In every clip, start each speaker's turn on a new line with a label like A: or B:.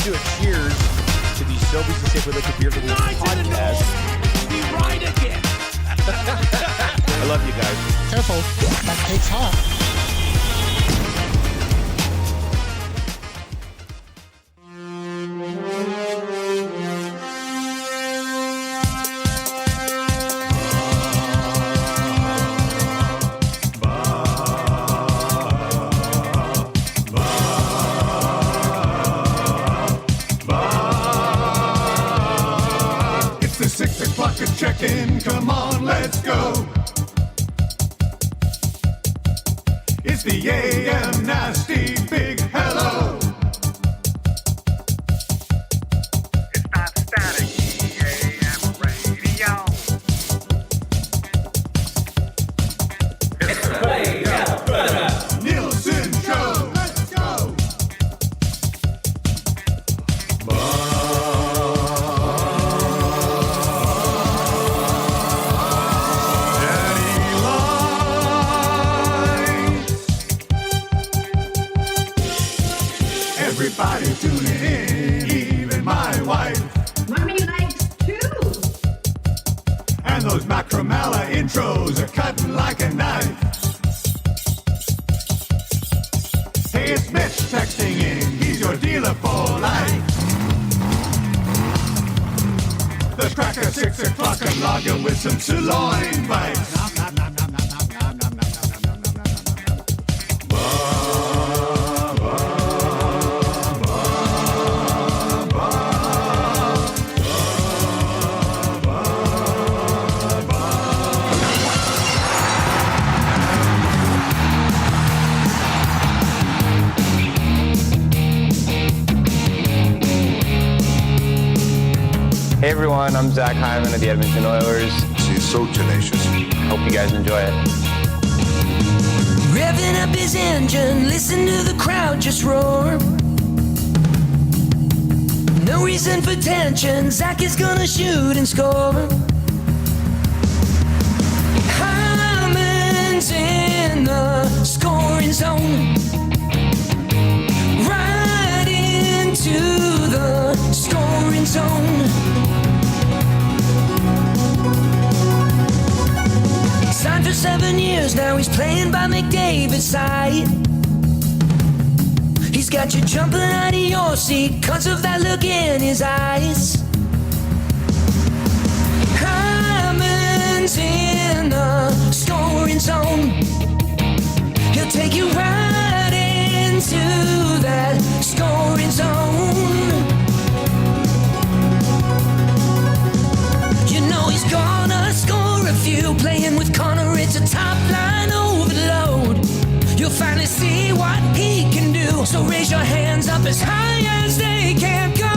A: do a cheers to the Sobeys and Safeway Liquid Beer League podcast.
B: Be right again.
A: I love you guys.
C: Careful, that cake's hot.
D: It's the 6 o'clock check-in. Come on, let's go. It's the AM Nasty Big Hello.
E: It's not static, AM radio.
B: It's the Play Alberta.
D: Nielson Show. Let's go. Everybody tuning in, even my wife.
F: Mommy likes too.
D: And those Macromella intros are cutting like a knife. Hey, it's Mitch texting in. He's your dealer for life. The cracker 6 o'clock and lager with some sirloin bites.
G: Hey everyone, I'm Zach Hyman of the Edmonton Oilers.
H: She's so tenacious.
G: Hope you guys enjoy it.
I: Revving up his engine, listen to the crowd just roar. No reason for tension, Zach is gonna shoot and score. Hyman's in the scoring zone. Right into the scoring zone. Signed for 7 years, now he's playing by McDavid's side. He's got you jumping out of your seat cause of that look in his eyes. Hyman's in the scoring zone. He'll take you right into that scoring zone. You know he's gonna score a few. Playing with Connor, it's a top line overload. You'll finally see what he can do. So raise your hands up as high as they can go.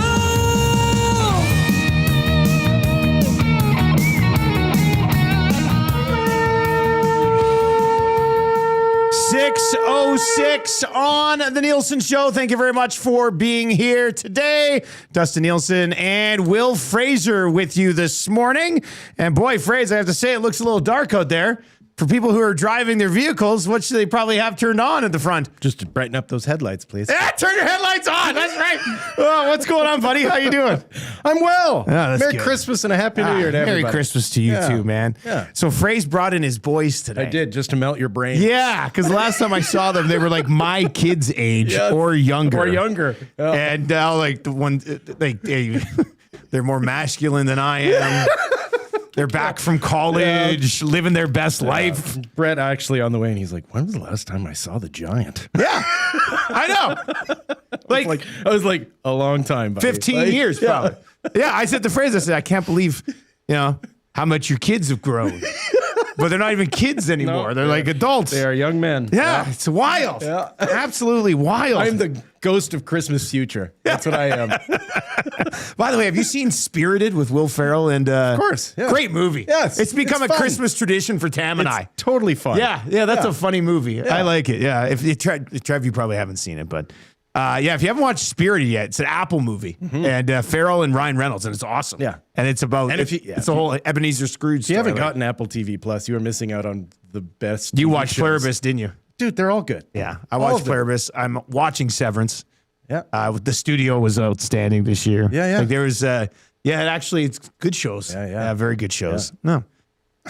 A: 6:06 on the Nielson Show. Thank you very much for being here today. Dustin Nielson and Wil Fraser with you this morning. And boy, Fraser, I have to say, it looks a little dark out there. For people who are driving their vehicles, what should they probably have turned on at the front?
J: Just to brighten up those headlights, please.
A: Yeah, turn your headlights on. That's right. Oh, what's going on, buddy? How you doing?
J: I'm well.
A: that's
J: Merry
A: good.
J: Christmas and a Happy New Year to everybody.
A: Merry Christmas to you too, man.
J: Yeah.
A: So Fraser brought in his boys today.
J: I did, just to melt your brain.
A: Yeah, because last time I saw them, they were like my kids' age or younger.
J: Or younger. Yeah.
A: And now, like, the one, like, they're more masculine than I am. They're back from college, living their best life.
J: Brett actually on the way, and he's like, when was the last time I saw the Giant?
A: Yeah, I know.
J: I was like, a long time, buddy.
A: 15 years, probably. Yeah, I said to Fraser, I said, I can't believe, how much your kids have grown. But they're not even kids anymore.
J: No,
A: they're like adults.
J: They are young men.
A: Yeah, it's wild.
J: Yeah.
A: Absolutely wild.
J: I'm the ghost of Christmas future. That's what I am.
A: By the way, have you seen Spirited with Wil Ferrell? And
J: of course. Yeah.
A: Great movie.
J: Yes.
A: It's become a
J: fun.
A: Christmas tradition for Tam and I.
J: Totally fun.
A: Yeah, that's a funny movie. I like it. Yeah. If you Trev, you probably haven't seen it, but if you haven't watched Spirited yet, it's an Apple movie. And Ferrell and Ryan Reynolds, and it's awesome.
J: Yeah.
A: And it's about, it's a whole Ebenezer Scrooge story.
J: If you haven't gotten Apple TV Plus, you are missing out on the best.
A: You
J: TV
A: watched
J: shows.
A: Pluribus, didn't you?
J: Dude, they're all good.
A: Yeah. I watched Pluribus. I'm watching Severance. The studio was outstanding this year.
J: Yeah.
A: Like there was, actually, it's good shows.
J: Yeah.
A: Very good shows. No.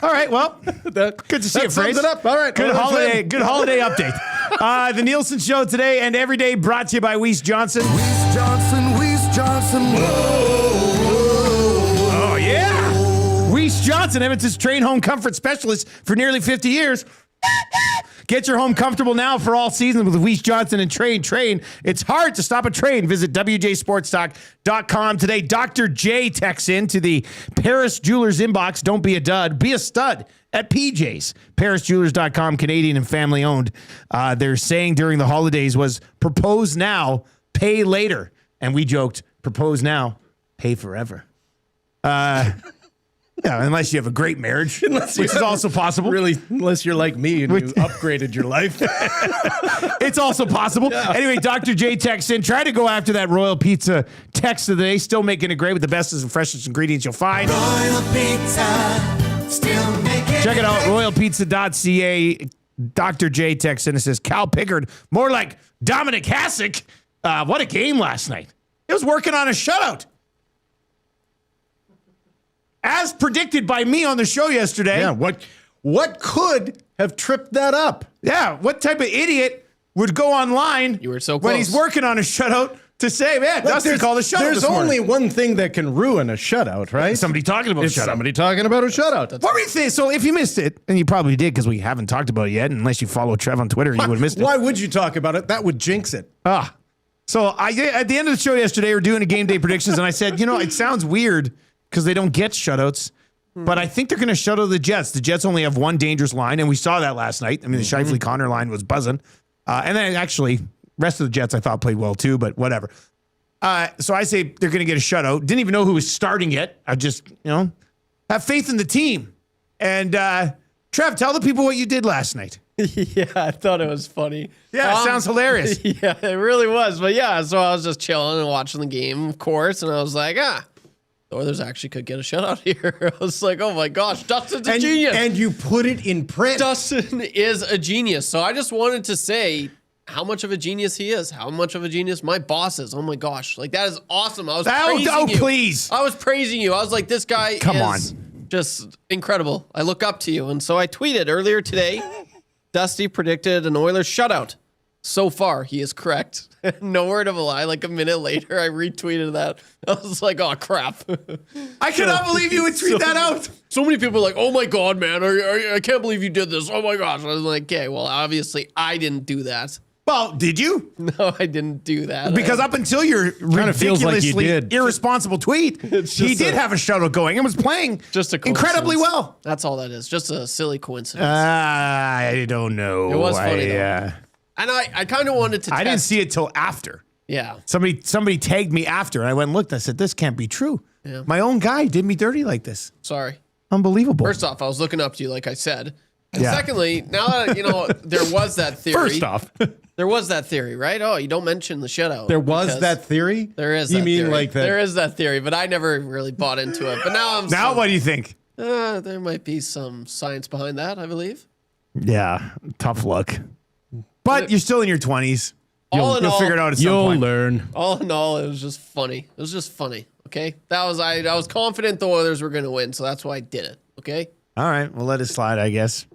A: All right, well, good to see you, Fraser.
J: sums it up. All right.
A: Good
J: well,
A: holiday update. The Nielsen Show today and every day brought to you by Weiss Johnson.
D: Weiss Johnson,
A: Oh, yeah. Weiss Johnson, Edmonton's train home comfort specialist for nearly 50 years. Get your home comfortable now for all seasons with Weiss Johnson and Train. It's hard to stop a train. Visit WJSportsTalk.com today. Dr. J texts in to the Paris Jewelers inbox. Don't be a dud. Be a stud at PJ's. ParisJewelers.com, Canadian and family owned. They're saying during the holidays was propose now, pay later. And we joked, propose now, pay forever. Yeah, unless you have a great marriage, which is also possible.
J: Really, unless you're like me and you upgraded your life.
A: It's also possible. Yeah. Anyway, Dr. J texts in. Try to go after that Royal Pizza text of the day. Still making it great with the bestest and freshest ingredients you'll find.
I: Royal Pizza, still making
A: Check it out, royalpizza.ca. Dr. J texts in and says, Cal Pickard, more like Dominic Hasek. What a game last night. He was working on a shutout. As predicted by me on the show yesterday.
J: Yeah, what could have tripped that up?
A: Yeah, what type of idiot would go online
F: You were so
A: when
F: close.
A: he's working on a shutout to say, man, Dustin called a shutout
J: There's
A: this morning.
J: only one thing that can ruin a shutout, right?
A: Somebody talking about
J: It's
A: a shutout.
J: somebody talking about a shutout.
A: What were you thinking? So if you missed it, and you probably did because we haven't talked about it yet, unless you follow Trev on Twitter, you would have missed it.
J: Why would you talk about it? That would jinx it.
A: So at the end of the show yesterday, we're doing a game day predictions, and I said, it sounds weird because they don't get shutouts. But I think they're going to shut out the Jets. The Jets only have one dangerous line, and we saw that last night. I mean, the Scheifele-Connor line was buzzing. And then actually, rest of the Jets I thought played well too, but whatever. So I say they're going to get a shutout. Didn't even know who was starting yet. I just, have faith in the team. And Trev, tell the people what you did last night.
F: Yeah, I thought it was funny.
A: Yeah, it sounds hilarious.
F: Yeah, it really was. But yeah, so I was just chilling and watching the game, of course, and I was like, the Oilers actually could get a shutout here. I was like, oh my gosh, Dustin's a genius.
J: And you put it in print.
F: Dustin is a genius. So I just wanted to say how much of a genius he is, how much of a genius my boss is. Oh my gosh, like that is awesome. I was praising you.
A: Please.
F: I was praising you. I was like, this guy is just incredible. I look up to you. And so I tweeted earlier today, Dusty predicted an Oilers shutout. So far, he is correct. No word of a lie. Like a minute later, I retweeted that. I was like, oh, crap.
A: I cannot believe you would tweet that out.
F: So many people are like, oh, my God, man. I can't believe you did this. Oh, my gosh. I was like, okay, well, obviously, I didn't do that.
A: Well, did you?
F: No, I didn't do that.
A: Because up until your ridiculously irresponsible tweet, he did have a shutout going and was playing
F: just
A: incredibly well.
F: That's all that is. Just a silly coincidence.
A: I don't know.
F: It was funny, though. And I kind of wanted to test.
A: I didn't see it till after.
F: Yeah.
A: Somebody tagged me after. And I went and looked. I said, this can't be true.
F: Yeah.
A: My own guy did me dirty like this.
F: Sorry.
A: Unbelievable.
F: First off, I was looking up to you, like I said. And secondly, now that, there was that theory.
J: First off.
F: There was that theory, right? Oh, you don't mention the shutout.
J: There was that theory?
F: There is
J: you
F: that
J: mean
F: theory.
J: like that?
F: There is that theory, but I never really bought into it. But now
A: what do you think?
F: There might be some science behind that, I believe.
A: Yeah. Tough luck. But you're still in your 20s. You'll figure it out at some
J: You'll
A: point.
J: learn.
F: All in all, it was just funny. It was just funny. Okay? I was confident the Oilers were going to win, so that's why I did it. Okay?
A: All right. We'll let it slide, I guess.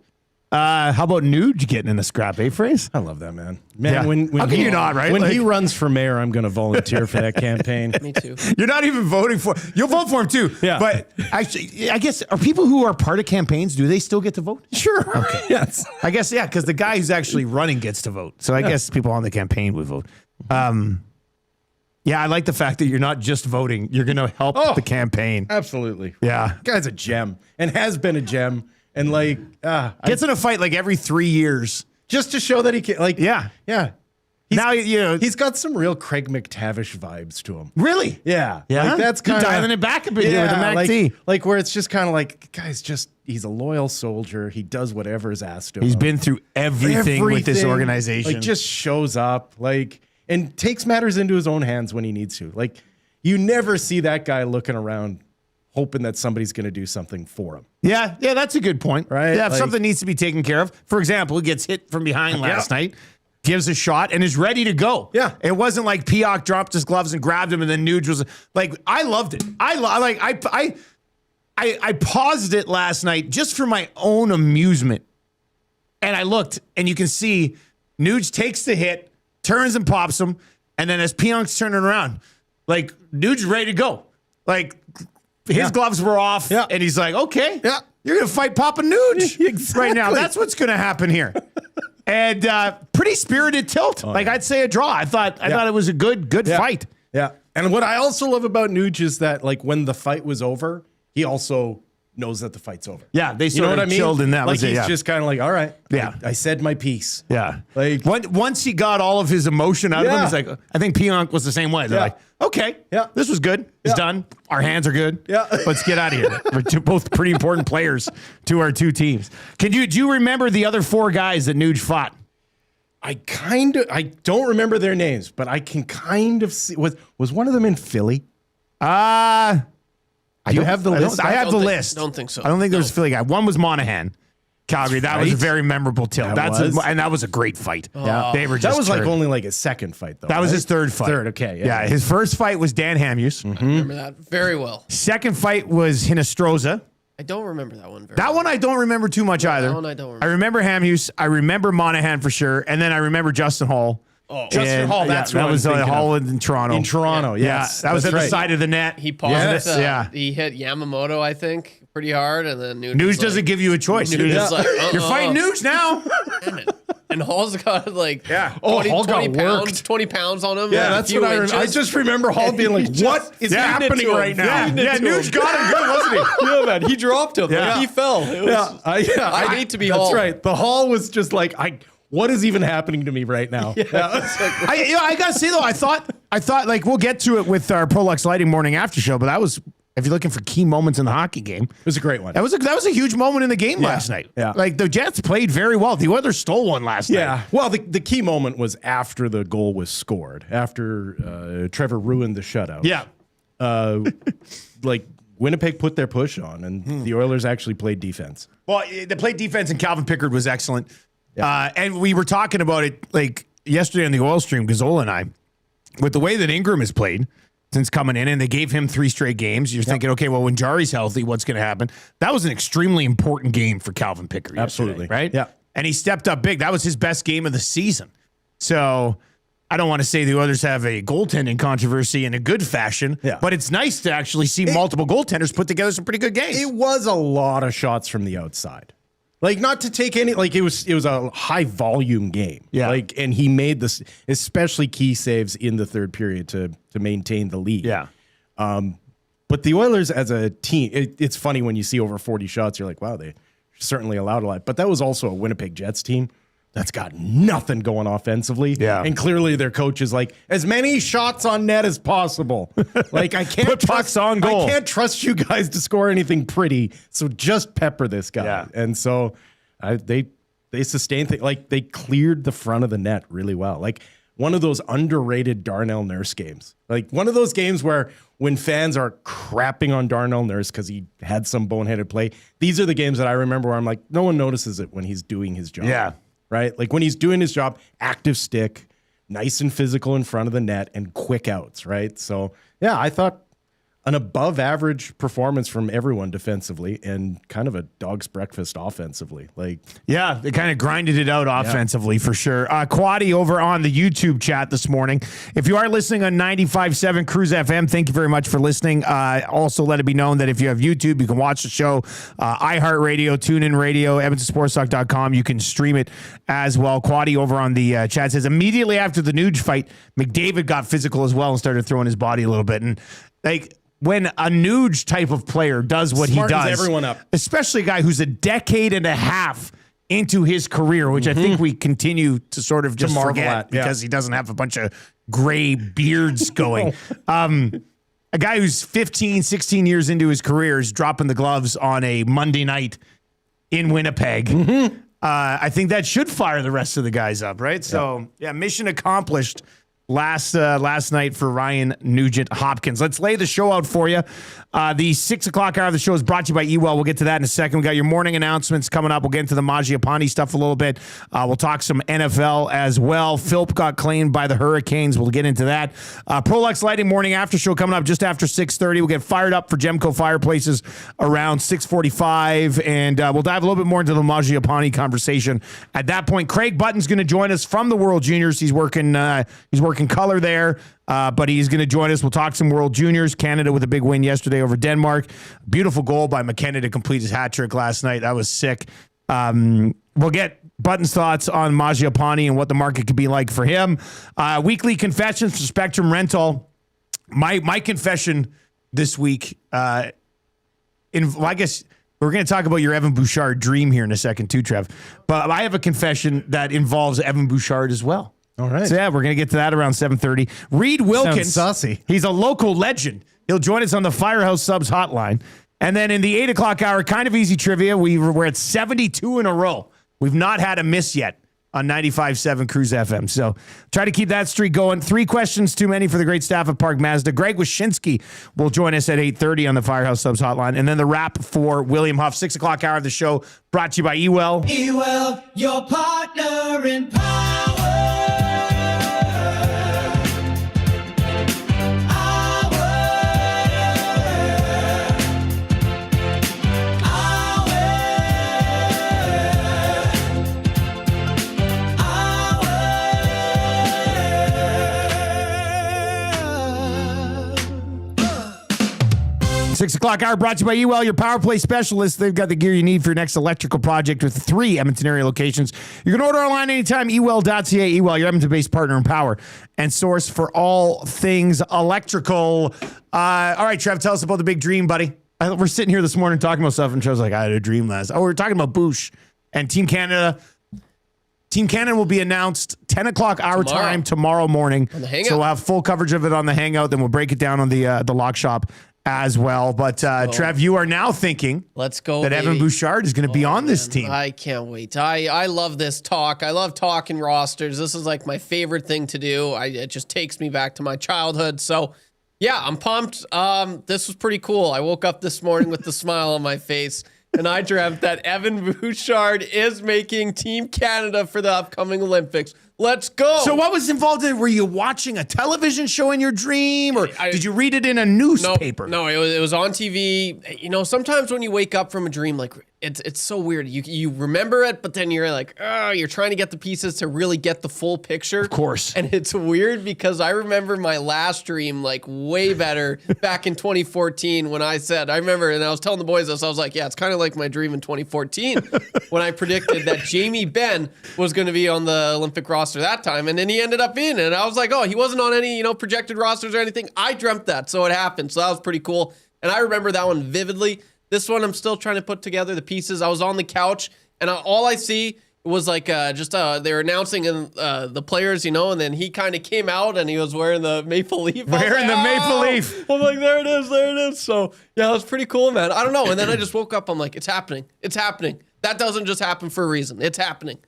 A: How about Nuge getting in a scrap, Fraser?
J: I love that man. When
A: how can you not, right?
J: When he runs for mayor, I'm going to volunteer for that campaign.
F: Me too.
A: You're not even voting for. You'll vote for him too.
J: Yeah.
A: But actually, I guess are people who are part of campaigns? Do they still get to vote?
J: Sure. Okay. Yes.
A: I guess because the guy who's actually running gets to vote. So I guess people on the campaign would vote. Yeah, I like the fact that you're not just voting. You're going to help the campaign.
J: Absolutely.
A: Yeah.
J: Guy's a gem and has been a gem. And
A: gets in a fight like every 3 years.
J: Just to show that he can, yeah.
A: He's
J: got some real Craig McTavish vibes to him.
A: Really?
J: Yeah.
A: Yeah.
J: Like that's kind of
A: dialing it back a bit here with the Mac T.
J: Like where it's just kind of like, guy's he's a loyal soldier. He does whatever is asked of him.
A: He's been through everything with this organization.
J: Like just shows up and takes matters into his own hands when he needs to. Like you never see that guy looking around hoping that somebody's going to do something for him.
A: Yeah, that's a good point.
J: Right?
A: Yeah, if something needs to be taken care of. For example, he gets hit from behind last night. gives a shot and is ready to go.
J: Yeah.
A: It wasn't like Pionk dropped his gloves and grabbed him and then Nuge was like, I loved it. I paused it last night just for my own amusement. And I looked and you can see Nuge takes the hit, turns and pops him. And then as Pionk's turning around, like Nuge's ready to go. Like his gloves were off and he's like, okay, you're going to fight Papa Nuge right now. That's what's going to happen here. And pretty spirited tilt. I'd say a draw. I thought it was a good fight.
J: Yeah. And what I also love about Nuge is that like when the fight was over, he also knows that the fight's over.
A: Yeah, they sort of chilled and that was it.
J: He's just kind of like, all right.
A: Yeah.
J: I said my piece.
A: Yeah.
J: Like
A: once he got all of his emotion out of him, he's like, I think Pionk was the same way. They're like, okay, this was good. It's done. Our hands are good. Yeah. Let's get out of here. We're both pretty important players to our two teams. Do you remember the other 4 guys that Nuge fought?
J: I don't remember their names, but I can kind of see. Was one of them in Philly? Do you have the list?
A: I have the list.
F: I don't think so.
A: I don't think there was a Philly guy. One was Monahan. Calgary. That was a very memorable tilt. And that was a great fight.
J: Yeah.
A: They were just
J: that was like only like his second fight, though.
A: That was his third fight.
J: Third, okay.
A: Yeah, his first fight was Dan Hamhuis.
F: I remember that very well.
A: Second fight was Hinostroza.
F: I don't remember that one very
A: That
F: well.
A: one I don't remember too much either.
F: That one I don't remember.
A: I remember Hamhuis. I remember Monahan for sure. And then I remember Justin Hall.
J: Oh, Justin Hall. That's
A: that was Hall in Toronto.
J: In Toronto, yes.
A: That was at the side of the net.
F: He paused it. He hit Yamamoto, I think, pretty hard, and then
A: Nuge doesn't give you a choice.
F: Nuge is like,
A: you're fighting Nuge now.
F: Damn it. And Hall's got like 20 pounds on him.
J: Yeah, that's what I remember. I just remember Hall being like, what is happening right now?
A: Yeah, Nuge got him good, wasn't he?
F: Yeah, man. He dropped him.
A: Yeah.
F: Like, he fell. I hate to be Hall.
J: That's right. The Hall was just like, what is even happening to me right now?
A: I gotta say though, I thought like we'll get to it with our Prolux Lighting morning after show, but that was, if you're looking for key moments in the hockey game,
J: it was a great one.
A: That was a huge moment in the game last night.
J: Yeah,
A: like the Jets played very well. The Oilers stole one last night.
J: Yeah, well, the key moment was after the goal was scored, after Trevor ruined the shutout.
A: Yeah,
J: like Winnipeg put their push on, and the Oilers actually played defense.
A: Well, they played defense, and Calvin Pickard was excellent. Yeah. And we were talking about it like yesterday on the oil stream, Gazzola and I, with the way that Ingram has played since coming in, and they gave him 3 straight games. You're thinking, okay, well, when Jari's healthy, what's going to happen? That was an extremely important game for Calvin Pickard.
J: Absolutely.
A: Right?
J: Yeah.
A: And he stepped up big. That was his best game of the season. So I don't want to say the others have a goaltending controversy in a good fashion, but it's nice to actually see multiple goaltenders put together some pretty good games.
J: It was a lot of shots from the outside. Like, not to take any, like, it was a high volume game.
A: Yeah.
J: Like, and he made this, especially key saves in the third period to maintain the lead.
A: Yeah.
J: But the Oilers as a team, it's funny when you see over 40 shots, you're like, wow, they certainly allowed a lot. But that was also a Winnipeg Jets team that's got nothing going offensively.
A: Yeah.
J: And clearly their coach is like, as many shots on net as possible. Like, I can't
A: Put pucks on goal.
J: I can't trust you guys to score anything pretty. So just pepper this guy.
A: Yeah.
J: And so they sustained things. Like, they cleared the front of the net really well. Like, one of those underrated Darnell Nurse games. Like, one of those games where when fans are crapping on Darnell Nurse because he had some boneheaded play, these are the games that I remember where I'm like, no one notices it when he's doing his job.
A: Yeah.
J: Right? Like, when he's doing his job, active stick, nice and physical in front of the net, and quick outs, right? So, yeah, I thought an above-average performance from everyone defensively and kind of a dog's breakfast offensively. Like,
A: yeah, they kind of grinded it out offensively for sure. Quaddy over on the YouTube chat this morning. If you are listening on 95.7 Cruise FM, thank you very much for listening. Also, let it be known that if you have YouTube, you can watch the show, iHeartRadio, TuneIn Radio, EdmontonSportsTalk.com. You can stream it as well. Quaddy over on the chat says, immediately after the Nuge fight, McDavid got physical as well and started throwing his body a little bit. And, like, when a Nuge type of player does what he does,
J: everyone up,
A: especially a guy who's a decade and a half into his career, which I think we continue to sort of just forget because he doesn't have a bunch of gray beards going. A guy who's 15, 16 years into his career is dropping the gloves on a Monday night in Winnipeg. I think that should fire the rest of the guys up, right? So, yeah, mission accomplished last night for Ryan Nugent-Hopkins. Let's lay the show out for you. The 6 o'clock hour of the show is brought to you by Ewell. We'll get to that in a second. We got your morning announcements coming up. We'll get into the Mangiapane stuff a little bit. We'll talk some NFL as well. Philp got claimed by the Hurricanes. We'll get into that. Prolux Lighting morning after show coming up just after 6:30. We'll get fired up for Gemco Fireplaces around 6:45, and we'll dive a little bit more into the Mangiapane conversation. At that point, Craig Button's going to join us from the World Juniors. He's working color there, but he's going to join us. We'll talk some World Juniors. Canada with a big win yesterday over Denmark. Beautiful goal by McKenna to complete his hat trick last night. That was sick. We'll get Button's thoughts on Mangiapane and what the market could be like for him. Weekly confessions for Spectrum Rental. My confession this week, I guess we're going to talk about your Evan Bouchard dream here in a second too, Trev. But I have a confession that involves Evan Bouchard as well.
J: All right.
A: So yeah, we're going to get to that around 7:30. Reed Wilkins.
J: Sounds saucy.
A: He's a local legend. He'll join us on the Firehouse Subs hotline. And then in the 8 o'clock hour, kind of easy trivia, we're at 72 in a row. We've not had a miss yet on 95.7 Cruise FM. So try to keep that streak going. 3 questions too many for the great staff at Park Mazda. Greg Wyshynski will join us at 8:30 on the Firehouse Subs hotline. And then the wrap for William Huff, 6 o'clock hour of the show, brought to you by Ewell.
I: Ewell, your partner in power.
A: Six o'clock hour brought to you by Ewell, your power play specialist. They've got the gear you need for your next electrical project with 3 Edmonton area locations. You can order online anytime, ewell.ca. Ewell, your Edmonton-based partner in power and source for all things electrical. All right, Trev, tell us about the big dream, buddy. We're sitting here this morning talking about stuff, and Trev's like, I had a dream last. Oh, we're talking about Bouch and Team Canada. Team Canada will be announced 10 o'clock our time tomorrow morning.
F: On the Hangout.
A: So we'll have full coverage of it on the Hangout. Then we'll break it down on the Lock Shop as well. But Trev, you are now thinking
F: let's go
A: that
F: baby.
A: Evan Bouchard is going to be on this team.
F: I can't wait. I love this talk. I love talking rosters. This is like my favorite thing to do. It just takes me back to my childhood. So yeah, I'm pumped. This was pretty cool. I woke up this morning with the smile on my face, and I dreamt that Evan Bouchard is making Team Canada for the upcoming Olympics. Let's go.
A: So what was involved in it? Were you watching a television show in your dream, or did you read it in a newspaper?
F: No, it was on TV. You know, sometimes when you wake up from a dream, like it's so weird. You remember it, but then you're like, oh, you're trying to get the pieces to really get the full picture.
A: Of course.
F: And it's weird because I remember my last dream like way better back in 2014 when I remember, and I was telling the boys this, I was like, yeah, it's kind of like my dream in 2014 when I predicted that Jamie Benn was going to be on the Olympic roster that time, and then he ended up in, and I was like, oh, he wasn't on any, projected rosters or anything. I dreamt that, so it happened. So that was pretty cool, and I remember that one vividly. This one, I'm still trying to put together the pieces. I was on the couch, and all I see was like they were announcing the players, and then he kind of came out, and he was wearing the maple leaf.
A: Wearing the maple leaf.
F: I'm like, there it is. So yeah, it was pretty cool, man. I don't know, and then I just woke up. I'm like, it's happening. That doesn't just happen for a reason. It's happening.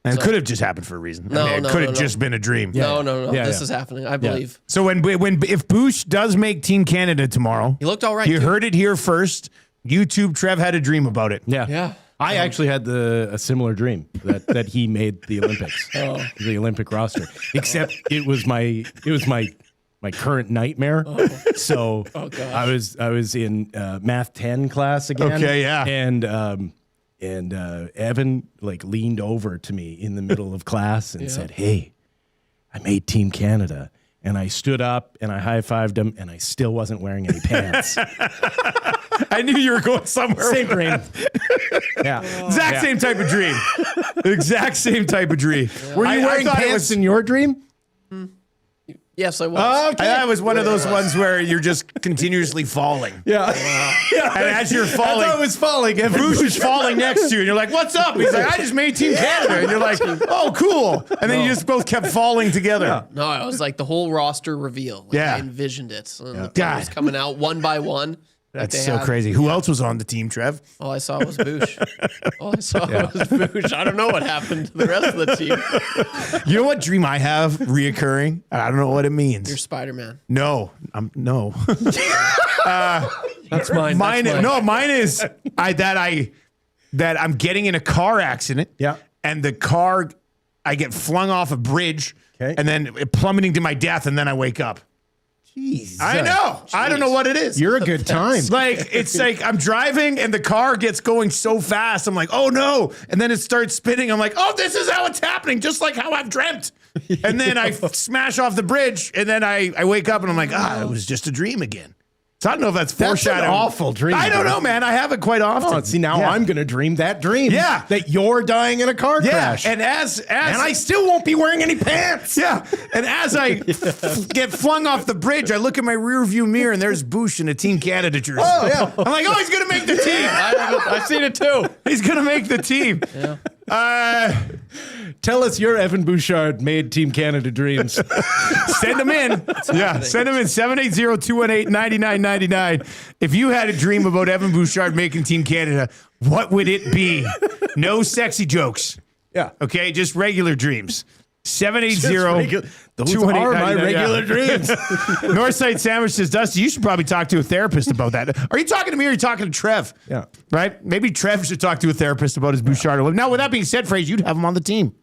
A: And it could have just happened for a reason. It could have just been a dream.
F: No. This is happening. I believe.
A: So if Bouch does make Team Canada tomorrow,
F: he looked all right.
A: You heard it here first. YouTube, Trev had a dream about it.
J: Yeah. I actually had a similar dream that he made the Olympics, the Olympic roster. Except it was my current nightmare. So I was in math 10 class again.
A: Okay, yeah.
J: And Evan leaned over to me in the middle of class and said, "Hey, I made Team Canada." And I stood up and I high-fived him, and I still wasn't wearing any pants.
A: I knew you were going somewhere.
J: Same dream. Yeah.
A: Exact same type of dream. Exact same type of dream.
J: Were you wearing pants in your dream?
F: Yes, I was.
A: Okay. That was one of those ones where you're just continuously falling.
J: Yeah.
A: And as you're falling,
J: I was falling.
A: Bouch is falling next to you, and you're like, "What's up?" He's like, "I just made Team Canada," and you're like, "Oh, cool." And then you just both kept falling together.
J: Yeah.
F: No, it was like the whole roster reveal. I envisioned it. And the players coming out one by one.
A: That's
F: they
A: so
F: had.
A: crazy. Who else was on the team, Trev?
F: All I saw was Bouch. All I saw was Bouch. I don't know what happened to the rest of the team.
A: You know what dream I have reoccurring? I don't know what it means.
F: You're Spider-Man.
A: No, no.
F: That's mine.
A: Mine,
F: That's mine.
A: no, mine is that I'm getting in a car accident.
J: Yeah.
A: And the car, I get flung off a bridge,
J: Okay.
A: and then it plummeting to my death, and then I wake up.
J: Jesus.
A: I know. I don't know what it is.
J: You're a good time.
A: It's like I'm driving and the car gets going so fast. I'm like, oh no. And then it starts spinning. I'm like, oh, this is how it's happening, just like how I've dreamt. And then I smash off the bridge, and then I wake up and I'm like, it was just a dream again. So I don't know if that's
J: That's
A: foreshadowing.
J: an awful dream.
A: I don't know, man. I have it quite often.
J: Oh, see, now
A: Yeah.
J: I'm going to dream that dream.
A: Yeah.
J: That you're dying in a car crash.
A: And as
J: and I still won't be wearing any pants.
A: Yeah, and as I get flung off the bridge, I look in my rearview mirror and there's Bouch in a Team Canada jersey.
J: Oh, yeah.
A: I'm like, he's gonna make the team.
F: I've seen it too.
A: He's gonna make the team.
F: Yeah.
J: Tell us your Evan Bouchard made Team Canada dreams.
A: Send them in. Yeah, send them in 780-218-9999. If you had a dream about Evan Bouchard making Team Canada, what would it be? No sexy jokes.
J: Yeah.
A: Okay, just regular dreams. 780
J: Those are my regular dreams.
A: Northside Sandwich says, Dusty, you should probably talk to a therapist about that. Are you talking to me or are you talking to Trev?
J: Yeah.
A: Right? Maybe Trev should talk to a therapist about his Bouchard. Now, with that being said, Fraser, you'd have him on the team.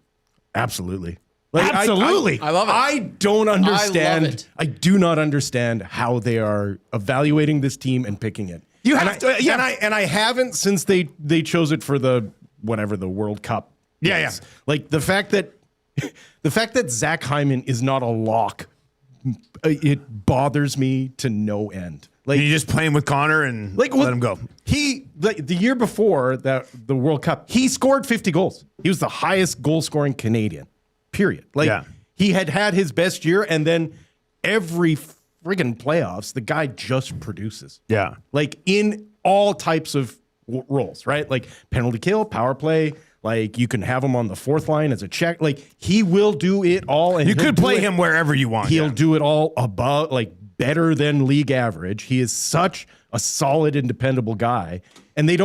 J: Absolutely.
A: Absolutely.
F: I love it.
J: I don't understand.
F: I love it.
J: I do not understand how they are evaluating this team and picking it.
A: You have to, yeah.
J: And I haven't since they chose it for the World Cup.
A: Yeah,
J: Yes. Like the fact that Zach Hyman is not a lock, it bothers me to no end. Like
A: you just playing with Connor and let him go.
J: The year before the World Cup, he scored 50 goals. He was the highest goal scoring Canadian. Period. Like he had his best year, and then every friggin' playoffs, the guy just produces.
A: Yeah.
J: Like in all types of roles, right? Like penalty kill, power play. Like you can have him on the fourth line as a check. Like he will do it all. And
A: You could play him wherever you want.
J: He'll do it all above, like better than league average. He is such a solid and dependable guy. And they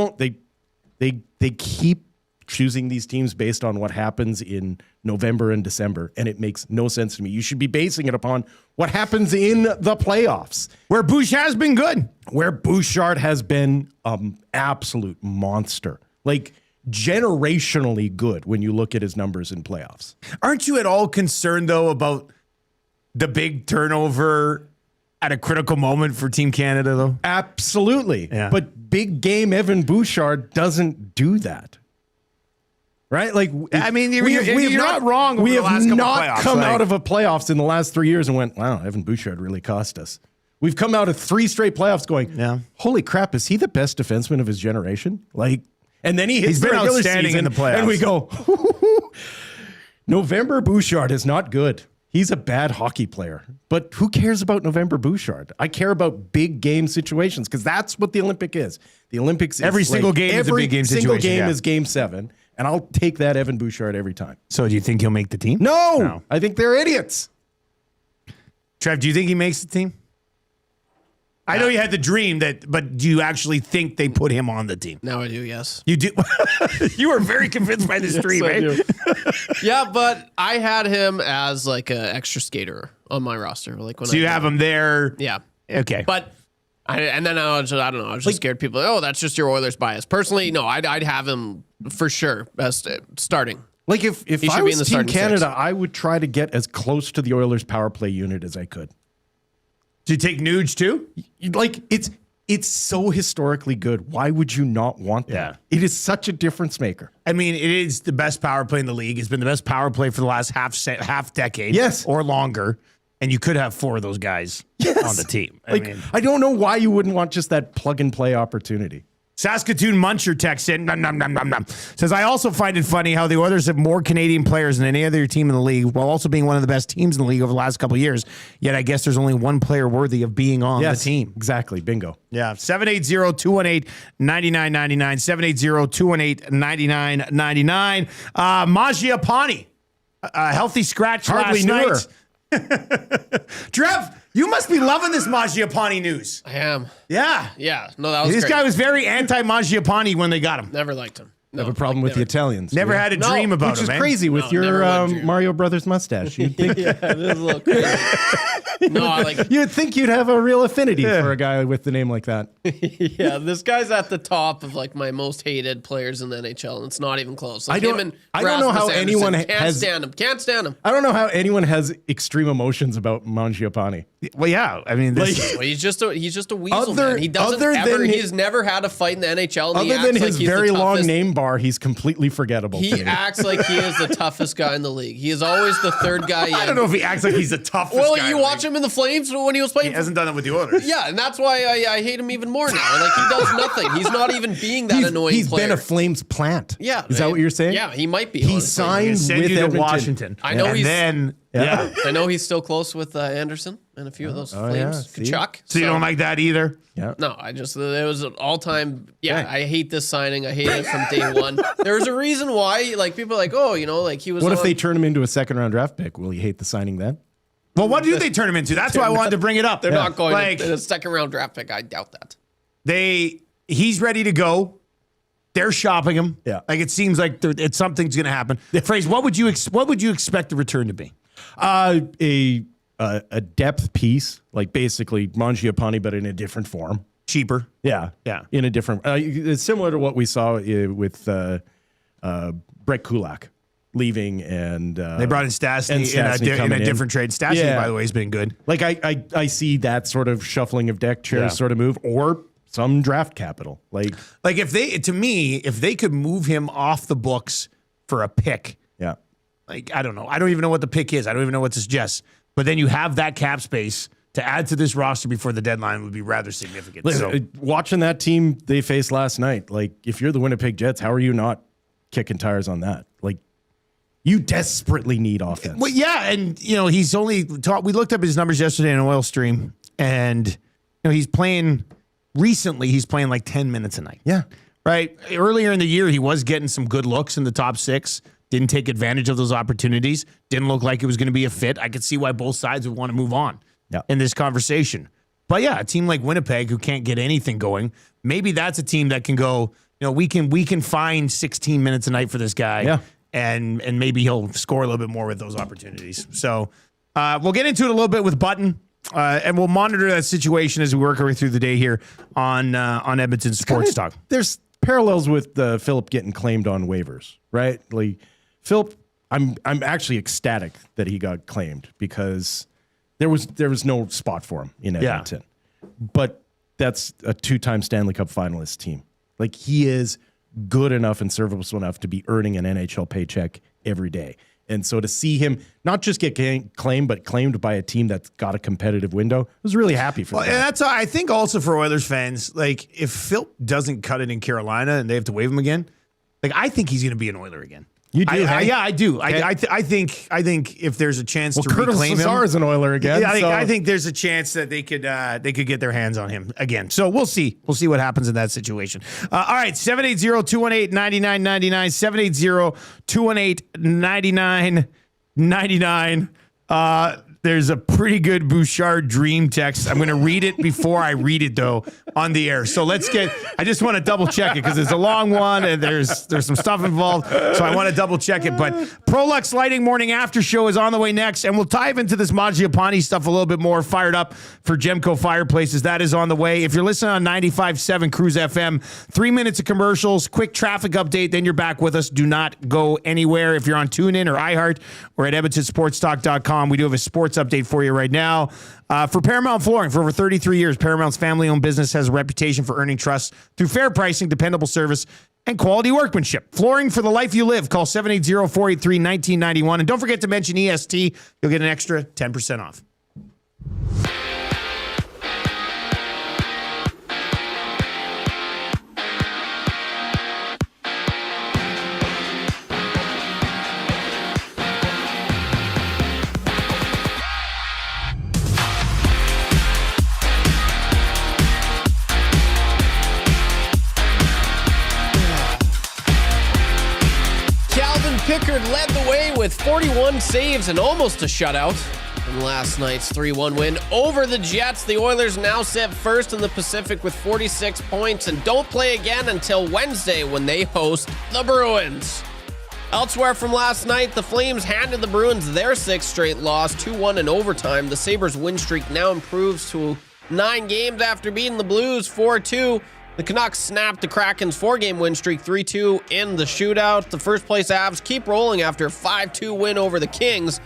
J: keep choosing these teams based on what happens in November and December, and it makes no sense to me. You should be basing it upon what happens in the playoffs,
A: where Bouchard has been good,
J: where Bouchard has been absolute monster, like generationally good when you look at his numbers in playoffs.
A: Aren't you at all concerned though about the big turnover at a critical moment for Team Canada though?
J: Absolutely.
A: Yeah.
J: But big game Evan Bouchard doesn't do that. Right? Like,
A: I mean, you're not wrong.
J: We
A: over the
J: have
A: last couple
J: not
A: playoffs.
J: come
A: Like,
J: out of a playoffs in the last 3 years and went, wow, Evan Bouchard really cost us. We've come out of 3 straight playoffs going, holy crap, is he the best defenseman of his generation? Like, and then he's
A: been
J: the regular
A: outstanding
J: season,
A: in the playoffs.
J: and we go, November Bouchard is not good. He's a bad hockey player. But who cares about November Bouchard? I care about big game situations because that's what the Olympic is. The Olympics is
A: Every single game is a big game
J: Every single
A: situation,
J: game
A: yeah.
J: is game 7. And I'll take that Evan Bouchard every time.
A: So do you think he'll make the team?
J: No. I think they're idiots.
A: Trev, do you think he makes the team? I know you had the dream but do you actually think they put him on the team?
F: Now I do, yes.
A: You do. You were very convinced by this dream, eh?
F: Yeah, but I had him as like an extra skater on my roster. Like when
A: So you have him there.
F: Yeah.
A: Okay.
F: But I was just scared people. Oh, that's just your Oilers bias. Personally, no, I'd have him for sure as starting.
J: Like if
F: He
J: I
F: should be in
J: was
F: the
J: Team
F: starting
J: Canada,
F: six.
J: I would try to get as close to the Oilers power play unit as I could.
A: Do you take Nuge too?
J: Like it's so historically good. Why would you not want that?
A: Yeah.
J: It is such a difference maker.
A: I mean, it is the best power play in the league. It's been the best power play for the last half decade.
J: Yes.
A: Or longer. And you could have 4 of those guys on the team.
J: I don't know why you wouldn't want just that plug and play opportunity.
A: Saskatoon Muncher texts in, says, I also find it funny how the Oilers have more Canadian players than any other team in the league, while also being one of the best teams in the league over the last couple of years. Yet I guess there's only one player worthy of being on the team.
J: Exactly. Bingo.
A: Yeah. 780-218-9999. 780-218-9999. Mangiapane, a healthy scratch
J: Hardly
A: last
J: knew her.
A: night. Trev, You must be loving this Mangiapane news.
F: I am.
A: Yeah.
F: Yeah. No, that was
A: This
F: great.
A: guy was very anti-Mangiapane when they got him.
F: Never liked him.
J: I have a problem with the Italians.
A: Never had a dream about
J: Which
A: him,
J: is
A: man.
J: crazy with
F: No, never
J: your
F: would dream.
J: Mario Brothers mustache. You'd think,
F: Yeah, it is a little crazy. No, I like.
J: you'd think you'd have a real affinity for a guy with the name like that.
F: Yeah, this guy's at the top of like my most hated players in the NHL, and it's not even close. Like
J: I don't-
F: him and
J: I don't know how
F: Rasmus
J: anyone
F: Anderson.
J: has-
F: Can't stand him.
J: I don't know how anyone has extreme emotions about Mangiapane.
A: Well, yeah. I mean, this,
J: Like-
F: Well, he's just a weasel,
J: Other-
F: man. He doesn't
J: other
F: ever.
J: than
F: He's never had a fight in the NHL. And he
J: Other than
F: acts
J: his
F: like he's
J: very
F: the
J: long
F: toughest.
J: name bar, he's completely forgettable.
F: He
J: to me.
F: acts like he is the toughest guy in the league. He is always the third guy in.
A: I don't know if he acts like he's the toughest
F: Well,
A: guy.
F: you watch him in the Flames when he was
A: He
F: playing.
A: hasn't done it with the Oilers.
F: Yeah, and that's why I hate him even more now. Like he does nothing. He's not even being that annoying
J: He's
F: player.
J: been a Flames plant.
F: Yeah,
J: Is that what you're saying?
F: Yeah, he might be.
J: He
F: honestly.
J: signed
A: Send
J: with
A: you to
J: Edmonton.
A: Washington.
F: I know
A: and
F: he's-
A: then, yeah.
F: I know he's still close with Anderson and a few of those Flames.
J: yeah, see?
F: Kachuk.
A: So you don't like that either?
J: Yeah.
F: No, it was an all-time. Yeah, I hate this signing. I hate it from day one. There's a reason why. Like people are like, oh, like he was.
J: What if
F: on-
J: they turn him into a second-round draft pick? Will you hate the signing then?
A: Well, what do they turn him into? That's why I wanted to bring it up.
F: They're not going
A: like
F: to a second-round draft pick. I doubt that.
A: he's ready to go. They're shopping him.
J: Yeah.
A: Like it seems like something's going to happen. Phrase, what would you expect the return to be?
J: A depth piece, like basically Mangiapane, but in a different form.
A: Cheaper.
J: Yeah,
A: Yeah.
J: in a different. It's similar to what we saw with Brett Kulak leaving, and
A: They brought in Stastny
J: and
A: in
J: Stastny
A: a
J: coming in.
A: different trade. Stastny,
J: Yeah.
A: by the way, has been good.
J: Like I see that sort of shuffling of deck chairs
A: Yeah.
J: sort of move, or some draft capital. Like
A: Like if they could move him off the books for a pick,
J: yeah,
A: like I don't know. I don't even know what the pick is. I don't even know what to suggest. But then you have that cap space to add to this roster before the deadline would be rather significant. So
J: watching that team they faced last night, like if you're the Winnipeg Jets, how are you not kicking tires on that? Like you desperately need offense.
A: well, yeah, and he's only we looked up his numbers yesterday in Oil Stream, and he's playing recently. He's playing like 10 minutes a night.
J: Yeah.
A: Right. Earlier in the year, he was getting some good looks in the top six. Didn't take advantage of those opportunities. Didn't look like it was going to be a fit. I could see why both sides would want to move on in this conversation. But yeah, a team like Winnipeg who can't get anything going, maybe that's a team that can go, we can find 16 minutes a night for this guy.
J: Yeah.
A: And maybe he'll score a little bit more with those opportunities. So we'll get into it a little bit with Button. And we'll monitor that situation as we work our way through the day here on Edmonton Sports Talk.
J: There's parallels with Philip getting claimed on waivers, right? Like Philip, I'm actually ecstatic that he got claimed because there was no spot for him in Edmonton. But that's a 2-time Stanley Cup finalist team. Like he is good enough and serviceable enough to be earning an NHL paycheck every day. And so to see him not just get claimed, but claimed by a team that's got a competitive window, I was really happy for
A: Well,
J: that.
A: and that's I think also for Oilers fans, like if Phil doesn't cut it in Carolina and they have to waive him again, like I think he's going to be an Oiler again.
J: You do, hey?
A: Yeah, I do.
J: Okay.
A: I think if there's a chance to
J: Curtis
A: reclaim him,
J: Lazar is an Oiler again.
A: yeah,
J: so-
A: I think there's a chance that they could get their hands on him again. So we'll see. We'll see what happens in that situation. All right, 780-218-9999, 780-218-9999. There's a pretty good Bouchard dream text. I'm going to read it before I read it, though, on the air. So I just want to double check it because it's a long one and there's some stuff involved. So I want to double check it. But Prolux Lighting Morning After Show is on the way next. And we'll dive into this Mangiapane stuff a little bit more. Fired up for Gemco Fireplaces. That is on the way. If you're listening on 95.7 Cruise FM, 3 minutes of commercials, quick traffic update, then you're back with us. Do not go anywhere. If you're on TuneIn or iHeart or at EdmontonSportsTalk.com, we do have a sports update for you right now. For Paramount Flooring, for over 33 years, Paramount's family-owned business has a reputation for earning trust through fair pricing, dependable service, and quality workmanship. Flooring for the life you live. Call 780-483-1991. And don't forget to mention EST. You'll get an extra 10% off.
F: Calvin Pickard led the way with 41 saves and almost a shutout. in last night's 3-1 win over the Jets. The Oilers now sit first in the Pacific with 46 points and don't play again until Wednesday when they host the Bruins. Elsewhere from last night, the Flames handed the Bruins their sixth straight loss, 2-1 in overtime. The Sabres' win streak now improves to 9 games after beating the Blues 4-2. The Canucks snapped the Kraken's 4-game win streak 3-2 in the shootout. The first-place Avs keep rolling after a 5-2 win over the Kings.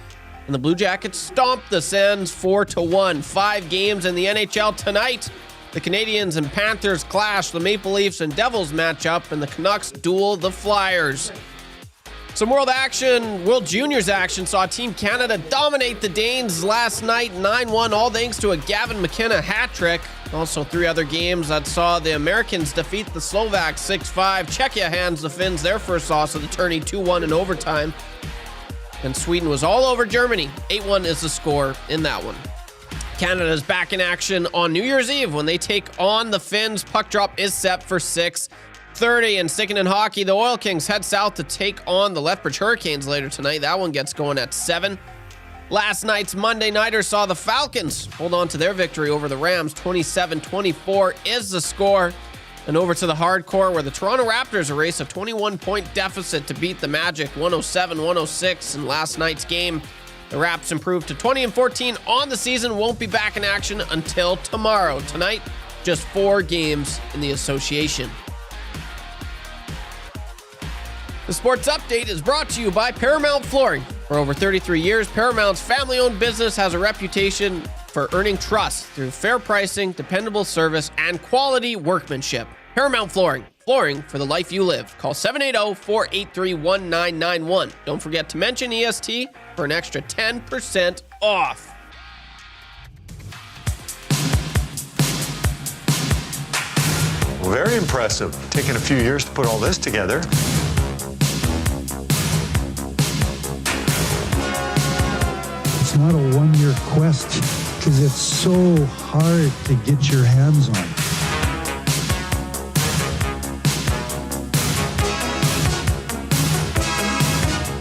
F: And the Blue Jackets stomped the Sens 4-1. 5 games in the NHL tonight. The Canadiens and Panthers clash. The Maple Leafs and Devils match up. And the Canucks duel the Flyers. Some world action, World Juniors action, saw Team Canada dominate the Danes last night 9-1, all thanks to a Gavin McKenna hat trick. Also 3 other games that saw the Americans defeat the Slovaks 6-5. Czechia hands the Finns their first loss of the tourney 2-1 in overtime. And Sweden was all over Germany. 8-1 is the score in that one. Canada is back in action on New Year's Eve when they take on the Finns. Puck drop is set for 6:30. And sticking in hockey, the Oil Kings head south to take on the Lethbridge Hurricanes later tonight. That one gets going at 7. Last night's Monday Nighter saw the Falcons hold on to their victory over the Rams. 27-24 is the score. And over to the hardcore where the Toronto Raptors erase a 21-point deficit to beat the Magic 107-106 in last night's game. The Raps improved to 20-14 on the season. Won't be back in action until tomorrow. Tonight, just 4 games in the association. The Sports Update is brought to you by Paramount Flooring. For over 33 years, Paramount's family-owned business has a reputation for earning trust through fair pricing, dependable service, and quality workmanship. Paramount Flooring. Flooring for the life you live. Call 780-483-1991. Don't forget to mention EST for an extra 10% off.
H: Very impressive. Taking a few years to put all this together.
K: It's not a one-year quest because it's so hard to get your hands on.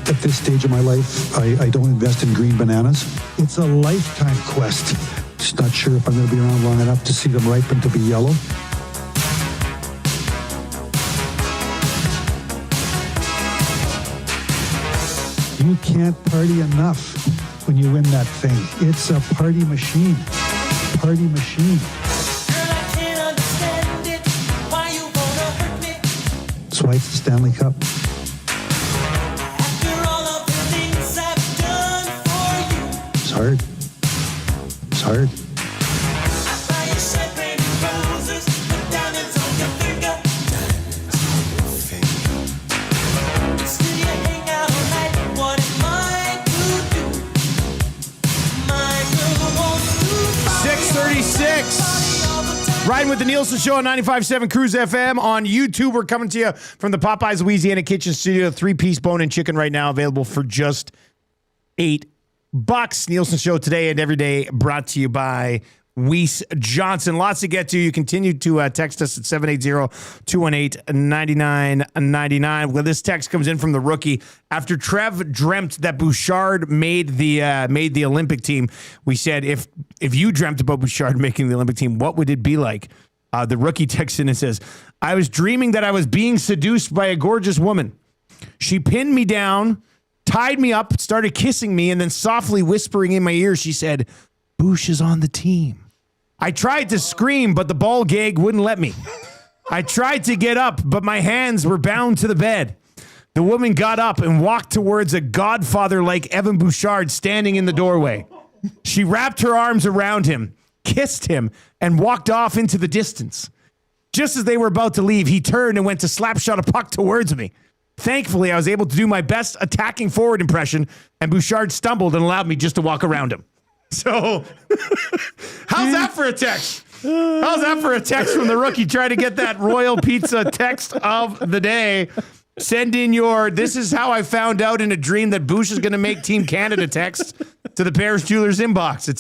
K: At this stage of my life, I don't invest in green bananas. It's a lifetime quest. Just not sure if I'm going to be around long enough to see them ripen to be yellow. You can't party enough when you win that thing. It's a party machine. Party machine.
I: Girl, I can't understand it. Why you wanna hurt me?
K: That's why it's the Stanley Cup.
I: After all of the things I've done for you.
K: It's hard. It's hard.
I: I buy you champagne and roses, put diamonds on your finger. Still you hang out all night. What am I to do? My girl wants to
A: 6:36. Riding with the Nielson Show on 95.7 Cruise FM. On YouTube, we're coming to you from the Popeyes Louisiana Kitchen Studio. 3-piece bone-in chicken right now available for just $8. Nielsen Show today and every day brought to you by Weiss Johnson. Lots to get to. You continue to text us at 780-218-9999. Well, this text comes in from the rookie. After Trev dreamt that Bouchard made the Olympic team, we said, if you dreamt about Bouchard making the Olympic team, what would it be like? The rookie texts in and says, I was dreaming that I was being seduced by a gorgeous woman. She pinned me down, tied me up, started kissing me, and then softly whispering in my ear, she said, Bouch is on the team. I tried to scream, but the ball gag wouldn't let me. I tried to get up, but my hands were bound to the bed. The woman got up and walked towards a godfather like Evan Bouchard standing in the doorway. She wrapped her arms around him, kissed him, and walked off into the distance. Just as they were about to leave, he turned and went to slapshot a puck towards me. Thankfully, I was able to do my best attacking forward impression, and Bouchard stumbled and allowed me just to walk around him. So, how's that for a text? How's that for a text from the rookie? Try to get that Royal Pizza text of the day. Send in your, this is how I found out in a dream that Bouch is going to make Team Canada text to the Paris Jewelers inbox at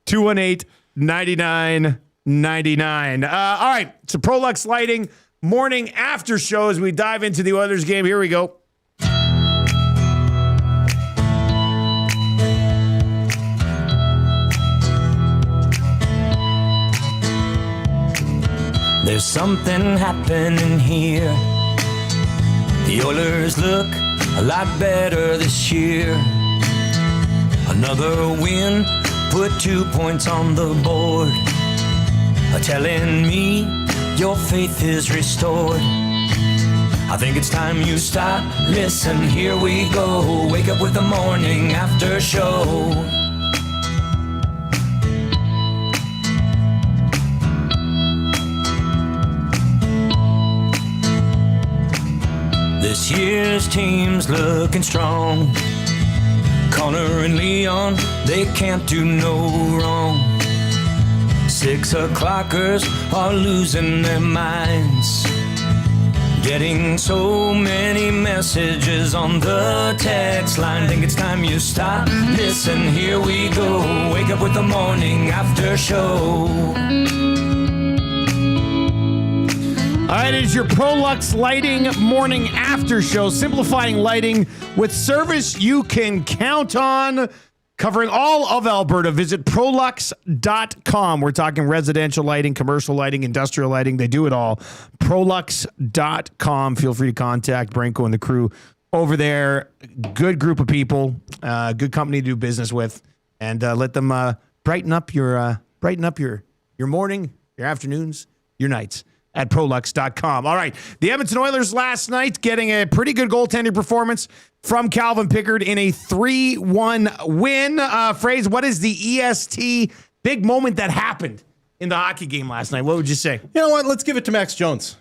A: 780-218-9999. All right, so Prolux Lighting morning after show as we dive into the Oilers game. Here we go.
I: There's something happening here. The Oilers look a lot better this year. Another win, put 2 points on the board. Telling me your faith is restored. I think it's time you stop, listen, here we go. Wake up with the morning after show. This year's team's looking strong. Connor and Leon, they can't do no wrong. 6 o'clockers are losing their minds. Getting so many messages on the text line. Think it's time you stop, listen, here we go. Wake up with the morning after show.
A: All right, it is your Prolux Lighting morning after show, simplifying lighting with service you can count on. Covering all of Alberta, visit Prolux.com. We're talking residential lighting, commercial lighting, industrial lighting. They do it all. Prolux.com. Feel free to contact Branko and the crew over there. Good group of people, good company to do business with, and let them brighten up your morning, your afternoons, your nights at Prolux.com. All right, the Edmonton Oilers last night getting a pretty good goaltending performance from Calvin Pickard in a 3-1 win. Phrase, what is the EST big moment that happened in the hockey game last night? What would you say?
J: You know what? Let's give it to Max Jones.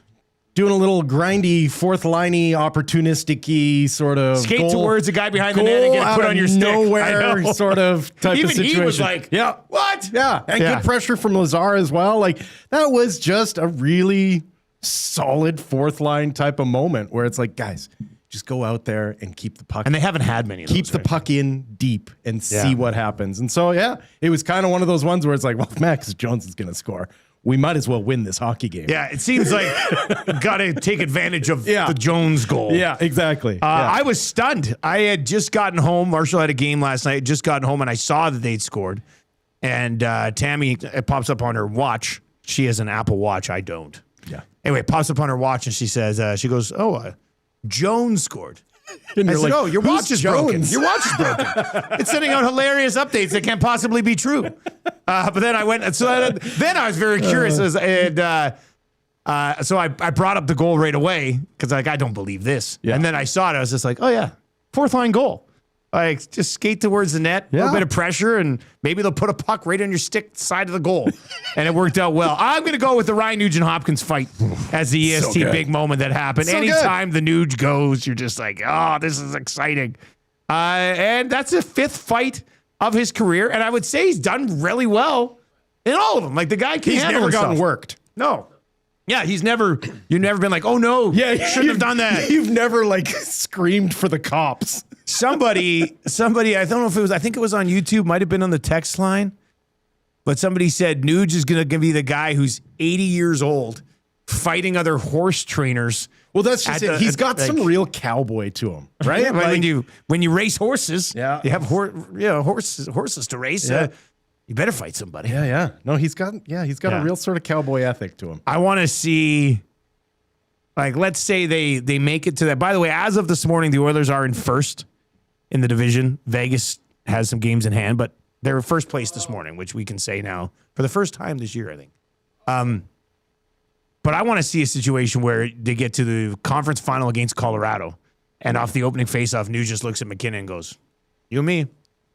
J: Doing a little grindy, fourth-liney, opportunistic-y sort of
A: skate
J: goal,
A: towards the guy behind the net and get it put on your stick.
J: Nowhere sort of type
A: Even
J: of situation.
A: He was like,
J: yeah,
A: what?
J: Yeah, and good pressure from Lazar as well. Like, that was just a really solid fourth-line type of moment where it's like, guys, just go out there and keep the puck.
A: And they haven't had many of those.
J: Keep the puck in deep and see what happens. And so, it was kind of one of those ones where it's like, well, if Max Jones is going to score, we might as well win this hockey game.
A: Yeah, it seems like got to take advantage of the Jones goal.
J: Yeah, exactly.
A: I was stunned. I had just gotten home. Marshall had a game last night. Just gotten home, and I saw that they'd scored. And Tammy, it pops up on her watch. She has an Apple Watch. I don't.
J: Yeah.
A: Anyway, it pops up on her watch, and she says, she goes, Jones scored.
J: And
A: I
J: you're
A: said,
J: like,
A: your watch is broken.
J: Jones?
A: Your watch is broken. It's sending out hilarious updates that can't possibly be true. But then I went, then I was very curious. So I brought up the goal right away because I don't believe this. Yeah. And then I saw it. I was just like, oh, yeah, fourth line goal. Like, just skate towards the net, a little bit of pressure, and maybe they'll put a puck right on your stick side of the goal. And it worked out well. I'm going to go with the Ryan Nugent-Hopkins fight as the EST big moment that happened. So anytime the Nuge goes, you're just like, oh, this is exciting. And that's the 5th fight of his career. And I would say he's done really well in all of them. Like, the guy can handle himself.
J: He's never gotten worked.
A: No. Yeah, you've never been like, oh, no, shouldn't have done that.
J: You've never, like, screamed for the cops.
A: Somebody, I don't know if it was, I think it was on YouTube, might have been on the text line, but somebody said Nuge is going to be the guy who's 80 years old fighting other horse trainers.
J: Well, that's just it. He's got some real cowboy to him, right?
A: Yeah, like, when you race horses, you have horses to race. You better fight somebody.
J: Yeah. No, he's got a real sort of cowboy ethic to him.
A: I want to see, like, let's say they make it to that. By the way, as of this morning, the Oilers are in first in the division. Vegas has some games in hand, but they're first place this morning, which we can say now for the first time this year, I think. But I want to see a situation where they get to the conference final against Colorado, and off the opening faceoff, Nuge just looks at McKinnon and goes, "You and me,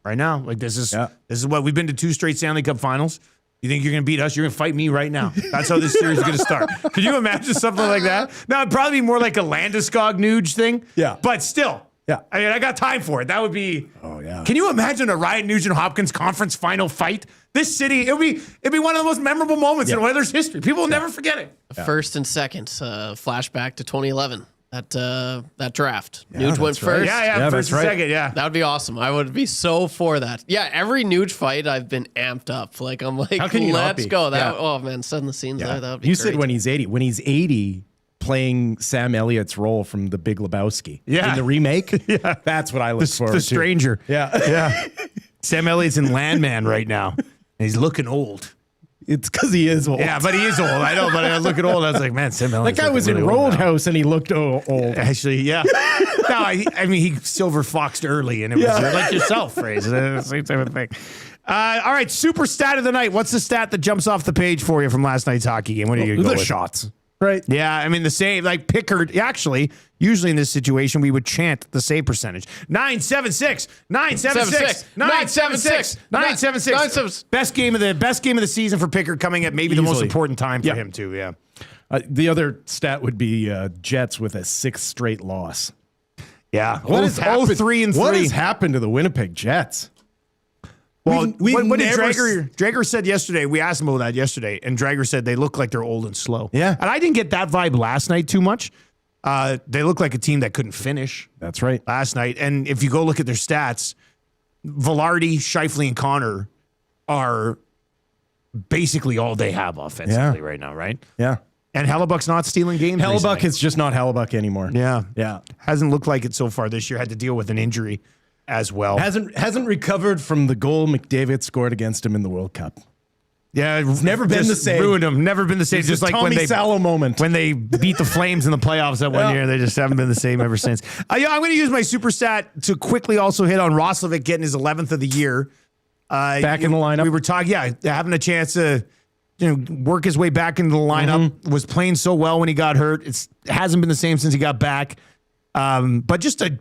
A: right now. Like, this is what we've been to 2 straight Stanley Cup finals. You think you're going to beat us? You're going to fight me right now. That's how this series is going to start." Could you imagine something like that? Now, it'd probably be more like a Landeskog Nuge thing.
J: Yeah.
A: But still.
J: Yeah.
A: I mean, I got time for it. That would be.
J: Oh, yeah.
A: Can you imagine a Ryan Nugent-Hopkins conference final fight? This city, it'd be one of the most memorable moments in Oilers history. People will never forget it.
F: First and second, flashback to 2011. That draft.
J: Yeah,
F: Nuge went first.
A: Yeah, first and second,
F: That would be awesome. I would be so for that. Yeah, every Nuge fight, I've been amped up. Like, I'm like,
J: how can you
F: let's
J: not be?
F: go. Oh, man, setting the scenes there. That would be
J: You
F: great.
J: said when he's 80. When he's 80, playing Sam Elliott's role from The Big Lebowski. In the remake. That's what I look forward to.
A: The Stranger.
J: Yeah.
A: Sam Elliott's in Landman right now, and he's looking old.
J: It's because he is old.
A: Yeah, but he is old. I know, but I look at old. I was like, man, Sam Elliott.
J: That guy was in Roadhouse and he looked old.
A: Actually, yeah. No, I mean, he silver foxed early, and it was like yourself, Fraser. Same type of thing. All right, super stat of the night. What's the stat that jumps off the page for you from last night's hockey game? What are you going to go with?
J: Shots. Right.
A: Yeah, I mean, the save, like Pickard, actually, usually in this situation, we would chant the save percentage. 976, 976, 976, 976. Best game of the season for Pickard, coming at maybe the most important time for him, too. Yeah.
J: The other stat would be Jets with a 6th straight loss.
A: Yeah.
J: What has happened?
A: 3-3.
J: What has happened to the Winnipeg Jets?
A: Well, what did Drager said yesterday? We asked him about that yesterday, and Drager said they look like they're old and slow.
J: Yeah.
A: And I didn't get that vibe last night too much. They look like a team that couldn't finish.
J: That's right.
A: Last night. And if you go look at their stats, Velarde, Scheifele, and Connor are basically all they have offensively right now, right?
J: Yeah.
A: And Hellebuck's not stealing games.
J: Hellebuck is just not Hellebuck anymore.
A: Yeah.
J: Yeah.
A: Hasn't looked like it so far this year. Had to deal with an injury as well.
J: Hasn't recovered from the goal McDavid scored against him in the World Cup.
A: Yeah,
J: it's never been the same.
A: Ruined him. Never been the same.
J: It's
A: just like
J: Tommy Salo moment
A: when they beat the Flames in the playoffs that one year. They just haven't been the same ever since. I'm going to use my super stat to quickly also hit on Roslovic getting his 11th of the year.
J: Back in the lineup.
A: We were talking, having a chance to work his way back into the lineup.
J: Mm-hmm.
A: Was playing so well when he got hurt. It hasn't been the same since he got back. But just a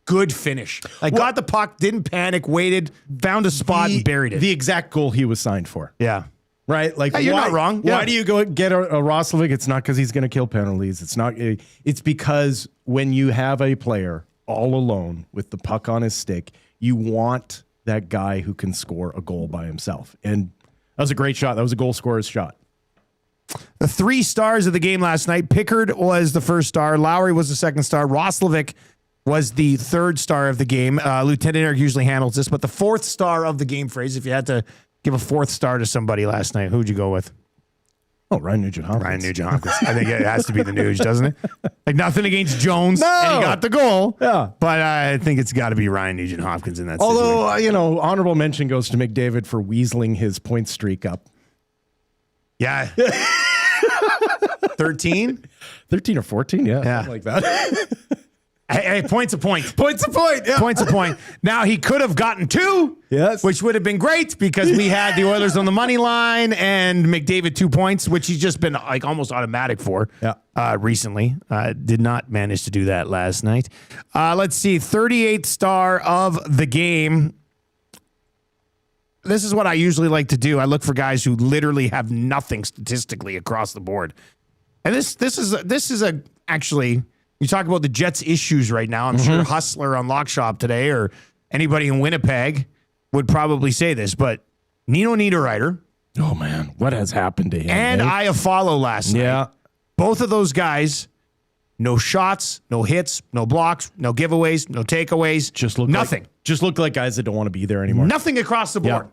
A: good finish. Got the puck, didn't panic, waited, found a spot, and buried it.
J: The exact goal he was signed for.
A: Yeah.
J: Right? Like,
A: you're not wrong.
J: Why do you go get a Roslovic? It's not because he's going to kill penalties. It's because when you have a player all alone with the puck on his stick, you want that guy who can score a goal by himself. And that was a great shot. That was a goal scorer's shot.
A: The 3 stars of the game last night. Pickard was the first star. Lowry was the second star. Roslovic was the 3rd star of the game. Lieutenant Eric usually handles this, but the 4th star of the game, phrase, if you had to give a 4th star to somebody last night, who'd you go with?
J: Oh, Ryan Nugent-Hopkins.
A: Ryan Nugent-Hopkins. I think it has to be the Nuge, doesn't it? Like, nothing against Jones, and he got the goal.
J: Yeah.
A: But I think it's got to be Ryan Nugent-Hopkins in that
J: Although,
A: situation.
J: honorable mention goes to McDavid for weaseling his point streak up.
A: Yeah. 13?
J: 13 or 14, yeah. Something like that.
A: Hey, point's a point.
J: Point's a point, yeah.
A: Point's a point. Now, he could have gotten 2,
J: yes,
A: which would have been great because we had the Oilers on the money line and McDavid 2 points, which he's just been like almost automatic for recently. Did not manage to do that last night. Let's see, 38th star of the game. This is what I usually like to do. I look for guys who literally have nothing statistically across the board. And this is actually, you talk about the Jets' issues right now. I'm sure Hustler on Lock Shop today or anybody in Winnipeg would probably say this, but Nino Niederreiter.
J: Oh, man. What has happened to him?
A: And Iafallo last night.
J: Yeah.
A: Both of those guys, no shots, no hits, no blocks, no giveaways, no takeaways.
J: Just look
A: nothing.
J: Just look like guys that don't want to be there anymore.
A: Nothing across the board.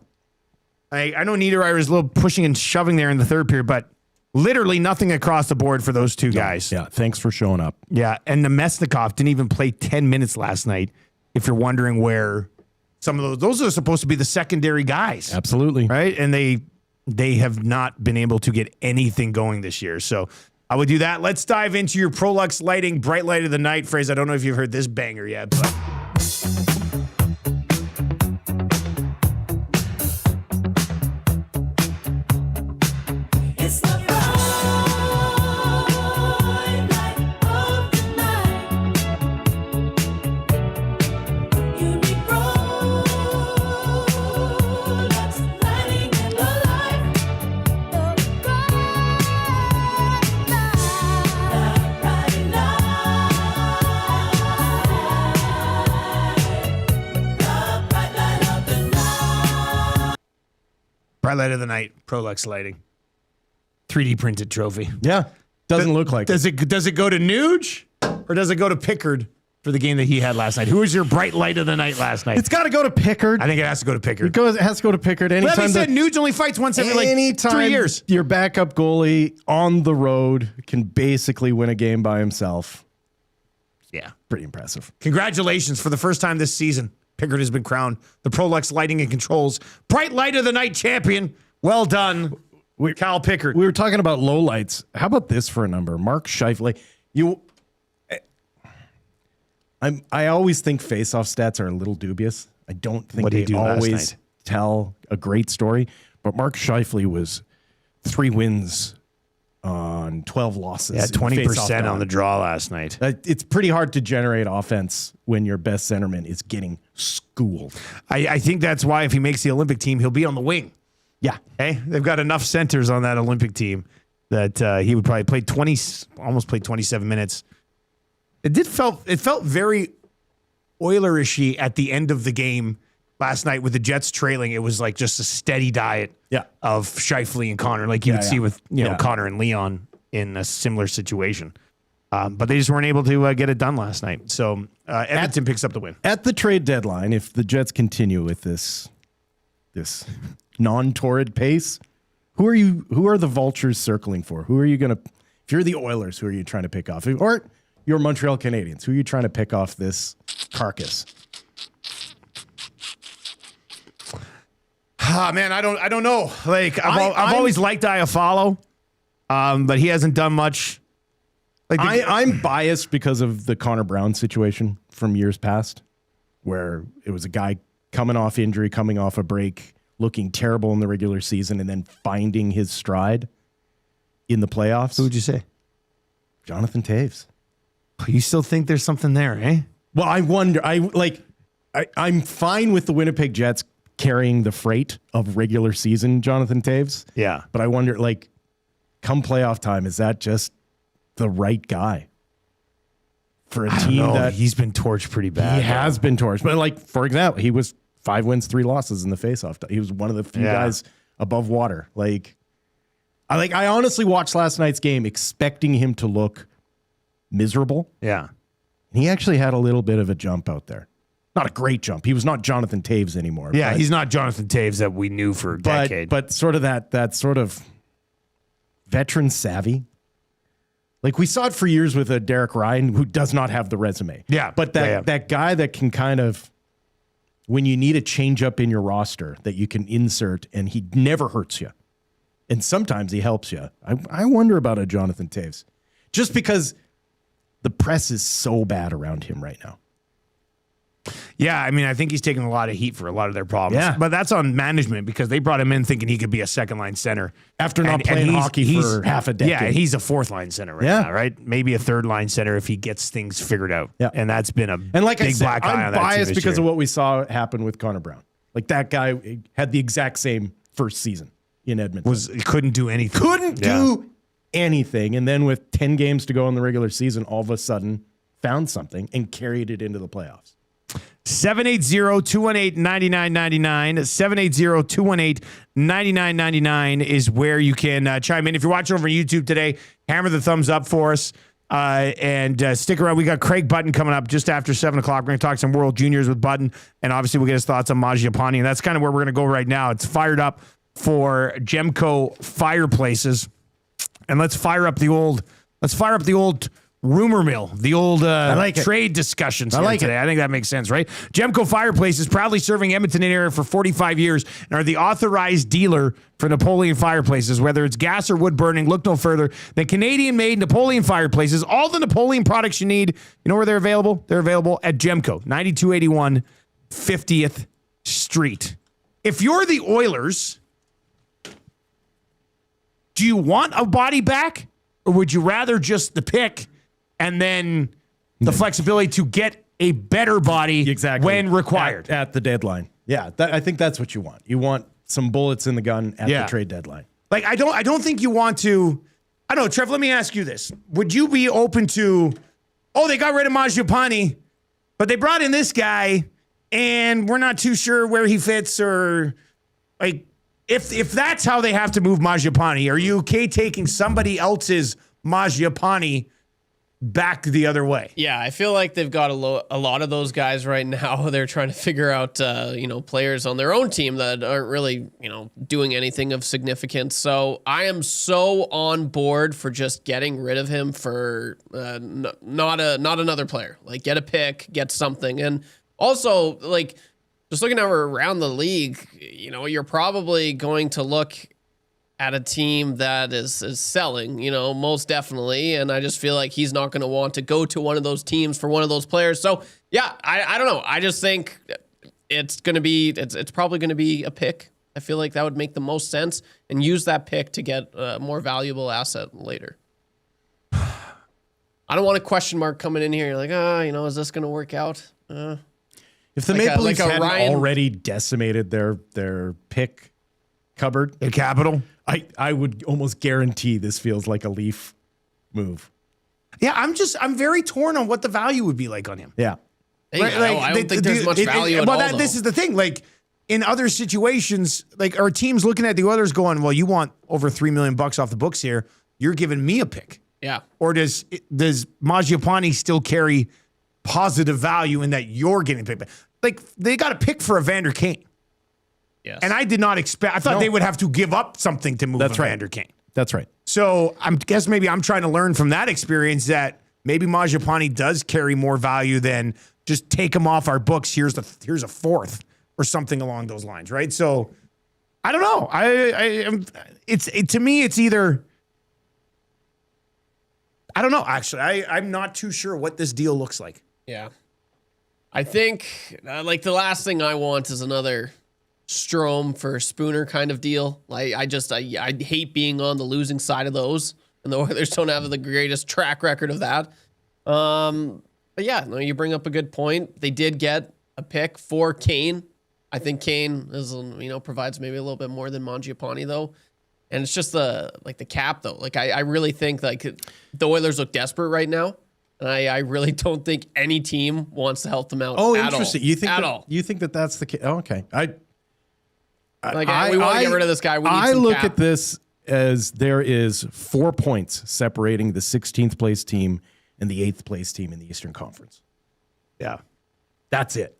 A: Yeah. I know Niederreiter is a little pushing and shoving there in the 3rd period, but literally nothing across the board for those 2 guys.
J: Yeah, thanks for showing up.
A: Yeah, and Nemesnikov didn't even play 10 minutes last night, if you're wondering where some of those are supposed to be the secondary guys.
J: Absolutely.
A: Right? And they have not been able to get anything going this year. So I would do that. Let's dive into your Prolux Lighting Bright Light of the Night phrase. I don't know if you've heard this banger yet, but... Bright Light of the Night, Prolux Lighting. 3D printed trophy.
J: Yeah. Doesn't look like
A: it. Does it go to Nuge or does it go to Pickard for the game that he had last night? Who was your Bright Light of the Night last night?
J: It's got to go to Pickard.
A: I think it has to go to Pickard.
J: It has to go to Pickard. Anytime
A: well, he said Nuge only fights once every 3 years.
J: Your backup goalie on the road can basically win a game by himself.
A: Yeah.
J: Pretty impressive.
A: Congratulations. For the first time this season, Pickard has been crowned the Prolux Lighting and Controls Bright Light of the Night champion Well done, Cal Pickard.
J: We were talking about lowlights. How about this for a number? Mark Scheifele. I always think face-off stats are a little dubious. I don't think
A: What did he
J: they
A: do last
J: always
A: night?
J: tell a great story. But Mark Scheifele was 3 wins on 12 losses.
A: Yeah,
J: in the
A: 20%
J: face-off
A: on the draw last night.
J: It's pretty hard to generate offense when your best centerman is getting schooled.
A: I think that's why if he makes the Olympic team, he'll be on the wing.
J: Yeah.
A: Hey, they've got enough centers on that Olympic team that he would probably play almost play 27 minutes. It felt very Oiler-ishy at the end of the game last night with the Jets trailing. It was like just a steady diet of Scheifele and Connor, like you would see with Connor and Leon in a similar situation. But they just weren't able to get it done last night. So Edmonton picks up the win.
J: At the trade deadline, if the Jets continue with this non-torrid pace, who are the vultures circling for? Who are you going to, if you're the Oilers, who are you trying to pick off? Or you're Montreal Canadiens, who are you trying to pick off this carcass?
A: Man, I don't know. Like I've always liked Iafallo, but he hasn't done much. Like
J: I'm biased because of the Connor Brown situation from years past, where it was a guy coming off injury, coming off a break, looking terrible in the regular season, and then finding his stride in the playoffs.
A: Who would you say?
J: Jonathan Toews.
A: You still think there's something there, eh?
J: Well, I wonder. I'm fine with the Winnipeg Jets carrying the freight of regular season Jonathan Toews.
A: Yeah.
J: But I wonder, come playoff time, is that just the right guy for a team that
A: he's been torched pretty bad?
J: He has been torched. But for example, he was 5 wins, 3 losses in the faceoff. He was one of the few guys above water. I honestly watched last night's game expecting him to look miserable.
A: Yeah.
J: And he actually had a little bit of a jump out there. Not a great jump. He was not Jonathan Toews anymore.
A: Yeah, he's not Jonathan Toews that we knew for a decade.
J: But sort of that sort of veteran savvy. We saw it for years with a Derek Ryan who does not have the resume.
A: Yeah.
J: But that guy that can kind of, when you need a change up in your roster, that you can insert and he never hurts you. And sometimes he helps you. I wonder about a Jonathan Toews. Just because the press is so bad around him right now.
A: Yeah, I mean, I think he's taking a lot of heat for a lot of their problems.
J: Yeah.
A: But that's on management because they brought him in thinking he could be a second-line center.
J: After not playing hockey for half a decade.
A: Yeah, he's a fourth-line center right now, right? Maybe a third-line center if he gets things figured out.
J: Yeah.
A: And that's been a
J: And like
A: big
J: I said,
A: black eye
J: I'm
A: on that team
J: biased
A: this
J: because
A: year.
J: of what we saw happen with Connor Brown. That guy had the exact same first season in Edmonton.
A: He couldn't do anything.
J: Couldn't do anything. And then with 10 games to go in the regular season, all of a sudden found something and carried it into the playoffs.
A: 780-218-9999. 780-218-9999 is where you can chime in. If you're watching over YouTube today, hammer the thumbs up for us. And stick around. We got Craig Button coming up just after 7 o'clock. We're going to talk some World Juniors with Button. And obviously we'll get his thoughts on Mangiapane. And that's kind of where we're going to go right now. It's fired up for Gemco fireplaces. And let's fire up the old rumor mill, the old trade discussions here today. I think that makes sense, right? Gemco Fireplaces, proudly serving Edmonton area for 45 years and are the authorized dealer for Napoleon Fireplaces. Whether it's gas or wood burning, look no further than Canadian-made Napoleon Fireplaces. All the Napoleon products you need, you know where they're available? They're available at Gemco, 9281 50th Street. If you're the Oilers, do you want a body back or would you rather just the pick and then the flexibility to get a better body when required
J: at the deadline? Yeah, I think that's what you want. You want some bullets in the gun at the trade deadline.
A: I don't think you want to. I don't know, Trev. Let me ask you this: would you be open to? Oh, they got rid of Mangiapane, but they brought in this guy, and we're not too sure where he fits, or if that's how they have to move Mangiapane, are you okay taking somebody else's Mangiapane back the other way?
F: Yeah, I feel like they've got a lot of those guys right now. They're trying to figure out, players on their own team that aren't really, doing anything of significance. So I am so on board for just getting rid of him for not another player. Get a pick, get something, and also just looking around the league, you know, you're probably going to look at a team that is selling, you know, most definitely. And I just feel like he's not going to want to go to one of those teams for one of those players. So yeah, I don't know. I just think it's probably going to be a pick. I feel like that would make the most sense, and use that pick to get a more valuable asset later. I don't want a question mark coming in here. You're like, you know, is this going to work out?
J: If the Maple Leafs hadn't already decimated their pick cupboard,
A: their capital,
J: I would almost guarantee this feels like a Leaf move.
A: Yeah, I'm very torn on what the value would be like on him.
J: Yeah.
A: Right,
F: I don't think there's much value at all.
A: This is the thing. Like, in other situations, like, are teams looking at the Oilers going, well, you want over $3 million off the books here. You're giving me a pick.
F: Yeah.
A: Or does Mangiapane still carry positive value in that you're getting picked? Like, they got a pick for Evander Kane.
F: Yes.
A: And I did not expect, I thought they would have to give up something to move Evander Kane.
J: That's right.
A: So I guess maybe I'm trying to learn from that experience that maybe Mangiapane does carry more value than just take him off our books. Here's a fourth or something along those lines, right? So I don't know. To me, it's either. I don't know. Actually, I'm not too sure what this deal looks like.
F: Yeah, I think like the last thing I want is another Strome for Spooner kind of deal. Like I hate being on the losing side of those, and the Oilers don't have the greatest track record of that. But yeah, no, you bring up a good point. They did get a pick for Kane. I think Kane is, provides maybe a little bit more than Mangiapane though. And it's just the cap though. Like I really think like the Oilers look desperate right now. And I really don't think any team wants to help them out.
J: Oh,
F: at
J: interesting.
F: All.
J: You think
F: at
J: that,
F: all.
J: You think that that's the case? Oh, okay.
F: We want to get rid of this guy. We need
J: I
F: some
J: look
F: cap.
J: at this as there is 4 points separating the 16th place team and the 8th place team in the Eastern Conference.
A: Yeah.
J: That's it.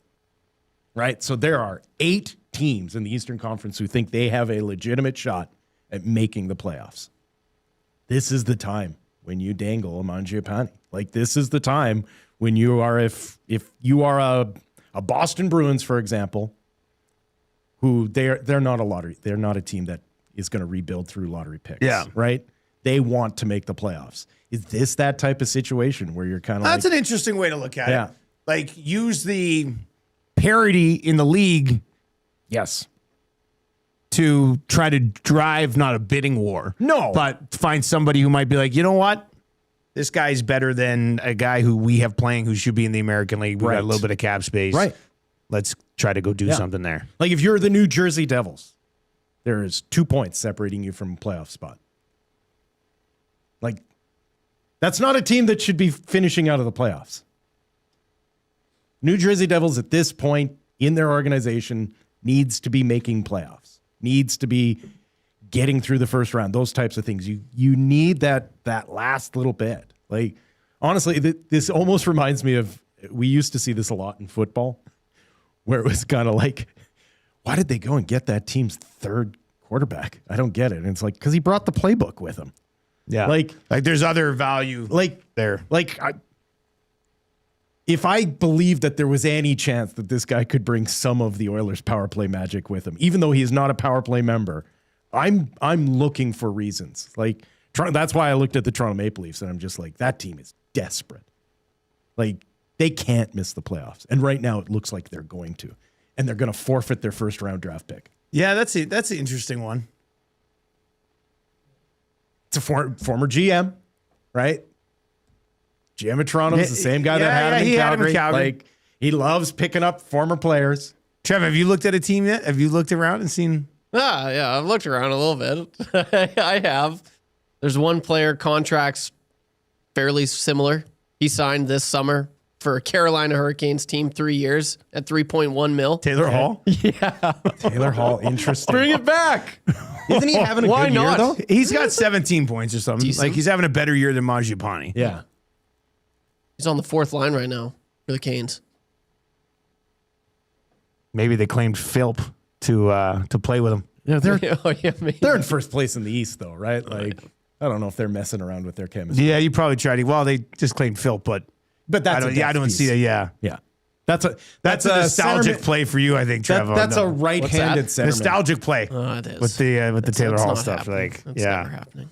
J: Right? So there are 8 teams in the Eastern Conference who think they have a legitimate shot at making the playoffs. This is the time when you dangle a Mangiapane. Like, this is the time when you are, if you are a Boston Bruins, for example, who they're not a lottery. They're not a team that is going to rebuild through lottery picks.
A: Yeah.
J: Right? They want to make the playoffs. Is this that type of situation where you're kind of
A: That's an interesting way to look at
J: Yeah.
A: it. Like, use the parity in the league
J: Yes.
A: to try to drive not a bidding war.
J: No.
A: But find somebody who might be like, you know what? This guy's better than a guy who we have playing who should be in the American League. We got a little bit of cap space.
J: Right.
A: Let's try to go do something there.
J: Like, if you're the New Jersey Devils, there is 2 points separating you from a playoff spot. Like, that's not a team that should be finishing out of the playoffs. New Jersey Devils at this point in their organization needs to be making playoffs, needs to be getting through the first round, those types of things. You need that last little bit. Like, honestly, this almost reminds me of, we used to see this a lot in football, where it was kind of like, why did they go and get that team's third quarterback? I don't get it. And it's like, because he brought the playbook with him.
A: Yeah.
J: Like
A: there's other value there.
J: If I believed that there was any chance that this guy could bring some of the Oilers' power play magic with him, even though he is not a power play member, I'm looking for reasons. Like, that's why I looked at the Toronto Maple Leafs and I'm just like, that team is desperate. Like, they can't miss the playoffs. And right now it looks like they're going to. And they're going to forfeit their first round draft pick.
A: Yeah, that's an interesting one.
J: It's a former GM, right? GM of Toronto is the same guy that had him in Calgary. Like, he loves picking up former players.
A: Trev, have you looked at a team yet? Have you looked around and seen?
F: Yeah, I've looked around a little bit. I have. There's one player, contracts fairly similar. He signed this summer for a Carolina Hurricanes team, 3 years at $3.1 million.
A: Taylor Hall?
F: Yeah.
J: Taylor Hall, interesting.
F: Bring it back.
J: Isn't he having a
F: Why
J: good
F: not?
J: year, though?
A: He's got 17 points or something.
F: Decent.
A: Like, he's having a better year than Mangiapane.
J: Yeah.
F: He's on the 4th line right now for the Canes.
A: Maybe they claimed Philp to play with him.
J: Yeah,
F: Maybe.
J: they're in first place in the East, though, right? Like, I don't know if they're messing around with their chemistry.
A: Yeah, you probably tried. Well, they just claimed Philp, but
J: that's
A: I don't see that. Yeah.
J: Yeah.
A: That's a nostalgic
J: centerman-
A: play for you, I think, Trevor.
J: That's a right-handed centerman.
A: Nostalgic play
F: It is.
A: with the Taylor
F: That's
A: Hall
F: not
A: stuff.
F: happening.
A: Like,
F: That's
A: yeah.
F: never happening.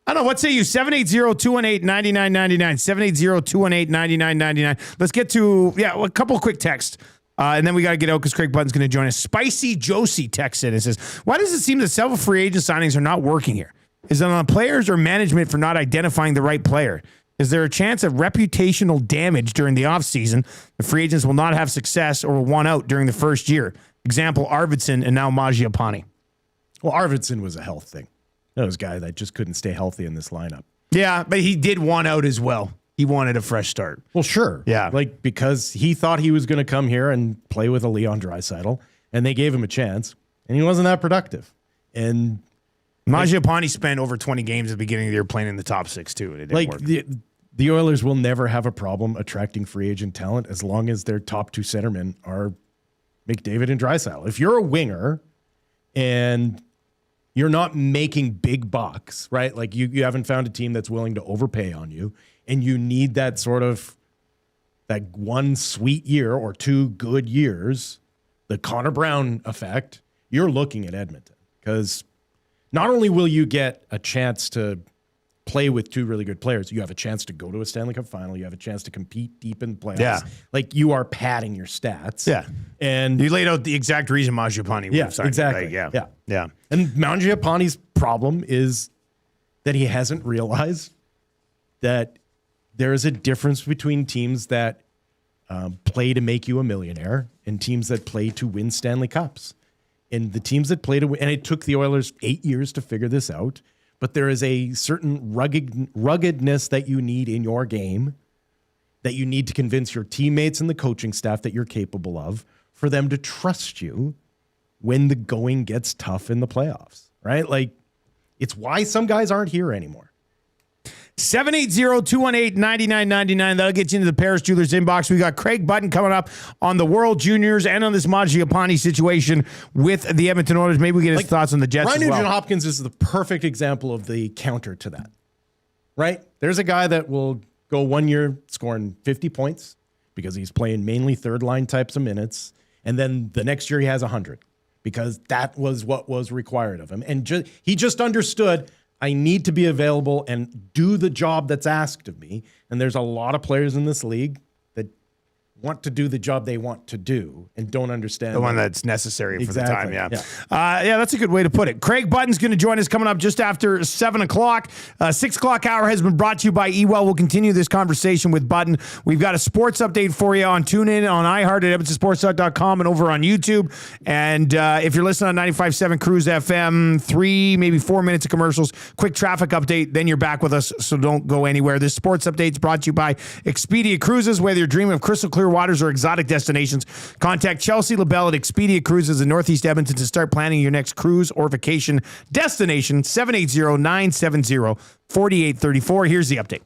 A: I don't know. What say you? 780-218-9999. 780-218-9999. Let's get to, a couple of quick texts. And then we got to get out because Craig Button's going to join us. Spicy Josie texts in and says, why does it seem that several free agent signings are not working here? Is it on the players or management for not identifying the right player? Is there a chance of reputational damage during the offseason? The free agents will not have success or will want out during the first year. Example, Arvidsson and now Mangiapane.
J: Well, Arvidsson was a health thing. That was a guy that just couldn't stay healthy in this lineup.
A: Yeah, but he did want out as well. He wanted a fresh start.
J: Well, sure.
A: Yeah.
J: Like, because he thought he was going to come here and play with a Leon Draisaitl, and they gave him a chance, and he wasn't that productive. And
A: Mangiapane spent over 20 games at the beginning of the year playing in the top 6, too. And it didn't work.
J: The Oilers will never have a problem attracting free agent talent as long as their top two centermen are McDavid and Draisaitl. If you're a winger and you're not making big bucks, right? Like you haven't found a team that's willing to overpay on you, and you need that sort of that one sweet year or two good years, the Connor Brown effect, you're looking at Edmonton. Because not only will you get a chance to play with two really good players, you have a chance to go to a Stanley Cup final, you have a chance to compete deep in the playoffs.
A: Yeah.
J: Like, you are padding your stats.
A: Yeah.
J: And
A: you laid out the exact reason Mangiapane would have signed.
J: exactly.
A: Right? Yeah.
J: And Mangiapane's problem is that he hasn't realized that there is a difference between teams that play to make you a millionaire and teams that play to win Stanley Cups. And the teams that play to win, and it took the Oilers 8 years to figure this out, but there is a certain ruggedness that you need in your game that you need to convince your teammates and the coaching staff that you're capable of for them to trust you when the going gets tough in the playoffs, right? Like, it's why some guys aren't here anymore.
A: 780-218-9999. That'll get you into the Paris Jewelers inbox. We got Craig Button coming up on the World Juniors and on this Mangiapane situation with the Edmonton Oilers. Maybe we get his thoughts on the Jets as well.
J: Nugent-Hopkins is the perfect example of the counter to that, right? There's a guy that will go 1 year scoring 50 points because he's playing mainly third-line types of minutes, and then the next year he has 100 because that was what was required of him. And he just understood, I need to be available and do the job that's asked of me. And there's a lot of players in this league that want to do the job they want to do and don't understand
A: the one that's necessary for the time. Yeah. That's a good way to put it. Craig Button's going to join us coming up just after 7 o'clock. 6 o'clock hour has been brought to you by Ewell. We'll continue this conversation with Button. We've got a sports update for you on TuneIn, on iHeart at EdmontonSportsTalk.com and over on YouTube. And if you're listening on 95.7 Cruise FM, 3, maybe 4 minutes of commercials, quick traffic update, then you're back with us, so don't go anywhere. This sports update is brought to you by Expedia Cruises. Whether you're dreaming of crystal clear waters or exotic destinations, contact Chelsea LaBelle at Expedia Cruises in Northeast Edmonton to start planning your next cruise or vacation destination. 780-970-4834. Here's the update.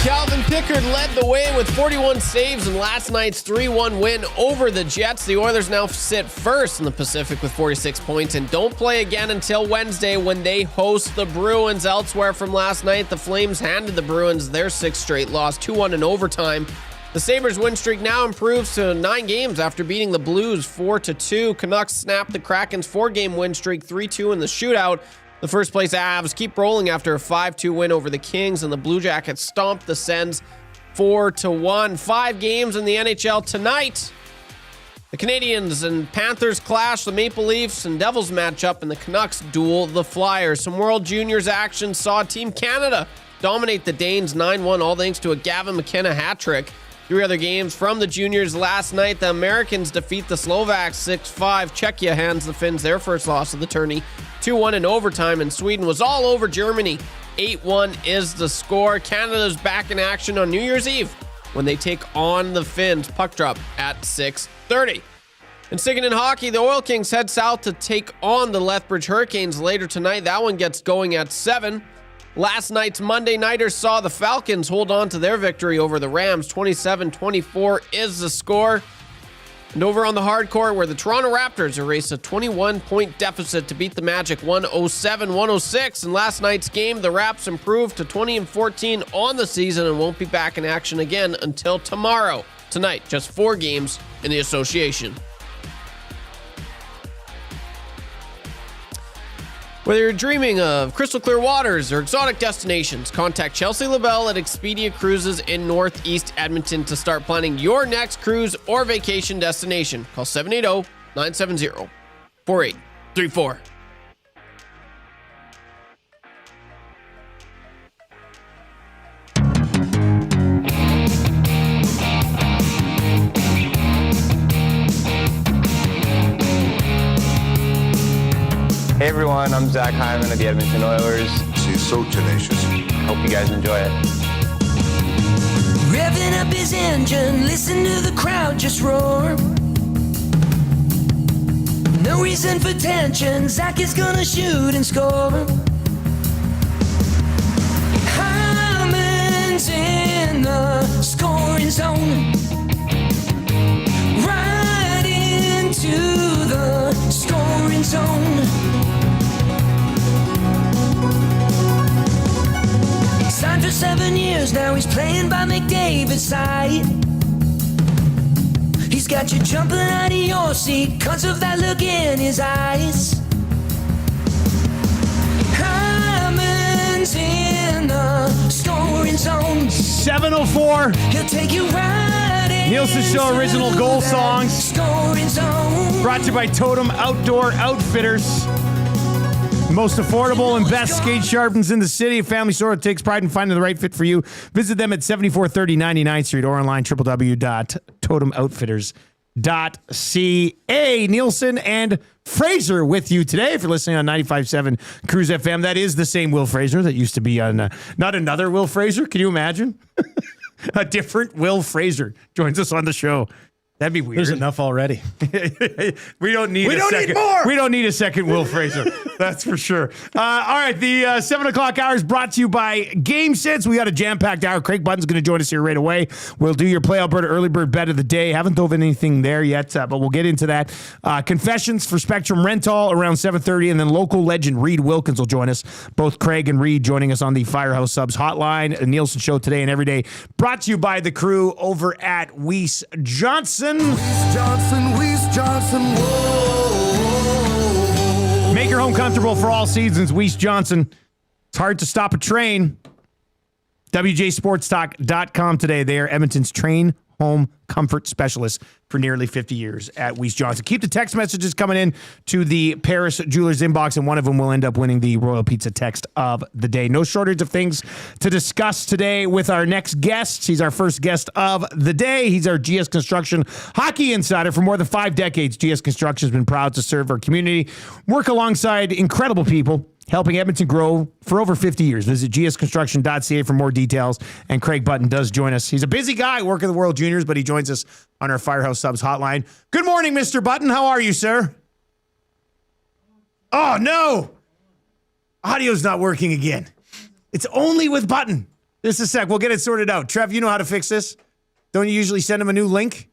F: Calvin Pickard led the way with 41 saves in last night's 3-1 win over the Jets. The Oilers now sit first in the Pacific with 46 points and don't play again until Wednesday when they host the Bruins. Elsewhere from last night, the Flames handed the Bruins their 6th straight loss, 2-1 in overtime. The Sabres win streak now improves to 9 games after beating the Blues 4-2. Canucks snap the Kraken's 4-game win streak 3-2 in the shootout. The first place Avs keep rolling after a 5-2 win over the Kings, and the Blue Jackets stomped the Sens 4-1. 5 games in the NHL tonight. The Canadiens and Panthers clash, the Maple Leafs and Devils match up, and the Canucks duel the Flyers. Some World Juniors action saw Team Canada dominate the Danes 9-1, all thanks to a Gavin McKenna hat trick. 3 other games from the juniors last night. The Americans defeat the Slovaks 6-5. Czechia hands the Finns their first loss of the tourney 2-1 in overtime, and Sweden was all over Germany. 8-1 is the score. Canada's back in action on New Year's Eve when they take on the Finns. Puck drop at 6:30. And sticking in hockey, the Oil Kings head south to take on the Lethbridge Hurricanes later tonight. That one gets going at 7. Last night's Monday Nighters saw the Falcons hold on to their victory over the Rams. 27-24 is the score. And over on the hard court, where the Toronto Raptors erased a 21-point deficit to beat the Magic 107-106. In last night's game, the Raps improved to 20-14 on the season and won't be back in action again until tomorrow. Tonight, just 4 games in the association. Whether you're dreaming of crystal clear waters or exotic destinations, contact Chelsea LaBelle at Expedia Cruises in Northeast Edmonton to start planning your next cruise or vacation destination. Call 780-970-4834.
G: Hey everyone, I'm Zach Hyman of the Edmonton Oilers.
D: She's so tenacious.
G: Hope you guys enjoy it.
I: Revving up his engine, listen to the crowd just roar. No reason for tension, Zach is gonna shoot and score. Hyman's in the scoring zone. Right into the scoring zone. Signed for 7 years, now he's playing by McDavid's side. He's got you jumping out of your seat, 'cause of that look in his eyes. Hyman's in the scoring zone.
A: 7:04.
I: He'll take you right in.
A: Nielson Show original goal songs.
I: Scoring zone.
A: Brought to you by Totem Outdoor Outfitters. Most affordable and best skate sharpens in the city. A family store that takes pride in finding the right fit for you. Visit them at 7430 99th Street or online www.totemoutfitters.ca. Nielson and Fraser with you today. If you're listening on 95.7 Cruise FM, that is the same Wil Fraser that used to be on, not another Wil Fraser. Can you imagine? A different Wil Fraser joins us on the show. That'd be weird.
J: There's enough already.
A: We don't need more. We don't need a second Wil Fraser. That's for sure. All right, the 7 o'clock hour is brought to you by Game Sense. We got a jam-packed hour. Craig Button's going to join us here right away. We'll do your Play Alberta early bird bet of the day. Haven't dove anything there yet, but we'll get into that. Confessions for Spectrum Rental around 7:30, and then local legend Reed Wilkins will join us. Both Craig and Reed joining us on the Firehouse Subs hotline. A Nielsen Show today and every day. Brought to you by the crew over at Weiss Johnson.
D: Weiss Johnson, whoa.
A: Make your home comfortable for all seasons. Weiss Johnson. It's hard to stop a train. WJSportsTalk.com today. They are Edmonton's train home comfort specialist for nearly 50 years at Weiss Johnson. Keep the text messages coming in to the Paris Jewelers inbox, and one of them will end up winning the Royal Pizza text of the day. No shortage of things to discuss today with our next guest. He's our first guest of the day. He's our GS Construction hockey insider. For more than 5 decades, GS Construction has been proud to serve our community, work alongside incredible people, helping Edmonton grow for over 50 years. Visit gsconstruction.ca for more details. And Craig Button does join us. He's a busy guy working the World Juniors, but he joins us on our Firehouse Subs hotline. Good morning, Mr. Button. How are you, sir? Oh, no. Audio's not working again. It's only with Button. Just a sec. We'll get it sorted out. Trev, you know how to fix this? Don't you usually send him a new link?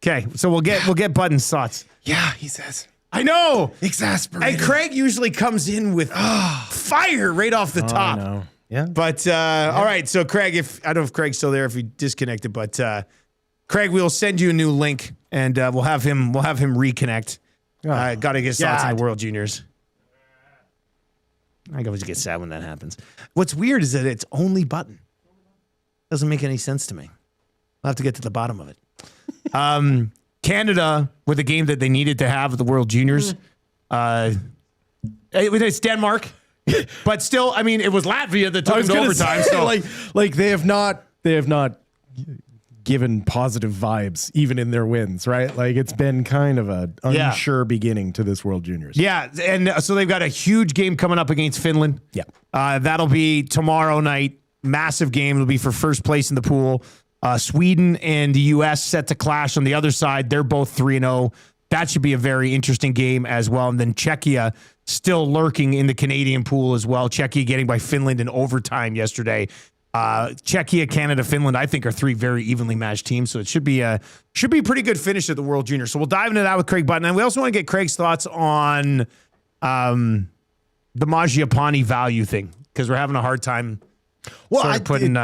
A: Okay, so we'll get Button's thoughts.
J: Yeah, he says.
A: I know.
J: Exasperating.
A: And Craig usually comes in with fire right off the top.
J: I know. Yeah.
A: But all right, so Craig, I don't know if Craig's still there, if he disconnected, but Craig, we'll send you a new link, and we'll have him reconnect. Got to get thoughts on the World Juniors. I always get sad when that happens. What's weird is that it's only Button. Doesn't make any sense to me. I'll have to get to the bottom of it. Canada, with a game that they needed to have at the World Juniors, it's Denmark, but still, I mean, it was Latvia that took them to overtime. So,
J: like they have not given positive vibes even in their wins, right? Like it's been kind of a unsure beginning to this World Juniors.
A: Yeah, and so they've got a huge game coming up against Finland.
J: Yeah,
A: that'll be tomorrow night. Massive game. It'll be for first place in the pool. Sweden and the U.S. set to clash on the other side. They're both 3-0. that should be a very interesting game as well. And then Czechia still lurking in the Canadian pool as well. Czechia getting by Finland in overtime yesterday. Czechia, Canada, Finland, I think are three very evenly matched teams. So it should be a pretty good finish at the World Junior. So we'll dive into that with Craig Button. And we also want to get Craig's thoughts on the Mangiapane value thing, because we're having a hard time putting...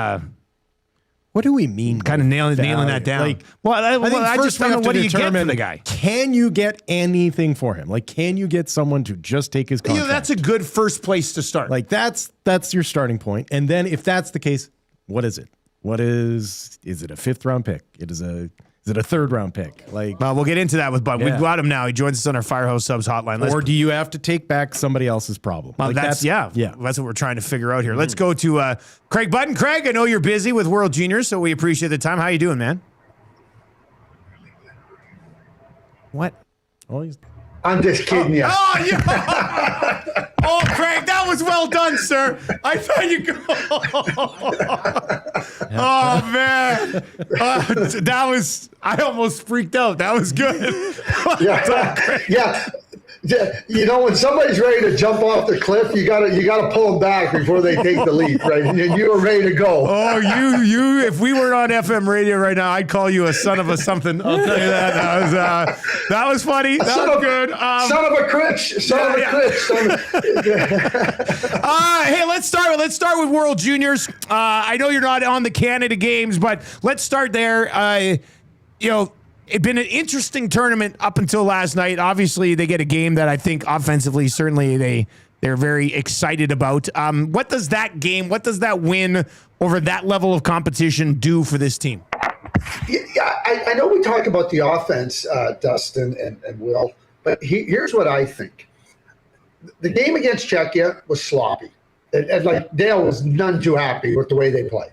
J: what do we mean?
A: Kind of nailing that down.
J: Like,
A: I just don't know, what do you get for the guy?
J: Can you get anything for him? Like, can you get someone to just take his contract?
A: That's a good first place to start.
J: Like, that's your starting point. And then if that's the case, what is it? Is it a 5th round pick? Is it a 3rd round pick? Like,
A: well, we'll get into that with Bud.
J: Yeah.
A: We've got him now. He joins us on our Firehouse Subs hotline.
J: Or do you have to take back somebody else's problem?
A: Well,
J: like
A: that's what we're trying to figure out here. Let's go to Craig Button. Craig, I know you're busy with World Juniors, so we appreciate the time. How you doing, man? What?
J: Oh,
L: I'm just kidding you.
A: Oh, yeah. Oh, Craig, that was well done, sir. I thought you could. Oh, man. I almost freaked out. That was good.
L: Yeah. You know, when somebody's ready to jump off the cliff, you gotta pull them back before they take the leap, right? And you were ready to go.
A: Oh, you! If we weren't on FM radio right now, I'd call you a son of a something. I'll tell you that. That was funny. That was good.
L: Son of a critch.
A: Hey, let's start with World Juniors. I know you're not on the Canada games, but let's start there. It's been an interesting tournament up until last night. Obviously, they get a game that I think offensively, certainly they're very excited about. What does that win over that level of competition do for this team?
L: Yeah, I know we talk about the offense, Dustin and Will, but here's what I think. The game against Czechia was sloppy. And like Dale was none too happy with the way they played.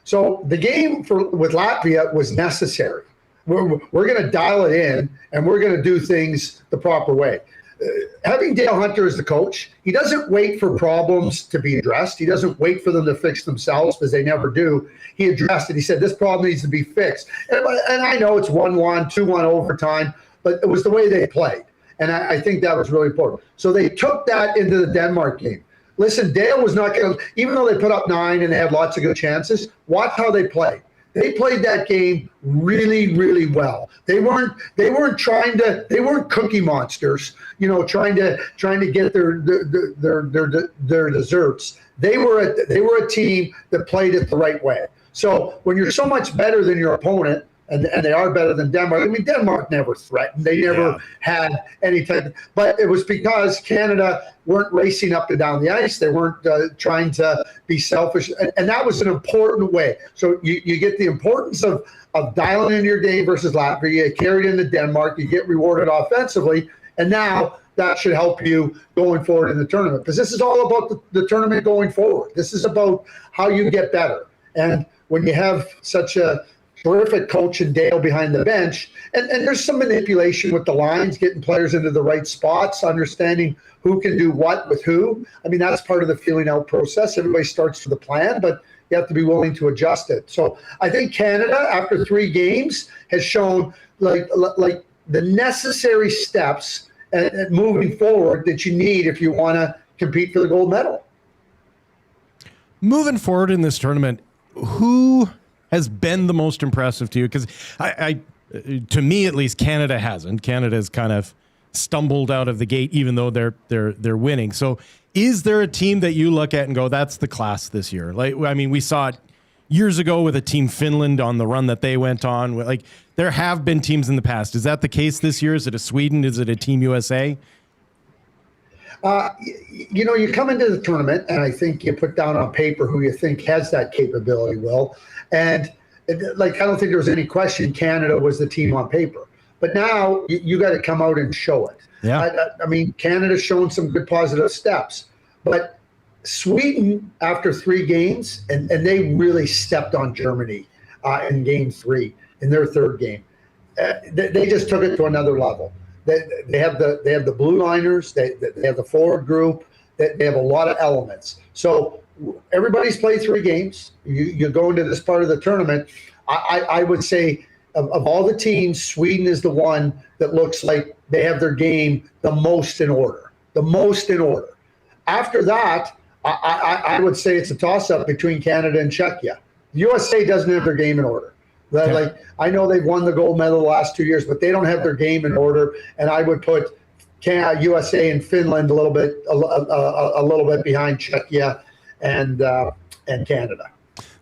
L: So the game with Latvia was necessary. We're going to dial it in, and we're going to do things the proper way. Having Dale Hunter as the coach, he doesn't wait for problems to be addressed. He doesn't wait for them to fix themselves, because they never do. He addressed it. He said, this problem needs to be fixed. And I know it's 1-1, 2-1 overtime, but it was the way they played. And I think that was really important. So they took that into the Denmark game. Listen, Dale was not going to, even though they put up 9 and they had lots of good chances, watch how they played. They played that game really, really well. They weren't cookie monsters, trying to get their desserts. They were a team that played it the right way. So when you're so much better than your opponent, and they are better than Denmark. I mean, Denmark never threatened. They never had any type but it was because Canada weren't racing up and down the ice. They weren't trying to be selfish. And that was an important way. So you get the importance of dialing in your game versus Latvia. You carry it into Denmark. You get rewarded offensively. And now that should help you going forward in the tournament. Because this is all about the tournament going forward. This is about how you get better. And when you have such a terrific coach and Dale behind the bench. And there's some manipulation with the lines, getting players into the right spots, understanding who can do what with who. I mean, that's part of the feeling out process. Everybody starts with a plan, but you have to be willing to adjust it. So I think Canada, after 3 games, has shown like the necessary steps and moving forward that you need if you want to compete for the gold medal.
J: Moving forward in this tournament, who has been the most impressive to you? Because to me at least, Canada hasn't. Canada's kind of stumbled out of the gate, even though they're winning. So, is there a team that you look at and go, "That's the class this year"? Like, I mean, we saw it years ago with a team Finland on the run that they went on. Like, there have been teams in the past. Is that the case this year? Is it a Sweden? Is it a Team USA?
L: You come into the tournament, and I think you put down on paper who you think has that capability, Will. And I don't think there was any question Canada was the team on paper. But now you got to come out and show it.
J: Yeah.
L: I mean, Canada's shown some good positive steps. But Sweden, after 3 games, and they really stepped on Germany in game 3, in their 3rd game. They just took it to another level. They have the blue liners. They have the forward group. They have a lot of elements. So everybody's played 3 games. You go into this part of the tournament. I would say of all the teams, Sweden is the one that looks like they have their game the most in order. After that, I would say it's a toss-up between Canada and Czechia. The USA doesn't have their game in order. Like, I know they've won the gold medal the last 2 years, but they don't have their game in order. And I would put USA and Finland a little bit behind Czechia and Canada.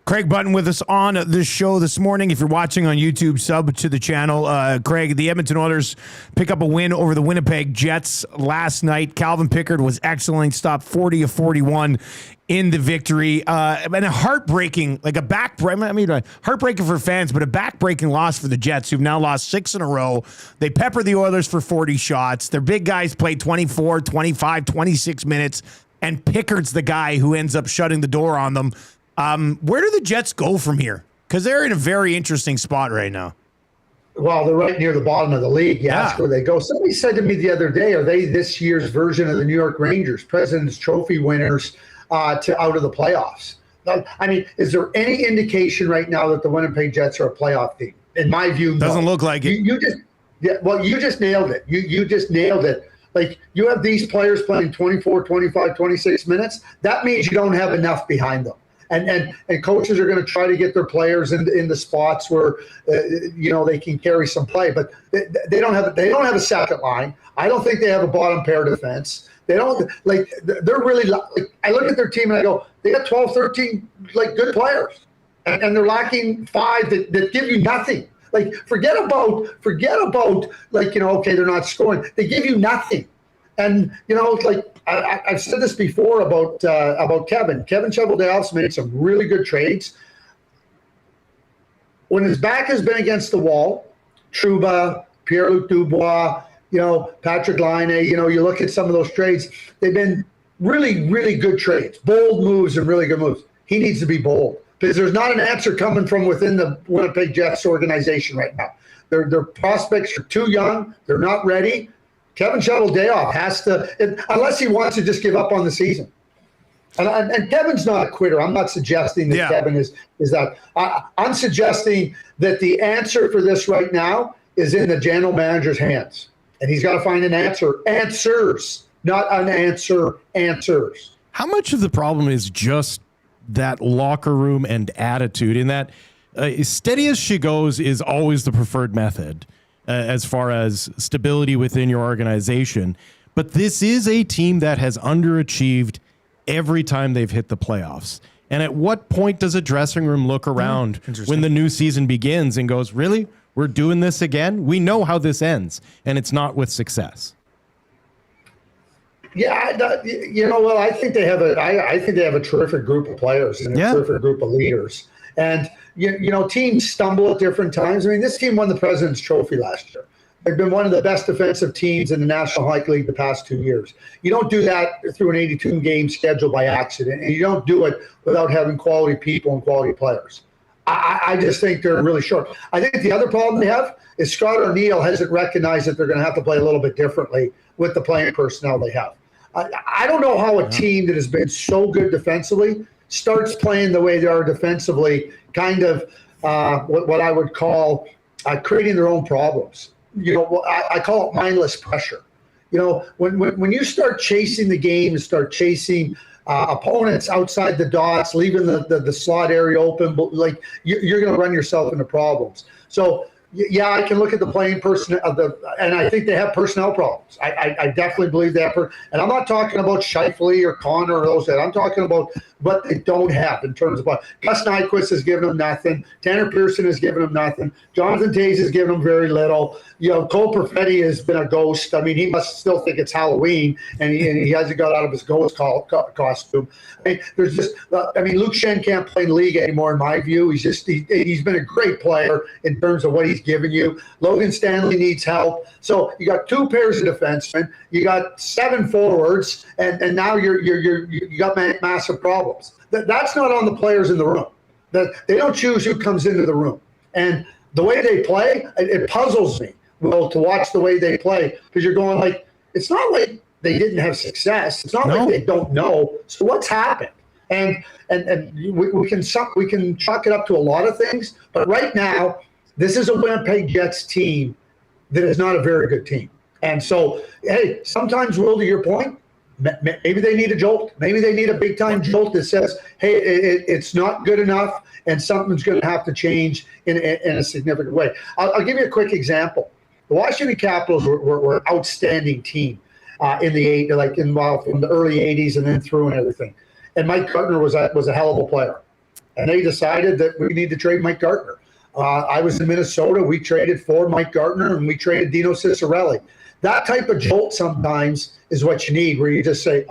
A: Craig Button with us on this show this morning. If you're watching on YouTube, sub to the channel. Craig, the Edmonton Oilers pick up a win over the Winnipeg Jets last night. Calvin Pickard was excellent, stopped 40 of 41 in the victory. And a heartbreaking, heartbreaking for fans, but a backbreaking loss for the Jets, who've now lost 6 in a row. They pepper the Oilers for 40 shots. Their big guys played 24, 25, 26 minutes, and Pickard's the guy who ends up shutting the door on them. Where do the Jets go from here? Because they're in a very interesting spot right now.
L: Well, they're right near the bottom of the league. That's where they go. Somebody said to me the other day, are they this year's version of the New York Rangers, President's Trophy winners, to out of the playoffs? I mean, is there any indication right now that the Winnipeg Jets are a playoff team? In my view,
A: doesn't look like it.
L: You just nailed it. You just nailed it. Like, you have these players playing 24, 25, 26 minutes. That means you don't have enough behind them. And coaches are going to try to get their players in the spots where they can carry some play, but they don't have a second line. I don't think they have a bottom pair defense. They don't they're really I look at their team and I go, they got 12, 13 good players, and they're lacking 5 that give you nothing. Like, forget about okay, they're not scoring. They give you nothing. And I've said this before about Kevin. Kevin Cheveldayoff's made some really good trades. When his back has been against the wall, Triva, Pierre-Luc Dubois, Patrick Laine, you look at some of those trades, they've been really, really good trades, bold moves and really good moves. He needs to be bold because there's not an answer coming from within the Winnipeg Jets organization right now. Their prospects are too young. They're not ready. Kevin Cheveldayoff has to, unless he wants to just give up on the season. And Kevin's not a quitter. I'm not suggesting that Kevin is that. I'm suggesting that the answer for this right now is in the general manager's hands. And he's got to find an answer. Answers, not an answer. Answers.
J: How much of the problem is just that locker room and attitude in that steady as she goes is always the preferred method as far as stability within your organization. But this is a team that has underachieved every time they've hit the playoffs. And at what point does a dressing room look around when the new season begins and goes, really? We're doing this again? We know how this ends, and it's not with success.
L: Yeah, I think they have a terrific group of players and a terrific group of leaders. And teams stumble at different times. I mean, this team won the President's Trophy last year. They've been one of the best defensive teams in the National Hockey League the past 2 years. You don't do that through an 82-game schedule by accident, and you don't do it without having quality people and quality players. I just think they're really short. I think the other problem they have is Scott O'Neill hasn't recognized that they're going to have to play a little bit differently with the playing personnel they have. I don't know how a team that has been so good defensively starts playing the way they are defensively, kind of what I would call creating their own problems. I call it mindless pressure. When you start chasing the game and start chasing opponents outside the dots, leaving the slot area open, but you're going to run yourself into problems. So yeah, I can look at the playing person and I think they have personnel problems. I definitely believe that. And I'm not talking about Scheifele or Connor or those. I'm talking about what they don't have in terms of what. Gus Nyquist has given them nothing. Tanner Pearson has given them nothing. Jonathan Toews has given them very little. Cole Perfetti has been a ghost. I mean, he must still think it's Halloween, and he hasn't got out of his ghost costume. I mean, there's just. Luke Schenn can't play in the league anymore, in my view. He's been a great player in terms of what he's given you. Logan Stanley needs help. So you got 2 pairs of defensemen. You got 7 forwards, and now you got massive problems. That's not on the players in the room. They don't choose who comes into the room. And the way they play, it puzzles me, Will, to watch the way they play, because you're going it's not like they didn't have success. It's not like they don't know. So what's happened? And we can chalk it up to a lot of things. But right now, This is a Winnipeg Jets team that is not a very good team. And so, hey, sometimes, Will, to your point, maybe they need a jolt. Maybe they need a big-time jolt that says, hey, it's not good enough and something's going to have to change in a significant way. I'll give you a quick example. The Washington Capitals were an outstanding team in the from the early 80s and then through and everything. And Mike Gartner was a hell of a player. And they decided that we need to trade Mike Gartner. I was in Minnesota. We traded for Mike Gartner, and we traded Dino Ciccarelli. That type of jolt sometimes is what you need, where you just say,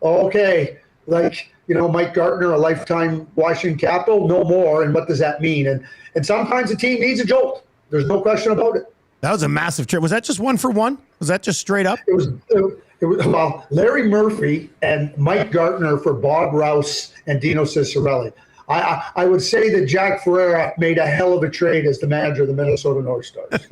L: okay, Mike Gartner, a lifetime Washington Capital, no more, and what does that mean? And sometimes a team needs a jolt. There's no question about it.
A: That was a massive trade. Was that just 1-for-1? Was that just straight up?
L: It was Larry Murphy and Mike Gartner for Bob Rouse and Dino Ciccarelli. I would say that Jack Ferreira made a hell of a trade as the manager of the Minnesota North Stars.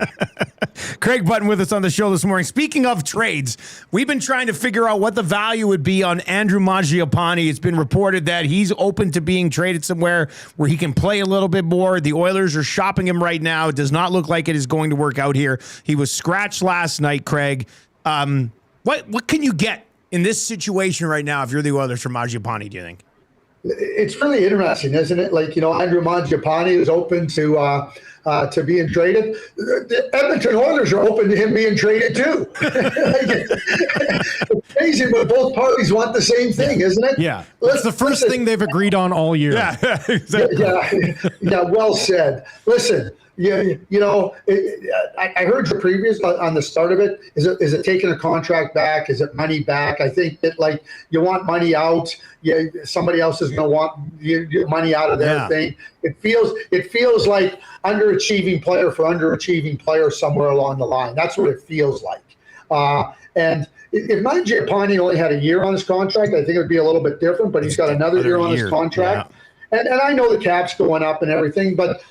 A: Craig Button with us on the show this morning. Speaking of trades, we've been trying to figure out what the value would be on Andrew Mangiapane. It's been reported that he's open to being traded somewhere where he can play a little bit more. The Oilers are shopping him right now. It does not look like it is going to work out here. He was scratched last night, Craig. What can you get in this situation right now if you're the Oilers for Mangiapane, do you think?
L: It's really interesting, isn't it? Andrew Mangiapane is open to being traded. The Edmonton Oilers are open to him being traded too. It's crazy, but both parties want the same thing, isn't it?
J: Yeah, it's the first thing they've agreed on all year.
A: Yeah, exactly.
L: Yeah, well said. Listen, I heard your previous on the start of it. Is it taking a contract back? Is it money back? I think that you want money out. Yeah, somebody else is going to want your money out of their thing. It feels like underachieving player for underachieving player somewhere along the line. That's what it feels like. And if Mangiapane only had a year on his contract, I think it would be a little bit different. But he's got another year on his contract, and I know the cap's going up and everything, but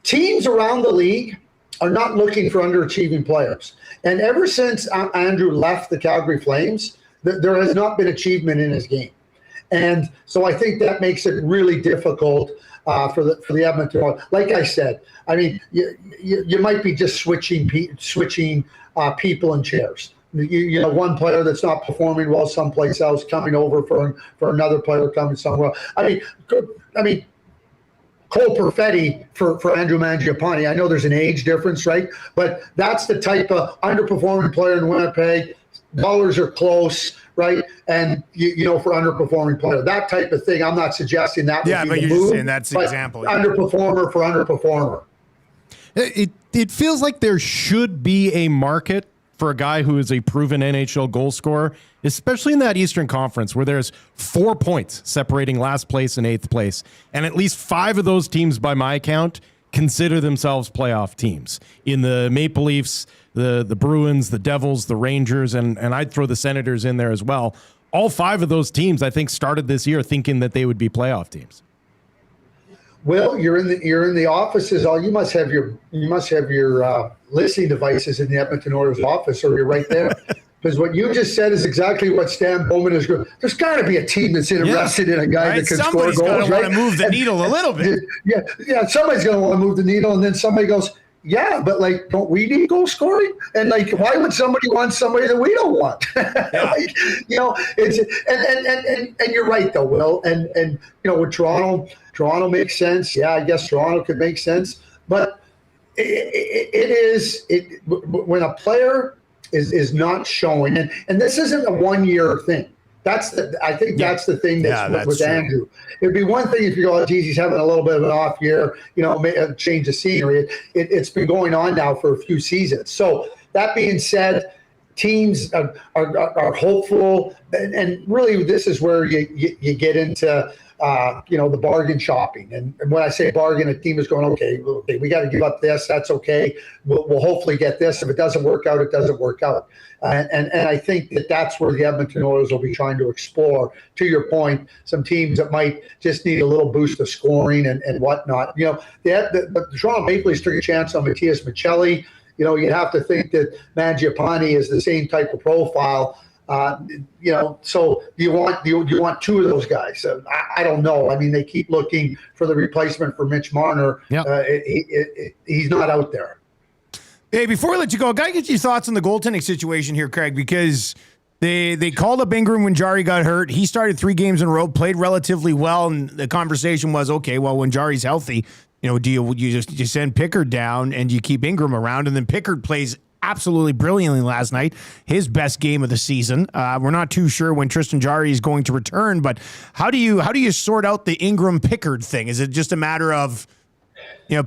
L: teams around the league are not looking for underachieving players. And ever since Andrew left the Calgary Flames, there has not been achievement in his game. And so I think that makes it really difficult for the Edmonton Oilers. Like I said, I mean, you might be just switching people and chairs. One player that's not performing well someplace else coming over for another player coming somewhere. I mean, Cole Perfetti for Andrew Mangiapane. I know there's an age difference, right? But that's the type of underperforming player in Winnipeg. Dollars are close, right? And for underperforming player, that type of thing. I'm not suggesting that.
A: Yeah, but you're just saying that's the example.
L: Underperformer for underperformer.
J: It feels like there should be a market for a guy who is a proven NHL goal scorer, especially in that Eastern Conference where there's 4 points separating last place and 8th place. And at least 5 of those teams, by my count, consider themselves playoff teams. In the Maple Leafs, the Bruins, the Devils, the Rangers, and I'd throw the Senators in there as well. All 5 of those teams, I think, started this year thinking that they would be playoff teams.
L: Well, you're in the offices. You must have your listening devices in the Edmonton Oilers office, or you're right there. Because what you just said is exactly what Stan Bowman is going. There's got to be a team that's interested in a guy that can score goals.
A: Somebody's going to want to move the needle a little bit.
L: Yeah. Somebody's going to want to move the needle, and then somebody goes, yeah, but don't we need goal scoring? And why would somebody want somebody that we don't want? It's and you're right though, Will. And with Toronto makes sense. Yeah, I guess Toronto could make sense. But it is when a player is not showing, and this isn't a 1-year thing. That's the thing that's with Andrew. It'd be one thing if you go, oh, geez, he's having a little bit of an off year, change of scenery. It's been going on now for a few seasons. So that being said, teams are hopeful, and really this is where you get into the bargain shopping. And when I say bargain, a team is going, okay, we got to give up this. That's okay. We'll hopefully get this. If it doesn't work out, it doesn't work out. And I think that's where the Edmonton Oilers will be trying to explore. To your point, some teams that might just need a little boost of scoring and whatnot. The Toronto Maple Leafs took a chance on Matias Maccelli. You'd have to think that Mangiapane is the same type of profile. So do you want two of those guys? I don't know. I mean, they keep looking for the replacement for Mitch Marner.
A: Yep.
L: He's not out there.
A: Hey, before we let you go, I got to get your thoughts on the goaltending situation here, Craig, because they called up Ingram when Jari got hurt. He started 3 games in a row, played relatively well, and the conversation was, okay, well, when Jari's healthy, do you send Pickard down and you keep Ingram around, and then Pickard plays absolutely brilliantly last night, his best game of the season. We're not too sure when Tristan Jarry is going to return, but how do you sort out the Ingram Pickard thing? Is it just a matter of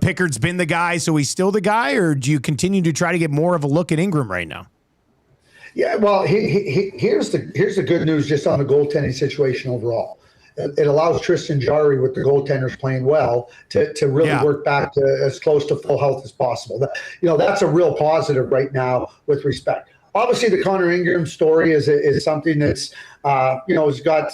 A: Pickard's been the guy, so he's still the guy, or do you continue to try to get more of a look at Ingram right now?
L: Yeah, well, here's the good news just on the goaltending situation overall. It allows Tristan Jarry, with the goaltenders playing well, to really work back to as close to full health as possible. That's a real positive right now with respect. Obviously, the Connor Ingram story is something that's has got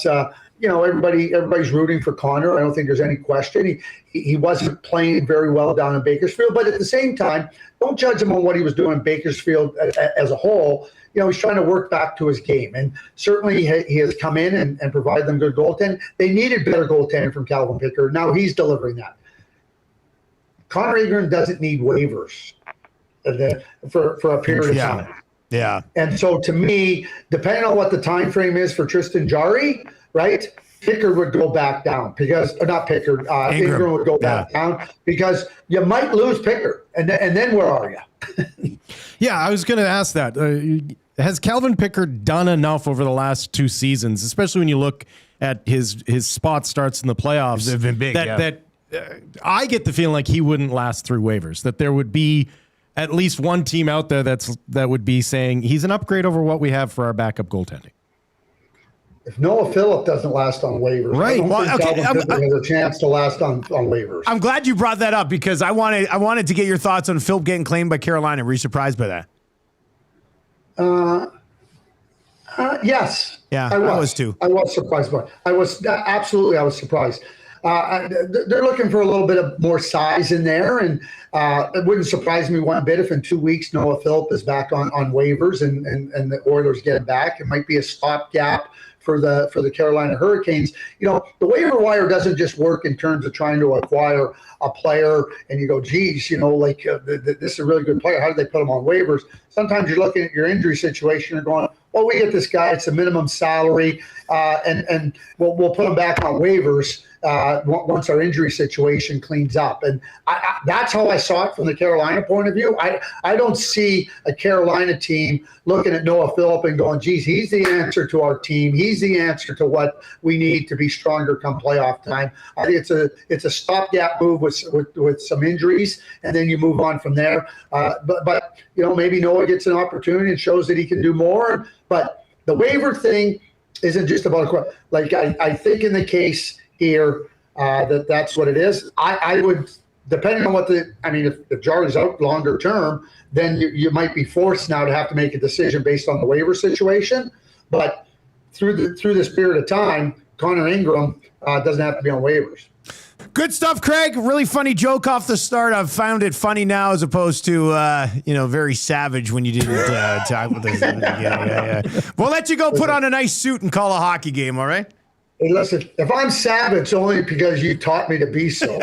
L: everybody's rooting for Connor. I don't think there's any question. He wasn't playing very well down in Bakersfield, but at the same time, don't judge him on what he was doing in Bakersfield as a whole. He's trying to work back to his game, and certainly he has come in and provided them good goaltending. They needed better goaltending from Calvin Pickard. Now he's delivering that. Connor Ingram doesn't need waivers for a period of time.
A: Yeah.
L: And so to me, depending on what the time frame is for Tristan Jarry, right, Pickard would go back down Ingram would go back down because you might lose Pickard, and then where are you?
J: Yeah, I was going to ask that. Has Calvin Pickard done enough over the last 2 seasons, especially when you look at his spot starts in the playoffs?
A: They've been big,
J: I get the feeling like he wouldn't last through waivers, that there would be at least one team out there that would be saying he's an upgrade over what we have for our backup goaltending.
L: If Noah Phillip doesn't last on waivers,
A: right?
L: Calvin Pickard has a chance to last on waivers.
A: I'm glad you brought that up because I wanted to get your thoughts on Phillip getting claimed by Carolina. Were you surprised by that?
L: Yes.
A: Yeah, I was too.
L: I was surprised by it. I was surprised. They're looking for a little bit of more size in there, and it wouldn't surprise me one bit if in 2 weeks Noah Phillip is back on waivers and the Oilers get him back. It might be a stopgap for the Carolina Hurricanes. The waiver wire doesn't just work in terms of trying to acquire a player and you go, geez, this is a really good player. How did they put him on waivers? Sometimes you're looking at your injury situation and going, well, we get this guy. It's a minimum salary, and we'll put him back on waivers once our injury situation cleans up. And that's how I saw it from the Carolina point of view. I don't see a Carolina team looking at Noah Phillip and going, geez, he's the answer to our team. He's the answer to what we need to be stronger come playoff time. I think it's a stopgap move with some injuries, and then you move on from there. But maybe Noah gets an opportunity and shows that he can do more. But the waiver thing isn't just about I think in the case here that's what it is. I would, depending on if Jarry's out longer term, then you might be forced now to have to make a decision based on the waiver situation. But through this period of time, Connor Ingram doesn't have to be on waivers.
A: Good stuff, Craig. Really funny joke off the start. I've found it funny now as opposed to, very savage when you didn't talk with us. Yeah. We'll let you go put on a nice suit and call a hockey game, all right?
L: Hey, listen, if I'm savage, it's only because you taught me to be so.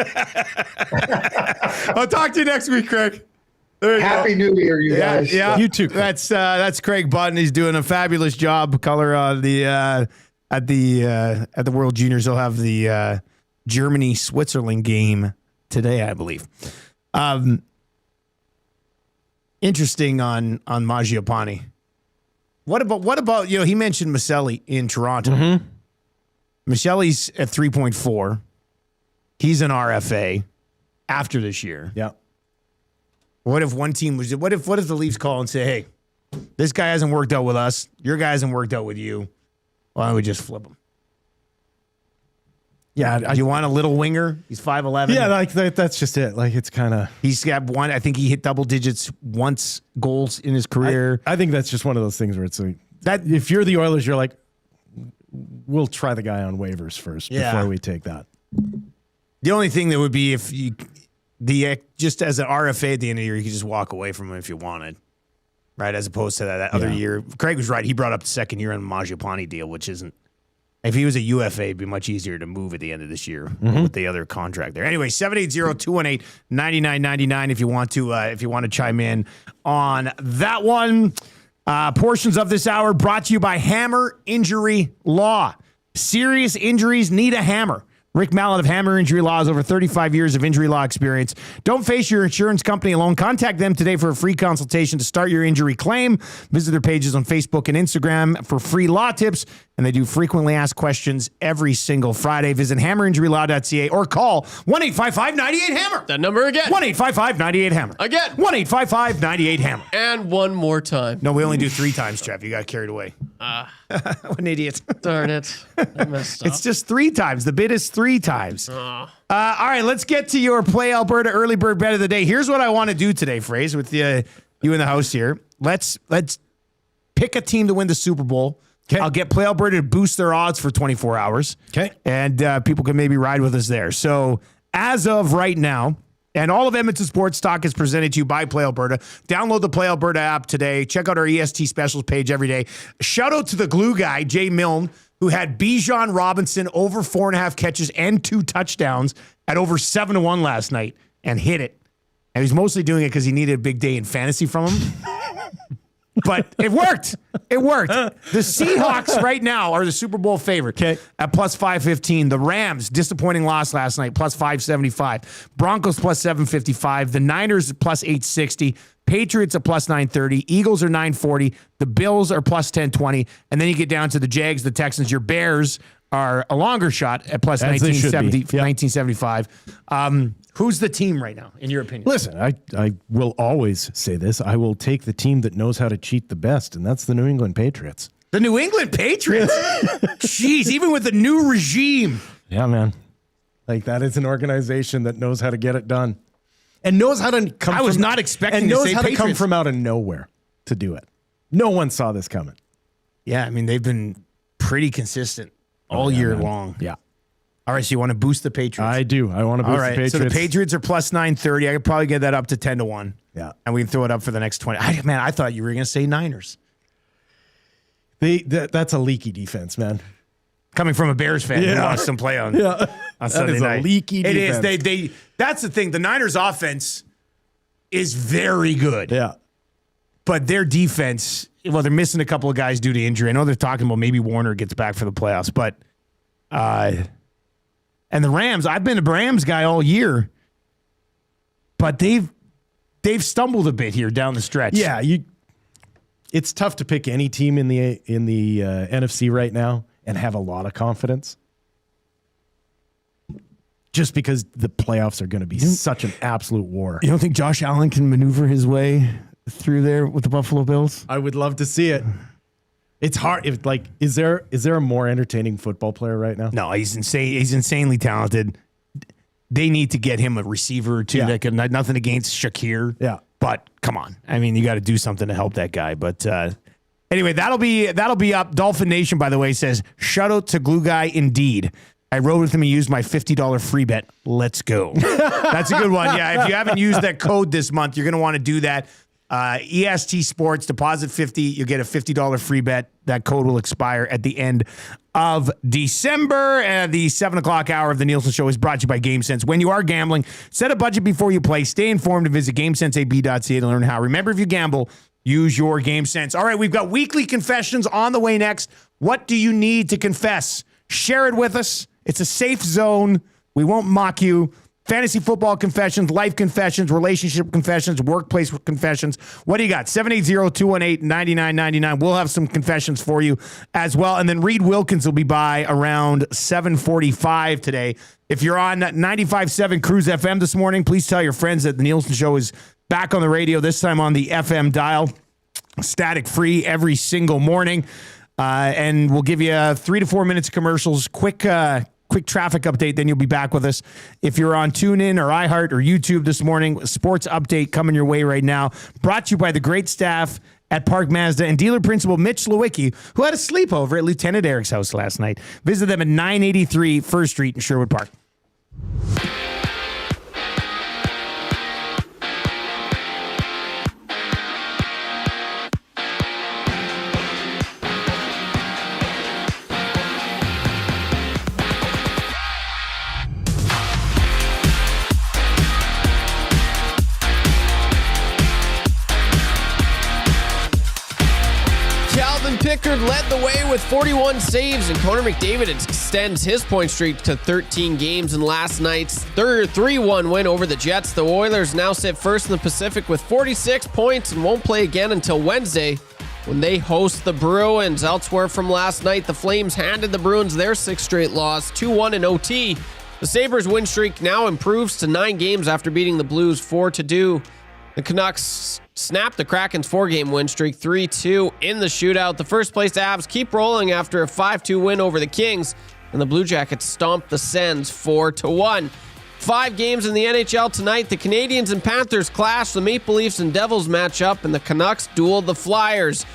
A: I'll talk to you next week, Craig.
L: Happy New Year, you guys.
A: Yeah,
J: you too.
A: That's Craig Button. He's doing a fabulous job. Color on the at the World Juniors. He'll have the Germany-Switzerland game today, I believe. Interesting on Mangiapane. What about he mentioned Maselli in Toronto.
J: Mm-hmm.
A: Michelle's at 3.4. He's an RFA after this year.
J: Yeah.
A: What if one team was? What if the Leafs call and say, "Hey, this guy hasn't worked out with us. Your guy hasn't worked out with you. Why don't we just flip him?"
J: Yeah.
A: Do you want a little winger? He's 5'11".
J: Yeah, that's just it. It's kind of.
A: He's got one. I think he hit double digits once goals in his career.
J: I think that's just one of those things where it's like that. If you're the Oilers, you're like, we'll try the guy on waivers first before we take that.
A: The only thing that would be if just as an RFA at the end of the year, you could just walk away from him if you wanted. right? As opposed to that other year. Craig was right. He brought up the second year on the Mangiapane deal, which isn't. If he was a UFA, it'd be much easier to move at the end of this year with the other contract there. Anyway, 780-218-9999 if you want to chime in on that one. Portions of this hour brought to you by Hammer Injury Law. Serious injuries need a hammer. Rick Mallett of Hammer Injury Law has over 35 years of injury law experience. Don't face your insurance company alone. Contact them today for a free consultation to start your injury claim. Visit their pages on Facebook and Instagram for free law tips, and they do frequently asked questions every single Friday. Visit hammerinjurylaw.ca or call 1-855-98-HAMMER.
F: That number again.
A: 1-855-98-HAMMER.
F: Again.
A: 1-855-98-HAMMER.
F: And one more time.
A: No, we only do 3 times, Trev. You got carried away. What an idiot.
F: Darn it. I messed up.
A: It's just 3 times. The bid is 3 times. All right, let's get to your Play Alberta Early Bird Bet of the Day. Here's what I want to do today, Fraser, with you in the house here. Let's pick a team to win the Super Bowl. Okay. I'll get Play Alberta to boost their odds for 24 hours. Okay. And people can maybe ride with us there. So as of right now, and all of Edmonton Sports Talk is presented to you by Play Alberta. Download the Play Alberta app today. Check out our EST specials page every day. Shout out to the glue guy, Jay Milne, who had Bijan Robinson over 4.5 catches and 2 touchdowns at over 7-1 last night and hit it. And he's mostly doing it because he needed a big day in fantasy from him. But it worked. It worked. The Seahawks right now are the Super Bowl favorite at plus 515. The Rams, disappointing loss last night, plus 575. Broncos plus 755. The Niners plus 860. Patriots are plus 930. Eagles are 940. The Bills are plus 1020. And then you get down to the Jags, the Texans. Your Bears are a longer shot at plus 1975. Who's the team right now, in your opinion?
J: Listen, I will always say this. I will take the team that knows how to cheat the best, and that's the New England Patriots.
A: The New England Patriots? Jeez, even with the new regime.
J: Yeah, man. Like, that is an organization that knows how to get it done. And knows how to come
A: I was not expecting to say
J: knows how
A: Patriots.
J: to come from out of nowhere to do it. No one saw this coming.
A: Yeah, I mean, they've been pretty consistent all year long.
J: Yeah.
A: All right, so you want to boost the Patriots?
J: I do. I want to boost the Patriots.
A: So the Patriots are plus 930. I could probably get that up to 10-1.
J: Yeah.
A: And we can throw it up for the next 20. I thought you were going to say Niners.
J: That's a leaky defense, man.
A: Coming from a Bears fan who watched them play on Sunday night.
J: A leaky defense.
A: It is. That's the thing. The Niners offense is very good.
J: Yeah.
A: But their defense, well, they're missing a couple of guys due to injury. I know they're talking about maybe Warner gets back for the playoffs, but and the Rams, I've been a Rams guy all year, but they've stumbled a bit here down the stretch.
J: Yeah, it's tough to pick any team in the NFC right now and have a lot of confidence. Just because the playoffs are going to be such an absolute war.
A: You don't think Josh Allen can maneuver his way through there with the Buffalo Bills?
J: I would love to see it. It's hard. Is there a more entertaining football player right now?
A: No, he's insane. He's insanely talented. They need to get him a receiver or two.
J: Yeah.
A: Nothing against Shakir.
J: Yeah.
A: But come on. I mean, you got to do something to help that guy. But anyway, that'll be up. Dolphin Nation, by the way, says, shout out to Glue Guy indeed. I rode with him and used my $50 free bet. Let's go. That's a good one. Yeah, if you haven't used that code this month, you're going to want to do that. EST Sports, deposit 50, you'll get a $50 free bet. That code will expire at the end of December. And the 7 o'clock hour of the Nielson Show is brought to you by GameSense. When you are gambling, set a budget before you play. Stay informed and visit GameSenseAB.ca to learn how. Remember, if you gamble, use your GameSense. All right, we've got weekly confessions on the way next. What do you need to confess? Share it with us. It's a safe zone. We won't mock you. Fantasy football confessions, life confessions, relationship confessions, workplace confessions. What do you got? 780-218-9999. We'll have some confessions for you as well. And then Reed Wilkins will be by around 7:45 today. If you're on 95.7 Cruise FM this morning, please tell your friends that the Nielsen Show is back on the radio, this time on the FM dial. Static free every single morning. And we'll give you 3 to 4 minutes of commercials, quick traffic update, then you'll be back with us. If you're on TuneIn or iHeart or YouTube this morning, sports update coming your way right now. Brought to you by the great staff at Park Mazda and dealer principal Mitch Lewicki, who had a sleepover at Lieutenant Eric's house last night. Visit them at 983 First Street in Sherwood Park.
F: Pickard led the way with 41 saves, and Connor McDavid extends his point streak to 13 games in last night's 3-1 win over the Jets. The Oilers now sit first in the Pacific with 46 points and won't play again until Wednesday when they host the Bruins. Elsewhere from last night, the Flames handed the Bruins their sixth straight loss, 2-1 in OT. The Sabres win streak now improves to 9 games after beating the Blues 4-2. The Canucks snapped the Kraken's 4-game win streak 3-2 in the shootout. The first place Avs keep rolling after a 5-2 win over the Kings, and the Blue Jackets stomped the Sens 4-1. 5 games in the NHL tonight. The Canadiens and Panthers clash. The Maple Leafs and Devils match up, and the Canucks duel the Flyers.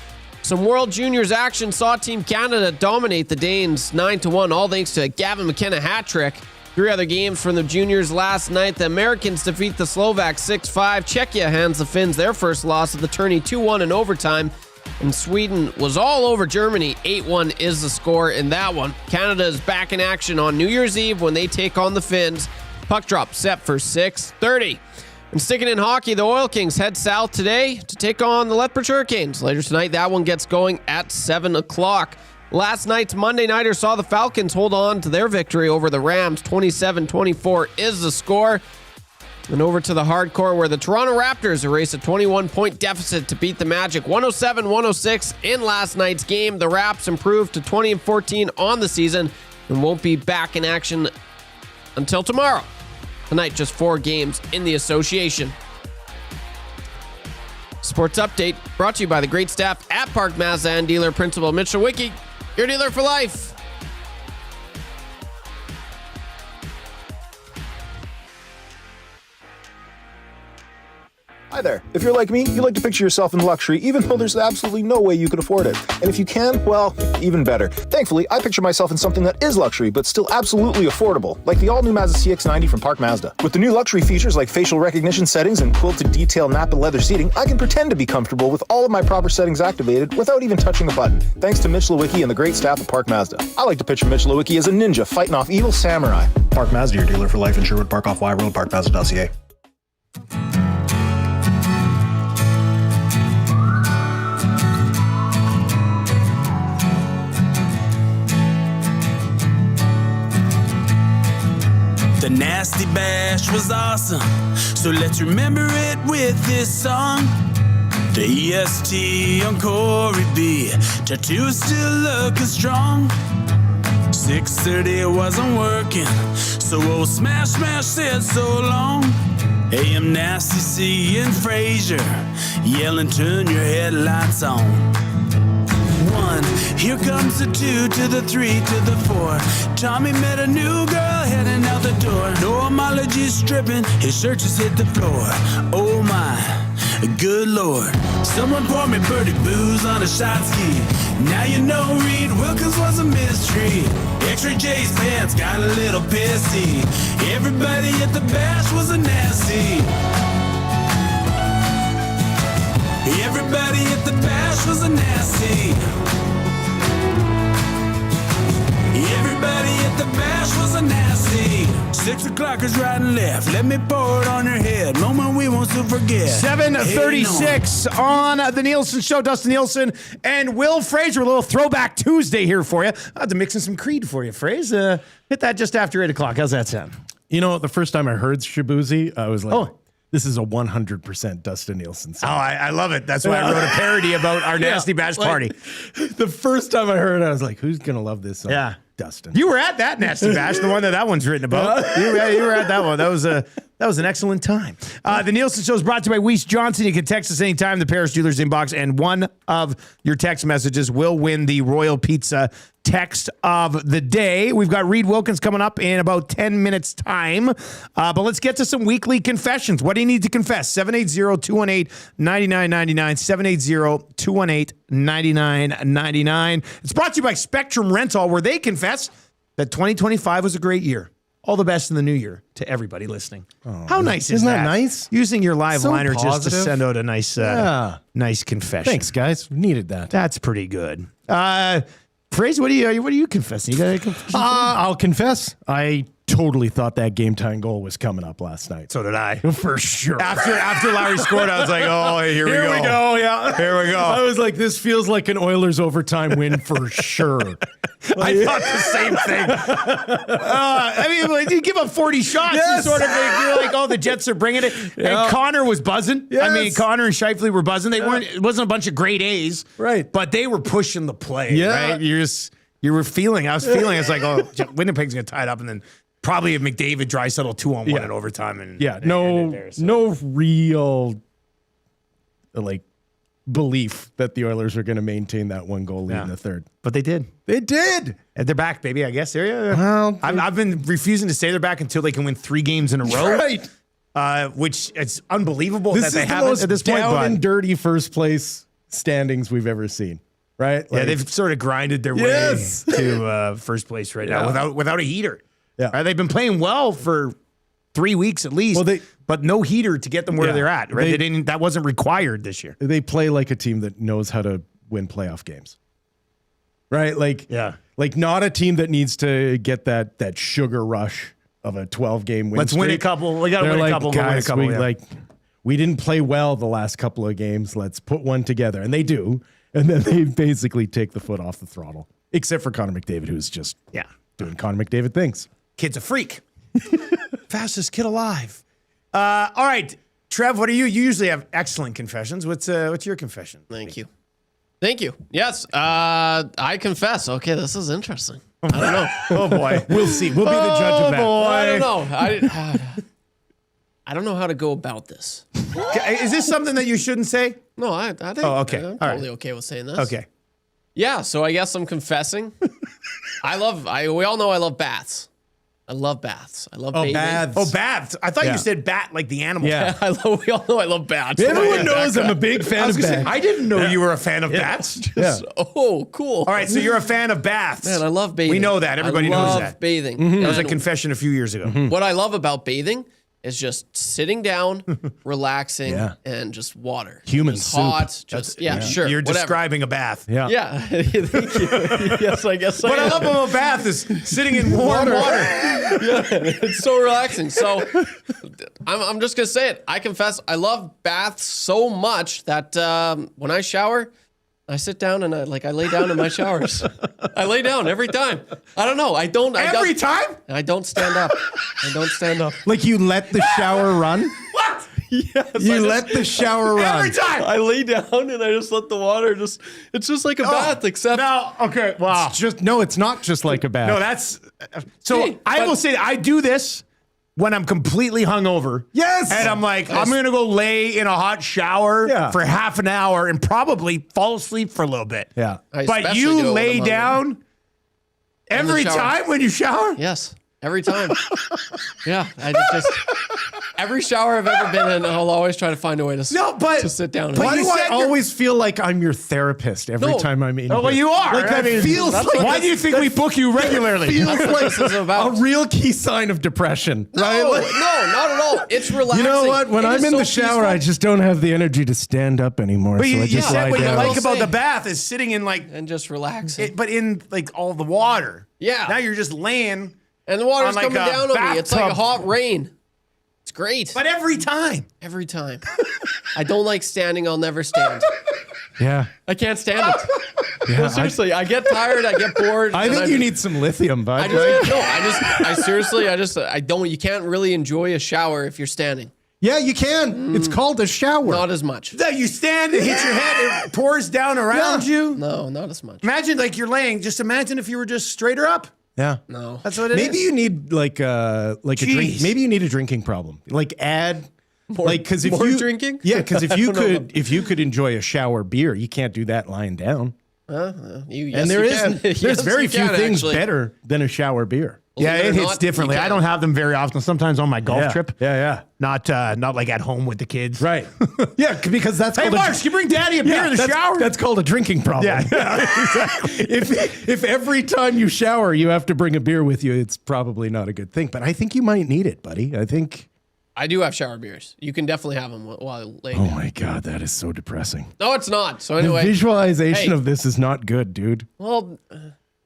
F: Some World Juniors action saw Team Canada dominate the Danes 9-1, all thanks to a Gavin McKenna hat trick. 3 other games from the juniors last night. The Americans defeat the Slovaks 6-5. Czechia hands the Finns their first loss of the tourney 2-1 in overtime. And Sweden was all over Germany. 8-1 is the score in that one. Canada is back in action on New Year's Eve when they take on the Finns. Puck drop set for 6:30. And sticking in hockey, the Oil Kings head south today to take on the Lethbridge Hurricanes. Later tonight, that one gets going at 7 o'clock. Last night's Monday Nighter saw the Falcons hold on to their victory over the Rams. 27-24 is the score. And over to the hardcore where the Toronto Raptors erase a 21-point deficit to beat the Magic 107-106 in last night's game. The Raps improved to 20-14 on the season and won't be back in action until tomorrow. Tonight, just 4 games in the association. Sports Update brought to you by the great staff at Park Mazda and dealer principal Mitch Lewicki, your dealer for life.
M: Hi there. If you're like me, you like to picture yourself in luxury, even though there's absolutely no way you could afford it. And if you can, well, even better. Thankfully, I picture myself in something that is luxury, but still absolutely affordable, like the all-new Mazda CX-90 from Park Mazda. With the new luxury features like facial recognition settings and quilted detail Napa leather seating, I can pretend to be comfortable with all of my proper settings activated without even touching a button, thanks to Mitch Lewicki and the great staff at Park Mazda. I like to picture Mitch Lewicki as a ninja fighting off evil samurai.
N: Park Mazda, your dealer for life in Sherwood Park off Y Road, parkmazda.ca.
O: The Nasty Bash was awesome, so let's remember it with this song. The EST on Corey B, tattoo still looking strong. 6:30 wasn't working, so old Smash said so long. AM Nasty C and Fraser, yelling turn your headlights on. 1, here comes the 2 to the 3 to the 4. Tommy met a new girl heading out the door. No homology stripping, his shirt just hit the floor. Oh my, good lord. Someone pour me birdie booze on a shot ski. Now you know Reed Wilkins was a mystery. X-Ray J's pants got a little pissy. Everybody at the bash was a nasty. Everybody at the bash was a nasty. Everybody at the bash was a nasty. 6 o'clockers right and left. Let me pour it on your head. Moment we won't soon forget.
A: 7:36 on the Nielson Show. Dustin Nielson and Wil Fraser. A little Throwback Tuesday here for you. I had to mix in some Creed for you, Fraser. Hit that just after 8 o'clock. How's that sound?
J: You know, the first time I heard Shabuzi, I was like, this is a 100% Dustin Nielson song.
A: Oh, I love it. That's why I wrote a parody about our Nasty Bash party.
J: The first time I heard it, I was like, who's going to love this song?
A: Yeah.
J: Dustin.
A: You were at that Nasty Bash, the one that one's written about. You were at that one. That was an excellent time. The Nielsen Show is brought to you by Weiss Johnson. You can text us anytime, the Paris Jewelers inbox, and one of your text messages will win the Royal Pizza text of the day. We've got Reed Wilkins coming up in about 10 minutes time. But let's get to some weekly confessions. What do you need to confess? 780-218-9999. 780-218-9999. It's brought to you by Spectrum Rental, where they confess that 2025 was a great year. All the best in the new year to everybody listening. Oh, how nice is that?
J: Isn't that nice?
A: Using your live
J: So
A: liner
J: positive.
A: just to send out a nice confession.
J: Thanks, guys. We needed that.
A: That's pretty good. Fraser, what are you confessing? You got a confession?
J: I'll confess. I totally thought that game-tying goal was coming up last night.
A: So did I.
J: For sure.
A: After Lowry scored, I was like, oh, here we go.
J: Yeah.
A: Here we go.
J: I was like, this feels like an Oilers overtime win for sure.
A: I thought the same thing. I mean, like, you give up 40 shots.
J: Yes.
A: You sort of you're like, oh, the Jets are bringing it.
J: Yeah.
A: And Connor was buzzing.
J: Yes.
A: I mean, Connor and Scheifele were buzzing. They weren't. It wasn't a bunch of grade A's,
J: right?
A: But they were pushing the play.
J: Yeah.
A: Right. You were feeling. I was feeling. It's like, oh, Winnipeg's gonna tie it up, and then probably a McDavid Draisaitl 2-on-1 in overtime. And
J: no real like belief that the Oilers are going to maintain that 1-goal lead in the third.
A: But they did.
J: They did.
A: And they're back, baby. I guess.
J: Well,
A: I've been refusing to say they're back until they can win 3 games in a row.
J: Right.
A: Which it's unbelievable
J: This
A: that
J: is
A: they
J: the
A: haven't
J: most
A: at this point.
J: down
A: But
J: and dirty first place standings we've ever seen. Right?
A: yeah, they've sort of grinded their way to first place right now without a heater.
J: Yeah.
A: They've been playing well for 3 weeks at least, but no heater to get them where they're at. Right? That wasn't required this year.
J: They play like a team that knows how to win playoff games. Right? Like not a team that needs to get that sugar rush of a 12-game win
A: Let's
J: streak.
A: win a couple. We got to win a couple.
J: Guys,
A: we'll win a couple.
J: We didn't play well the last couple of games. Let's put one together. And they do. And then they basically take the foot off the throttle. Except for Connor McDavid, who's just doing Connor McDavid things.
A: Kid's a freak. Fastest kid alive. All right, Trev, what are you? You usually have excellent confessions. What's your confession?
F: Thank you. Yes, I confess. Okay, this is interesting. I don't know.
A: Oh boy,
J: we'll see. We'll be the judge of that.
F: I don't know. I don't know how to go about this.
A: Is this something that you shouldn't say?
F: No, I think.
A: Oh, okay.
F: I'm totally okay with saying this.
A: Okay.
F: Yeah, so I guess I'm confessing. We all know I love baths. I love baths. I love bathing.
J: Baths.
A: Oh, baths. I thought you said bat like the animal.
J: Yeah.
F: We all know I love bats.
J: Everyone knows I'm a big fan of bats.
A: I didn't know you were a fan of bats.
F: Oh, cool.
A: All right, so you're a fan of baths.
F: Man, I love bathing.
A: We know that. Everybody knows that.
F: I love bathing.
J: Mm-hmm.
A: That was a confession a few years ago.
F: What I love about bathing is just sitting down, relaxing, and just water.
J: Human
F: just
J: soup.
F: Hot. Just sure.
A: You're
F: whatever.
A: describing a bath.
F: Yeah. Thank you. Yes, I guess.
A: What I love about a bath is sitting in warm water.
F: Yeah, it's so relaxing. So I'm just gonna say it. I confess, I love baths so much that when I shower, I sit down and I lay down in my showers. I lay down every time. I don't know.
A: Every time?
F: I don't stand up.
J: Like you let the shower run?
A: What?
F: Yes.
J: You let the shower run.
A: Every time.
F: I lay down and I just let the water it's just like a bath, except.
A: No, okay, wow.
J: It's not just like a bath.
A: No, that's. So I will say I do this when I'm completely hungover.
J: Yes.
A: And I'm like, I'm going to go lay in a hot shower for half an hour and probably fall asleep for a little bit.
J: Yeah.
A: But you lay down every time when you shower?
F: Yes. Every time. Yeah. I just every shower I've ever been in, I'll always try to find a way to sit down.
J: Why do I always feel like I'm your therapist every time I'm in?
A: Oh, well, you are.
J: Like that feels like.
A: Why do you think we book you regularly?
J: Feels like
F: this is about.
J: a real key sign of depression.
F: No,
J: right?
F: no, not at all. It's relaxing.
J: You know what? When
F: It
J: I'm
F: is
J: in
F: so
J: the shower,
F: peaceful.
J: I just don't have the energy to stand up anymore.
A: But
J: So I
A: you
J: just
A: said
J: lie
A: what you
J: down.
A: like about
F: say.
A: the bath is sitting in
F: and just relaxing.
A: but in like all the water.
F: Yeah.
A: Now you're just laying.
F: And the water's
A: on like
F: coming
A: a
F: down on me. It's like a
A: bathtub.
F: hot rain. It's great.
A: But every time.
F: Every time. I don't like standing. I'll never stand.
J: Yeah.
F: I can't stand it.
J: Yeah,
F: No, seriously, I get tired. I get bored.
J: I think you need some lithium, bud.
F: I don't. You can't really enjoy a shower if you're standing.
J: Yeah, you can. It's called a shower.
F: Not as much.
A: No, you stand and hit your head. It pours down around you.
F: No, not as much.
A: Imagine like you're laying. Just imagine if you were just straighter up.
J: Yeah.
F: No.
A: That's what it is.
J: Maybe you need like a drink.
A: Jeez.
J: Maybe you need a drinking problem. Like add
F: More,
J: because if
F: more
J: you
F: drinking.
J: Yeah, because if you
F: I don't know.
J: if you could enjoy a shower beer, you can't do that lying down.
F: Yes,
J: There's
F: Yes,
J: very
F: you
J: few
F: can,
J: things
F: actually.
J: better than a shower beer.
A: Yeah,
F: Believe
A: it
F: or
A: hits
F: not,
A: differently.
F: you
A: I
F: can.
A: don't have them very often. Sometimes on my golf trip.
J: Yeah.
A: Not like at home with the kids.
J: Right. Yeah, because that's
A: Hey,
J: called
A: Marsh, you bring Daddy a beer in the shower?
J: That's called a drinking problem.
A: Yeah,
J: exactly. If every time you shower you have to bring a beer with you, it's probably not a good thing. But I think you might need it, buddy. I think.
F: I do have shower beers. You can definitely have them while laying
J: Oh
F: down.
J: my God, that is so depressing.
F: No, it's not. So anyway,
J: the visualization
F: hey.
J: of this is not good, dude.
F: Well,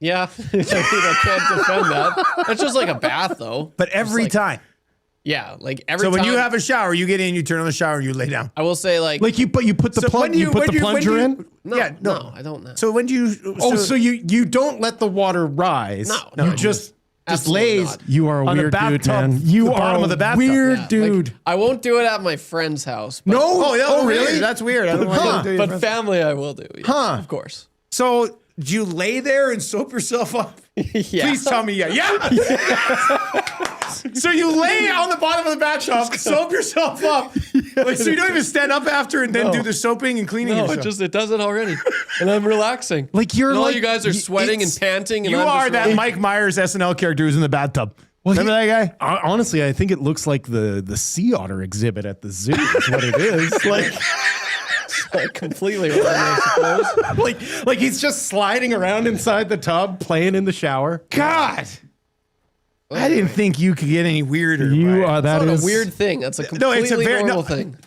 F: Yeah, I mean, I can't defend that. That's just like a bath, though.
A: But every time.
F: Yeah, like every
A: time.
F: time.
A: So when you have a shower, you get in, you turn on the shower, and you lay down.
F: I will say, like
J: you put the plug, you put the plunger in.
F: No, I don't know.
A: So when do you?
J: So you don't let the water rise.
F: No,
J: you just
F: absolutely
J: lays.
F: not.
J: You are a
A: On the
J: weird dude,
A: bathtub,
J: man. You
A: the
J: are
A: bottom
J: a
A: of the bathtub.
J: weird
F: Yeah,
J: dude.
F: like, I won't do it at my friend's house. But,
A: Oh, really? That's weird. I don't want to do it.
F: but family, I will do. Yes, of course.
A: So do you lay there and soap yourself up?
F: Yeah.
A: Please tell me, yeah. So you lay on the bottom of the bathtub, soap yourself up. Like, so you don't even stand up after and then do the soaping and cleaning
F: No,
A: yourself.
F: it does it already, and I'm relaxing.
J: Like you're
F: and all
J: like
F: you guys are sweating and panting. And
A: You
F: I'm
A: are
F: just
A: that
F: like-
A: Mike Myers SNL character who's in the bathtub.
J: Well,
A: Remember that guy?
J: Honestly, I think it looks like the sea otter exhibit at the zoo. Is what it is.
F: Like completely wrong, I suppose.
J: like he's just sliding around inside the tub, playing in the shower.
A: God. I didn't think you could get any weirder.
J: You are
F: That's not a weird thing. That's a completely normal thing.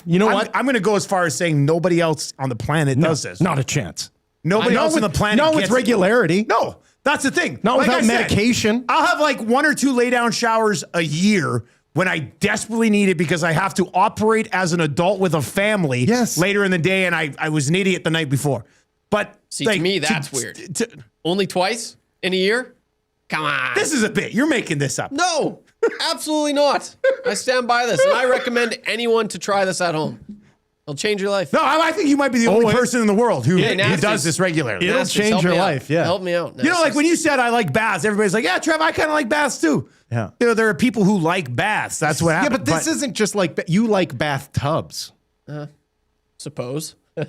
J: You know what?
A: I'm going to go as far as saying nobody else on the planet does this.
J: Not a chance.
A: Nobody else on the planet.
J: Not with
A: gets-
J: regularity.
A: No, that's the thing.
J: Not
A: Like
J: without
A: I said,
J: medication.
A: I'll have like 1 or 2 lay down showers a year when I desperately need it because I have to operate as an adult with a family later in the day, and I was an idiot the night before. But
F: See,
A: like,
F: to me, that's weird. Only twice in a year? Come on.
A: This is a bit. You're making this up.
F: No, absolutely not. I stand by this, and I recommend anyone to try this at home. It'll change your life.
A: No, I think you might be the only person in the world who does this regularly.
J: It'll change your life. Yeah.
F: Help me out.
A: You know, like when you said I like baths, everybody's like, yeah, Trev, I kind of like baths too.
J: Yeah.
A: You know, there are people who like baths. That's what
J: Yeah,
A: happens.
J: but this isn't just like you like bathtubs.
F: Suppose. I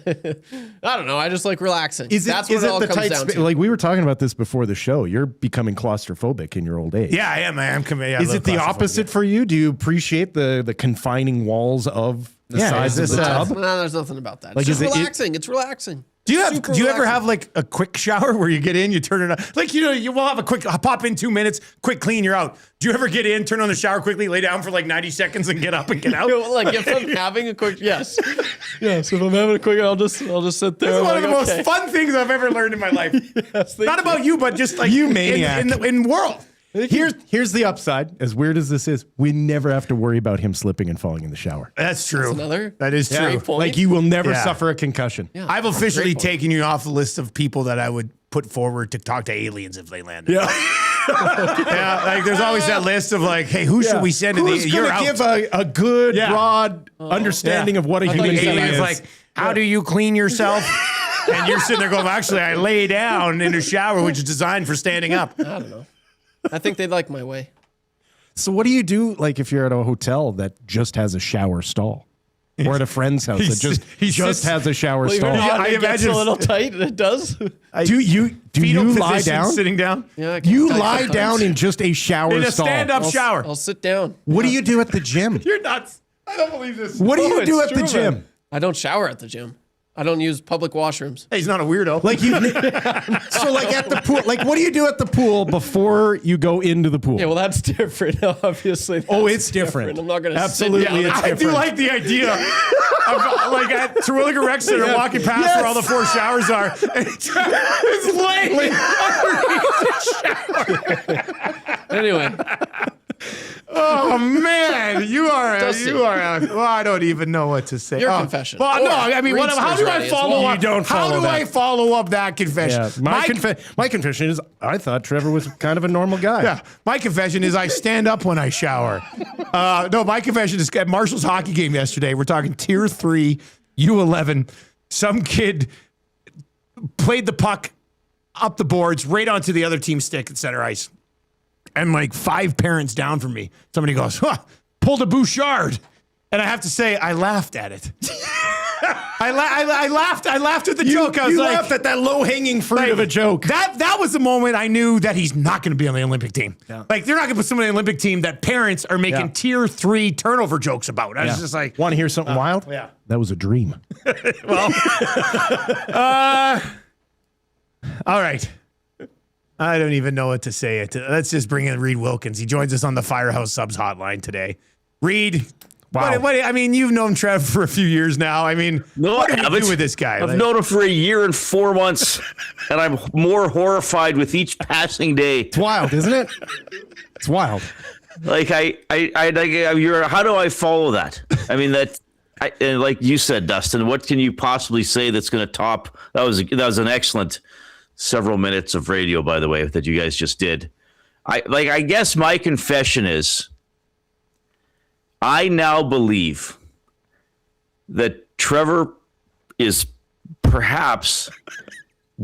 F: don't know. I just like relaxing. That's what
J: is
F: it all
J: the
F: comes
J: tight
F: down to.
J: Like we were talking about this before the show. You're becoming claustrophobic in your old age.
A: Yeah, I am. I am.
J: Is it the opposite for you? Do you appreciate the confining walls of the size of the tub?
F: No, there's nothing about that.
J: Like,
F: It's just
J: is it-
F: relaxing. It's relaxing.
A: Do you
F: Super
A: ever
F: relaxing.
A: have like a quick shower where you get in, you turn it on? Like, you know, you will have a quick pop in 2 minutes, quick clean, you're out. Do you ever get in, turn on the shower quickly, lay down for like 90 seconds and get up and get out?
F: Like if I'm having a quick, yes. If I'm having a quick, I'll just sit there.
A: This is
F: I'm
A: one of the
F: like,
A: most
F: okay.
A: fun things I've ever learned in my life. Not about you, but just like
J: You maniac.
A: in the world.
J: Here's the upside. As weird as this is, we never have to worry about him slipping and falling in the shower.
A: That's true.
F: That's another
A: That is
F: great
A: true.
F: point.
J: Like you will never
A: Yeah.
J: suffer a concussion.
F: Yeah.
A: I've officially
F: Great point.
A: taken you off the list of people that I would put forward to talk to aliens if they landed.
J: Yeah.
A: Yeah, like there's always that list of like, hey, who should we send to
J: Who's
A: the?
J: going to give a good,
A: Yeah.
J: broad understanding of what a
A: I
J: human
A: think
J: being
A: aliens
J: is?
A: like, how do you clean yourself? And you're sitting there going, actually, I lay down in a shower, which is designed for standing up.
F: I don't know. I think they'd like my way.
J: So what do you do like if you're at a hotel that just has a shower stall? Or at a friend's house that just has a shower
F: Believe it
J: stall?
F: or not,
A: I
F: it gets
A: imagine-
F: a little tight, and it does.
J: Do you
A: Fetal
J: lie
A: position,
J: down?
A: sitting down
F: Yeah, it
J: You
F: gets tight
J: lie
F: sometimes.
J: down in just a shower
A: in a
J: stall.
A: stand-up shower.
F: I'll sit down.
J: What do you do at the gym?
A: You're nuts. I don't believe this.
J: What do
F: Oh,
J: you do
F: it's
J: at the
F: true,
J: gym?
F: man. I don't shower at the gym. I don't use public washrooms.
A: Hey, he's not a weirdo.
J: Like you, so like at the pool. Like what do you do at the pool before you go into the pool?
F: Yeah, well, that's different, obviously.
J: Oh,
F: That's
J: it's different.
F: I'm not going to
J: Absolutely,
F: sit down.
J: it's
A: I do
J: different.
A: like the idea of like at Terwilliger Rec Center walking past where all the 4 showers are and is laying underneath the shower.
F: Anyway,
A: Oh man, you are
F: Dusty.
A: well, I don't even know what to say.
F: Your confession.
A: Well, no,
F: Or
A: I mean, how
F: Reedster's
A: do I
F: ready as
A: follow
F: well.
A: up?
J: You don't
A: How
J: follow
A: do I
J: that.
A: follow up that confession?
J: Yeah, my confession is I thought Trevor was kind of a normal guy.
A: Yeah, my confession is I stand up when I shower. No, my confession is at Marshall's hockey game yesterday. We're talking Tier 3, U11. Some kid played the puck up the boards right onto the other team's stick at center ice. And like 5 parents down from me, somebody goes, pulled a Bouchard. And I have to say, I laughed at it. I laughed at the joke. I was
J: you
A: like,
J: laughed at that low-hanging fruit of a joke.
A: That was the moment I knew that he's not going to be on the Olympic team.
J: Yeah.
A: Like, they're not going to put somebody on the Olympic team that parents are making Tier 3 turnover jokes about. I was just like,
J: want to hear something wild?
A: yeah.
J: That was a dream.
A: well, all right. I don't even know what to say. Let's just bring in Reed Wilkins. He joins us on the Firehouse Subs hotline today. Reed,
J: Wow.
A: I mean, you've known Trev for a few years now. I mean, what do you do with this guy?
P: I've known him for a year and 4 months, and I'm more horrified with each passing day.
J: It's wild, isn't it? It's wild.
P: Like how do I follow that? I mean, and like you said, Dustin, what can you possibly say that's going to top? That was an excellent several minutes of radio, by the way, that you guys just did. I guess my confession is, I now believe that Trevor is perhaps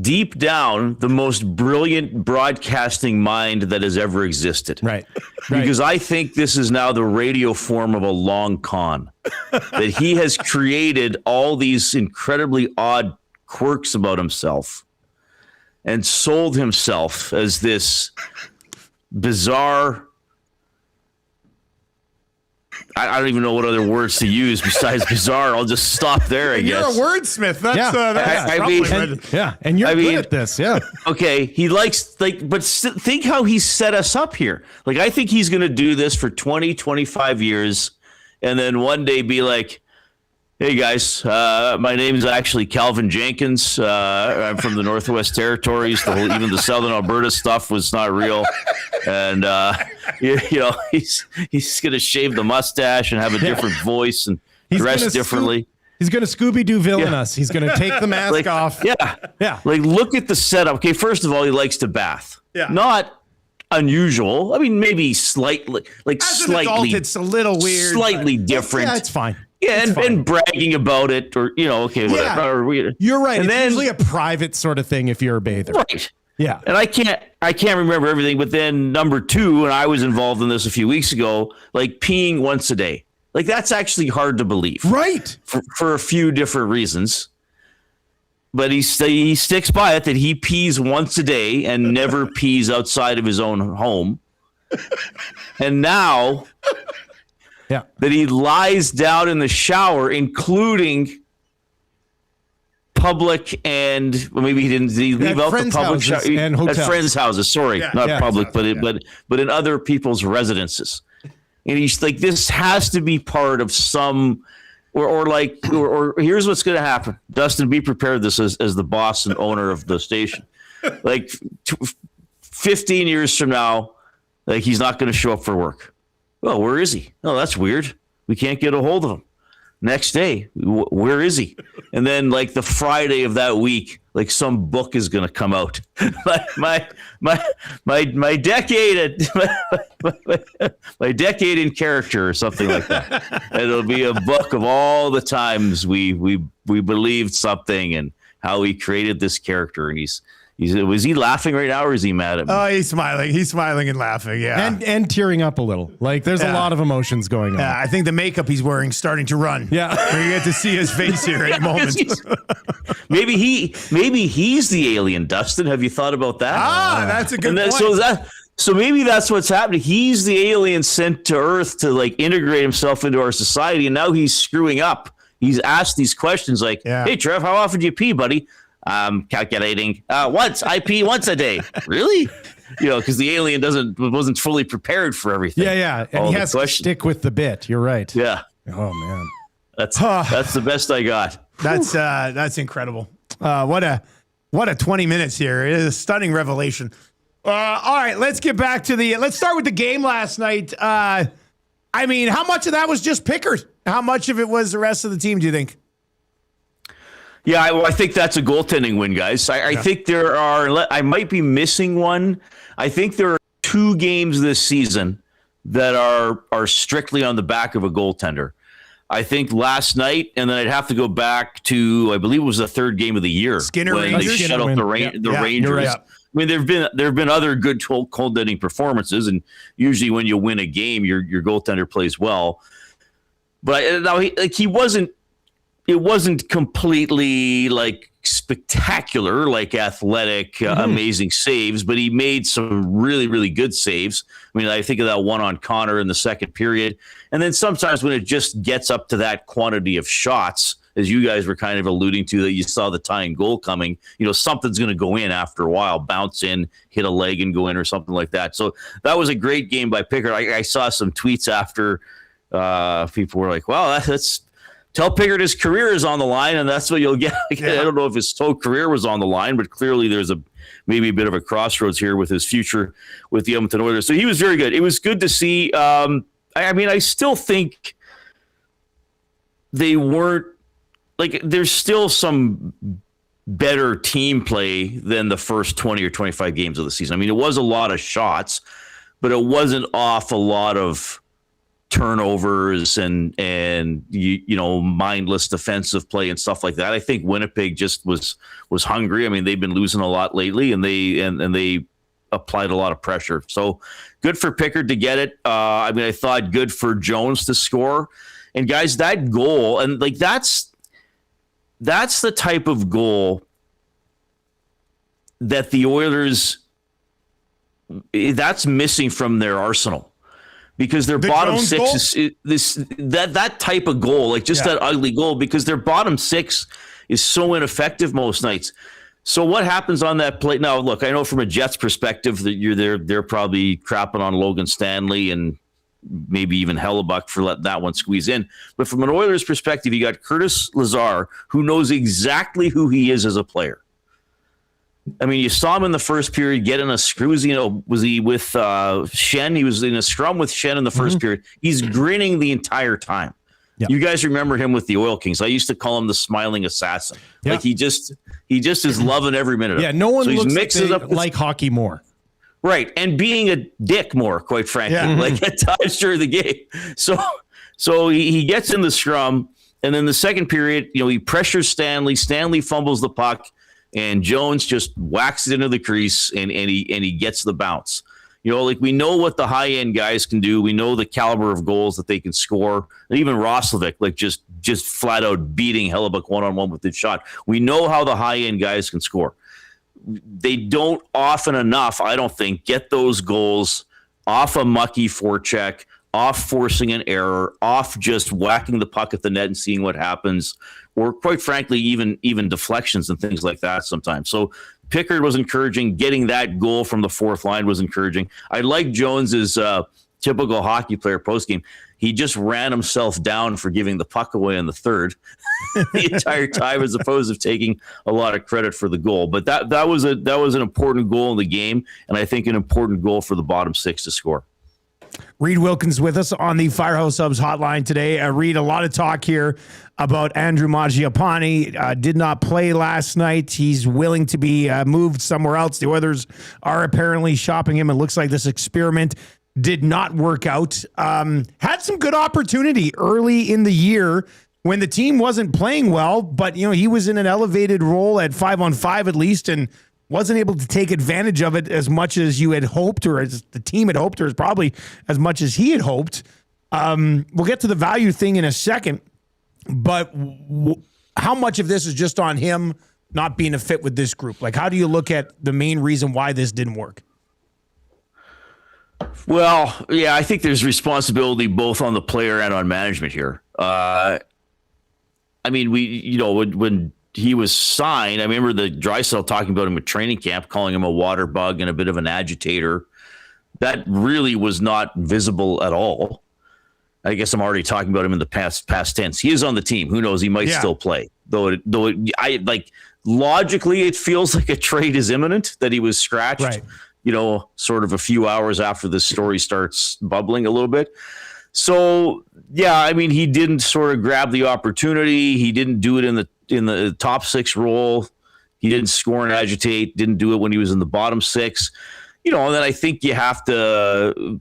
P: deep down the most brilliant broadcasting mind that has ever existed.
J: Right.
P: Because I think this is now the radio form of a long con. That he has created all these incredibly odd quirks about himself and sold himself as this bizarre, I don't even know what other words to use besides bizarre. I'll just stop there, I guess.
A: You're a wordsmith.
J: And you're good at this. Yeah.
P: Okay. He likes, but think how he set us up here. Like, I think he's going to do this for 20, 25 years and then one day be like, hey guys, my name is actually Calvin Jenkins. I'm from the Northwest Territories. Even the Southern Alberta stuff was not real. And, he's going to shave the mustache and have a different voice and dress differently.
J: He's going to Scooby-Doo villain us. He's going to take the mask off.
P: Yeah. Like, look at the setup. Okay, first of all, he likes to bath.
A: Yeah.
P: Not unusual. I mean, maybe slightly,
A: As an adult, it's a little weird.
P: Slightly different.
J: Yeah, it's fine.
P: Yeah, and bragging about it, or okay, whatever.
J: Yeah, you're right.
P: And
J: it's usually a private sort of thing if you're a bather.
P: Right.
J: Yeah.
P: And I can't remember everything, but then number 2, and I was involved in this a few weeks ago, like peeing once a day. Like, that's actually hard to believe.
J: Right.
P: For a few different reasons. But he sticks by it that he pees once a day and never pees outside of his own home. And now that he lies down in the shower, including public and maybe he didn't leave out the public shower
J: and hotels.
P: At friends' houses. Sorry, not public,
J: exactly.
P: but in other people's residences. And he's like, this has to be part of some, or here's what's going to happen. Dustin, be prepared. This as the boss and owner of the station. Like 15 years from now, like he's not going to show up for work. Well, where is he? Oh, that's weird. We can't get a hold of him. Next day, where is he? And then, like the Friday of that week, like some book is going to come out. my decade, my decade in character, or something like that. And it'll be a book of all the times we believed something and how he created this character. And was he laughing right now, or is he mad at me?
A: Oh, he's smiling. He's smiling and laughing. Yeah,
J: and tearing up a little. Like there's a lot of emotions going on.
A: Yeah, I think the makeup he's wearing starting to run.
J: Yeah,
A: we get to see his face here any moment.
P: maybe he's the alien. Dustin, have you thought about that?
A: That's a good point.
P: So maybe that's what's happening. He's the alien sent to Earth to like integrate himself into our society, and now he's screwing up. He's asked these questions like, "Hey, Trev, how often do you pee, buddy?" Calculating. Once. I pee once a day. Really? Because the alien wasn't fully prepared for everything.
J: Yeah. And he has to stick with the bit. You're right.
P: Yeah.
J: Oh man.
P: That's the best I got.
A: That's incredible. What a 20 minutes here. It is a stunning revelation. All right, let's get back to let's start with the game last night. I mean, how much of that was just Pickard? How much of it was the rest of the team, do you think?
P: Yeah, I think that's a goaltending win, guys. I think there are, I might be missing one. I think there are 2 games this season that are strictly on the back of a goaltender. I think last night, and then I'd have to go back to, I believe it was the 3rd game of the year.
A: Skinner
P: when
A: Rangers.
P: They shut out the Rangers.
A: Right.
P: I mean, there have been other good goaltending performances, and usually when you win a game, your goaltender plays well. But now he wasn't. It wasn't completely like spectacular, like athletic, amazing saves, but he made some really, really good saves. I mean, I think of that one on Connor in the second period. And then sometimes when it just gets up to that quantity of shots, as you guys were kind of alluding to, that you saw the tying goal coming, something's going to go in after a while, bounce in, hit a leg and go in or something like that. So that was a great game by Pickard. I saw some tweets after people were like, well, that's tell Pickard his career is on the line, and that's what you'll get. I don't know if his whole career was on the line, but clearly there's maybe a bit of a crossroads here with his future with the Edmonton Oilers. So he was very good. It was good to see. I still think they weren't like, there's still some better team play than the first 20 or 25 games of the season. I mean, it was a lot of shots, but it wasn't off a lot of turnovers and mindless defensive play and stuff like that. I think Winnipeg just was hungry. I mean, they've been losing a lot lately, and they applied a lot of pressure. So good for Pickard to get it. I thought good for Jones to score. And guys, that goal, and like that's the type of goal that the Oilers, that's missing from their arsenal, because their bottom
A: Jones
P: six is that type of goal, like just that ugly goal, because their bottom six is so ineffective most nights. So what happens on that play? Now, look, I know from a Jets perspective that they're probably crapping on Logan Stanley and maybe even Hellebuck for letting that one squeeze in. But from an Oilers perspective, you got Curtis Lazar, who knows exactly who he is as a player. I mean, you saw him in the first period get in a screws. Was he with Shen? He was in a scrum with Shen in the first period. He's grinning the entire time. Yep. You guys remember him with the Oil Kings. I used to call him the smiling assassin. Yep. Like he just is loving every minute of it.
J: Yeah, no one looks
P: like
J: like hockey more.
P: Right, and being a dick more, quite frankly, like at times during the game. So he gets in the scrum, and then the second period, he pressures Stanley. Stanley fumbles the puck, and Jones just whacks it into the crease, and he gets the bounce. Like we know what the high end guys can do. We know the caliber of goals that they can score. And even Roslovic, like just flat out beating Hellebuck 1-on-1 with his shot. We know how the high end guys can score. They don't often enough, I don't think, get those goals off a mucky forecheck, off forcing an error, off just whacking the puck at the net and seeing what happens, or quite frankly, even deflections and things like that sometimes. So Pickard was encouraging. Getting that goal from the fourth line was encouraging. I like Jones's typical hockey player postgame. He just ran himself down for giving the puck away in the third the entire time, as opposed to taking a lot of credit for the goal. But that was an important goal in the game, and I think an important goal for the bottom six to score.
A: Reed Wilkins with us on the Firehouse Subs hotline today. Reed, a lot of talk here about Andrew Mangiapane. Did not play last night. He's willing to be moved somewhere else. The Oilers are apparently shopping him. It looks like this experiment did not work out. Had some good opportunity early in the year when the team wasn't playing well, but he was in an elevated role at 5-on-5 at least, and wasn't able to take advantage of it as much as you had hoped, or as the team had hoped, or as probably as much as he had hoped. We'll get to the value thing in a second, but how much of this is just on him not being a fit with this group? Like, how do you look at the main reason why this didn't work?
P: Well, yeah, I think there's responsibility both on the player and on management here. When he was signed, I remember the Draisaitl talking about him at training camp, calling him a water bug and a bit of an agitator. That really was not visible at all. I guess I'm already talking about him in the past tense. He is on the team. Who knows? He might still play. Logically, it feels like a trade is imminent, that he was scratched. Right. Sort of a few hours after this story starts bubbling a little bit. So, yeah, he didn't sort of grab the opportunity. He didn't do it in the top six role. He didn't score and agitate, didn't do it when he was in the bottom six. And then I think you have to,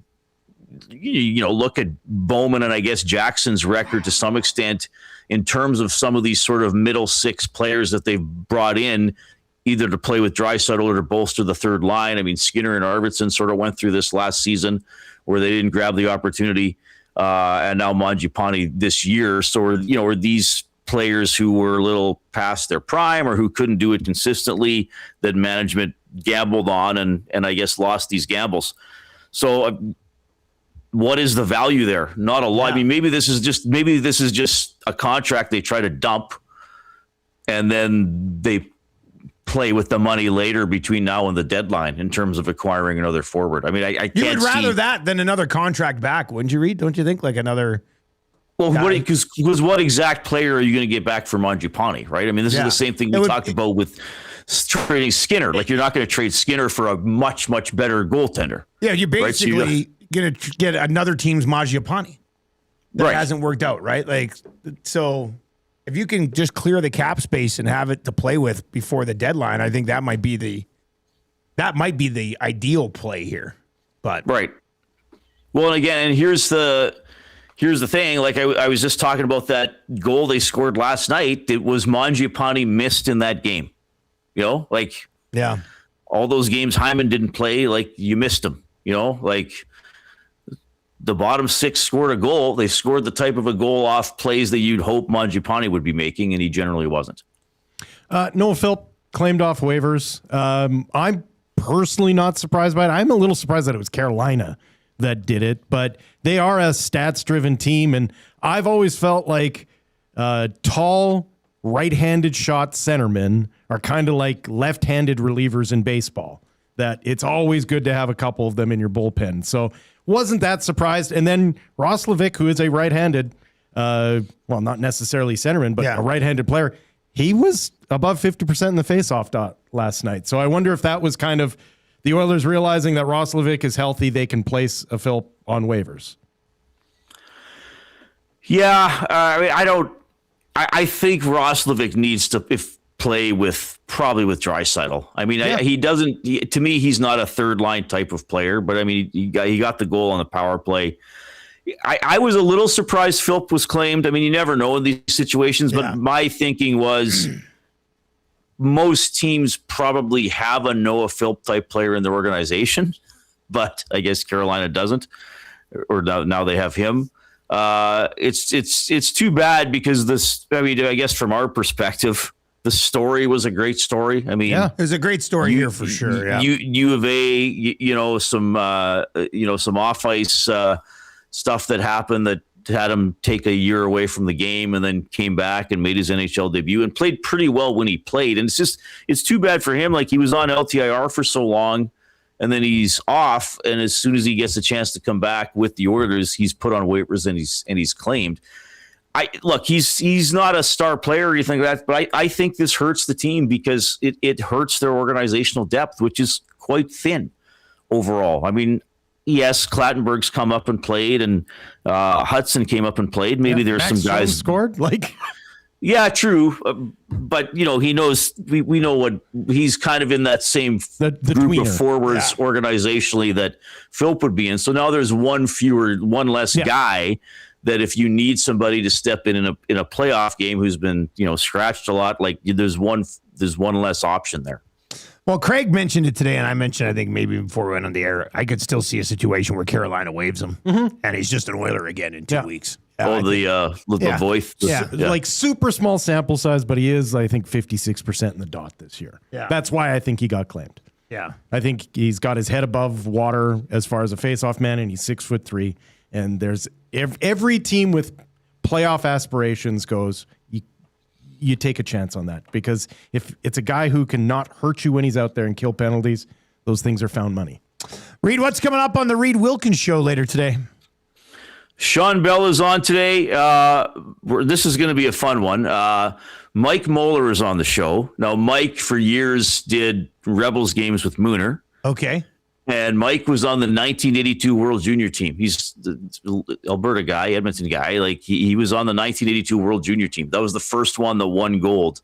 P: look at Bowman and I guess Jackson's record to some extent in terms of some of these sort of middle six players that they've brought in, either to play with Draisaitl or to bolster the third line. Skinner and Arvidsson sort of went through this last season where they didn't grab the opportunity. And now Mangiapane this year. So, are these players who were a little past their prime or who couldn't do it consistently that management gambled on and I guess lost these gambles. So what is the value there? Not a lot. Yeah. Maybe this is just a contract they try to dump and then they play with the money later between now and the deadline in terms of acquiring another forward. I can't.
A: You would rather that than another contract back, wouldn't you, Reed? Don't you think? Like another
P: Well, because what exact player are you going to get back for Mangiapane, right? I mean, this is the same thing we talked about with trading Skinner. Like, you're not going to trade Skinner for a much, much better goaltender.
A: Yeah, you're basically going to get another team's Mangiapane that hasn't worked out, right? Like, so if you can just clear the cap space and have it to play with before the deadline, I think that might be the ideal play here. But
P: right. Well, and again, and here's the thing. Like, I was just talking about that goal they scored last night. It was Mangiapane missed in that game. You know, like,
A: yeah,
P: all those games Hyman didn't play, like, you missed them. You know, like, the bottom six scored a goal. They scored the type of a goal off plays that you'd hope Mangiapane would be making, and he generally wasn't.
J: Noah Philp claimed off waivers. I'm personally not surprised by it. I'm a little surprised that it was Carolina that did it, but they are a stats-driven team, and I've always felt like tall, right-handed shot centermen are kind of like left-handed relievers in baseball, that it's always good to have a couple of them in your bullpen. So wasn't that surprised. And then Roslovic, who is a right-handed, well, not necessarily centerman, but a right-handed player, he was above 50% in the face-off dot last night. So I wonder if that was kind of the Oilers realizing that Roslovic is healthy, they can place a Philp on waivers.
P: Yeah, I mean, I think Roslovic needs to play probably with Draisaitl. I mean, he doesn't. To me, he's not a third line type of player. But I mean, he got the goal on the power play. I was a little surprised Philp was claimed. I mean, you never know in these situations. But my thinking was most teams probably have a Noah Philp type player in their organization, but I guess Carolina doesn't, or now they have him. It's too bad because this. I mean, I guess from our perspective, the story was a great story. I mean,
A: it was a great story here for sure. Yeah.
P: U of A, some off ice stuff that happened that had him take a year away from the game and then came back and made his NHL debut and played pretty well when he played. And it's too bad for him. Like, he was on LTIR for so long and then he's off. And as soon as he gets a chance to come back with the Oilers, he's put on waivers and he's claimed. He's not a star player or anything like that, but I think this hurts the team because it hurts their organizational depth, which is quite thin overall. I mean, yes, Clattenburg's come up and played, and Hudson came up and played. Maybe there's
J: Max
P: some guys
J: Jones scored.
P: Yeah, true. But, he knows, we know what he's kind of in that same
J: the
P: group
J: tweener.
P: of forwards organizationally that Philp would be in. So now there's one less guy that if you need somebody to step in a playoff game who's been, scratched a lot, like there's one less option there.
A: Well, Craig mentioned it today, and I mentioned, I think maybe before we went on the air, I could still see a situation where Carolina waives him, and he's just an Oiler again in 2 weeks.
P: The voice.
J: Like super small sample size, but he is, I think, 56% in the dot this year.
A: Yeah.
J: That's why I think he got claimed.
A: Yeah.
J: I think he's got his head above water as far as a faceoff man, and he's 6'3", and there's every team with playoff aspirations goes, you take a chance on that, because if it's a guy who can not hurt you when he's out there and kill penalties, those things are found money.
A: Reed, what's coming up on the Reed Wilkins show later today?
P: Sean Bell is on today. This is going to be a fun one. Mike Moeller is on the show. Now, Mike for years did Rebels games with Mooner.
A: Okay.
P: And Mike was on the 1982 World Junior team. He's the Alberta guy, Edmonton guy. Like he was on the 1982 World Junior team. That was the first one that won gold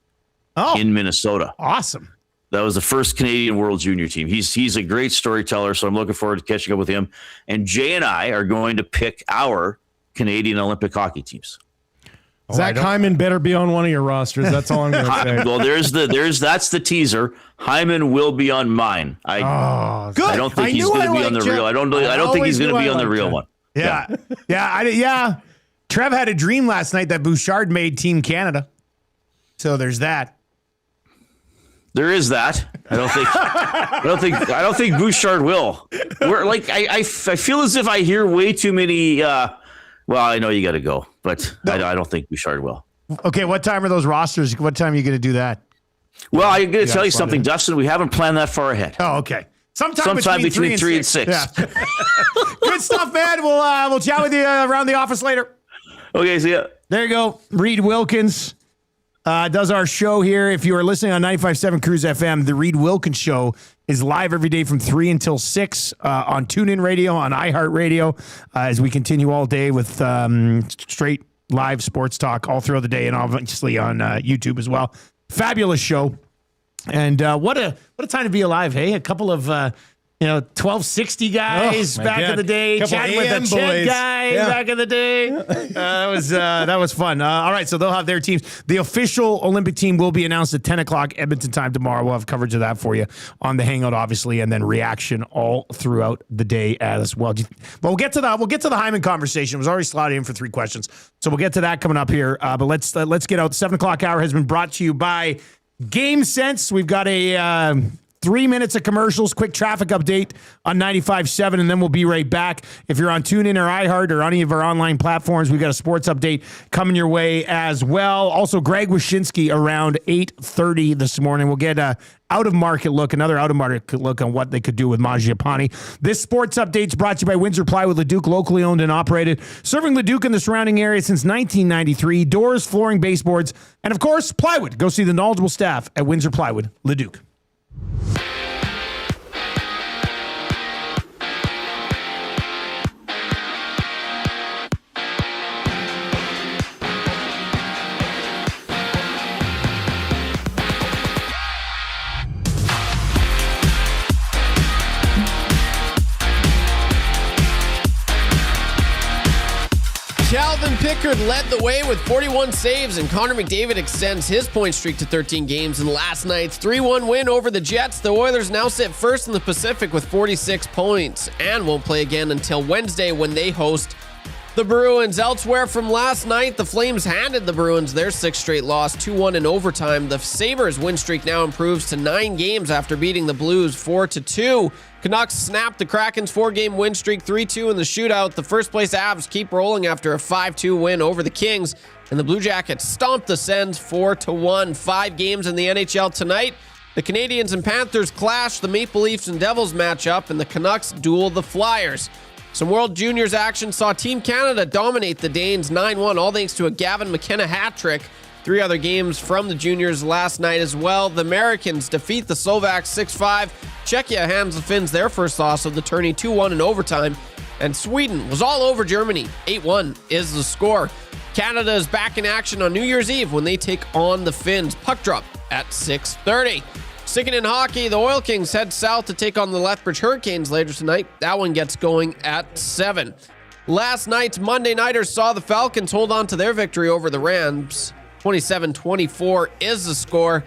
P: in Minnesota.
A: Awesome.
P: That was the first Canadian World Junior team. He's a great storyteller, so I'm looking forward to catching up with him. And Jay and I are going to pick our Canadian Olympic hockey teams.
J: Zach Hyman better be on one of your rosters. That's all I'm going to say.
P: Well, that's the teaser. Hyman will be on mine.
A: Good.
P: I don't think he's going to be on the real. I don't think he's going to be on the real one.
A: Yeah. Trev had a dream last night that Bouchard made Team Canada. So there's that.
P: There is that. I don't think Bouchard will. We're like I feel as if I hear way too many. Well, I know you got to go, but I don't think Bouchard will.
A: Okay, what time are those rosters? What time are you going to do that?
P: Well, I'm going to tell you something, Dustin. We haven't planned that far ahead.
A: Oh, okay. Sometime
P: between 3 and 6.
A: Yeah. Good stuff, man. We'll chat with you around the office later.
P: Okay, see ya.
A: There you go. Reed Wilkins does our show here. If you are listening on 95.7 Cruise FM, the Reed Wilkins Show is live every day from 3 until 6 on TuneIn Radio, on iHeartRadio, as we continue all day with straight live sports talk all throughout the day, and obviously on YouTube as well. Fabulous show. And what a time to be alive, hey? A couple of 1260 guys back in the day, chatting with the Chet guy back in the day. That was fun. All right, so they'll have their teams. The official Olympic team will be announced at 10 o'clock Edmonton time tomorrow. We'll have coverage of that for you on the Hangout, obviously, and then reaction all throughout the day as well. But we'll get to that. We'll get to the Hyman conversation. It was already slotted in for 3 questions, so we'll get to that coming up here. But let's get out. The 7 o'clock hour has been brought to you by Game Sense. We've got a 3 minutes of commercials, quick traffic update on 95.7, and then we'll be right back. If you're on TuneIn or iHeart or any of our online platforms, we've got a sports update coming your way as well. Also, Greg Wyshynski around 8:30 this morning. We'll get another out-of-market look on what they could do with Mangiapane. This sports update is brought to you by Windsor Plywood Leduc, locally owned and operated, serving Leduc and the surrounding area since 1993. Doors, flooring, baseboards, and of course, plywood. Go see the knowledgeable staff at Windsor Plywood Leduc.
F: Calvin Pickard led the way with 41 saves, and Connor McDavid extends his point streak to 13 games in last night's 3-1 win over the Jets. The Oilers now sit first in the Pacific with 46 points and won't play again until Wednesday when they host the Bruins. Elsewhere from last night, the Flames handed the Bruins their 6th straight loss, 2-1 in overtime. The Sabres win streak now improves to 9 games after beating the Blues 4-2. Canucks snapped the Kraken's 4-game win streak, 3-2 in the shootout. The first-place Avs keep rolling after a 5-2 win over the Kings, and the Blue Jackets stomped the Sens 4-1. 5 games in the NHL tonight. The Canadiens and Panthers clash, the Maple Leafs and Devils match up, and the Canucks duel the Flyers. Some World Juniors action saw Team Canada dominate the Danes 9-1, all thanks to a Gavin McKenna hat trick. 3 other games from the juniors last night as well. The Americans defeat the Slovaks 6-5. Czechia hands the Finns their first loss of the tourney 2-1 in overtime. And Sweden was all over Germany. 8-1 is the score. Canada is back in action on New Year's Eve when they take on the Finns. Puck drop at 6:30. Sticking in hockey, the Oil Kings head south to take on the Lethbridge Hurricanes later tonight. That one gets going at 7. Last night's Monday Nighters saw the Falcons hold on to their victory over the Rams. 27-24 is the score.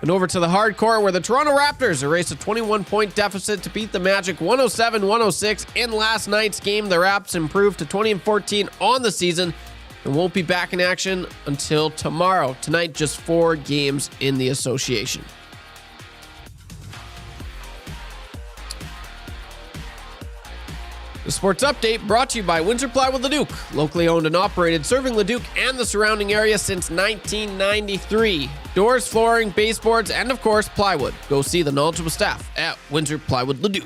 F: And over to the hardcore where the Toronto Raptors erased a 21-point deficit to beat the Magic 107-106 in last night's game. The Raps improved to 20-14 on the season and won't be back in action until tomorrow. Tonight, just 4 games in the association. The Sports Update brought to you by Windsor Plywood Leduc, locally owned and operated, serving Leduc and the surrounding area since 1993. Doors, flooring, baseboards, and of course, plywood. Go see the knowledgeable staff at Windsor Plywood Leduc.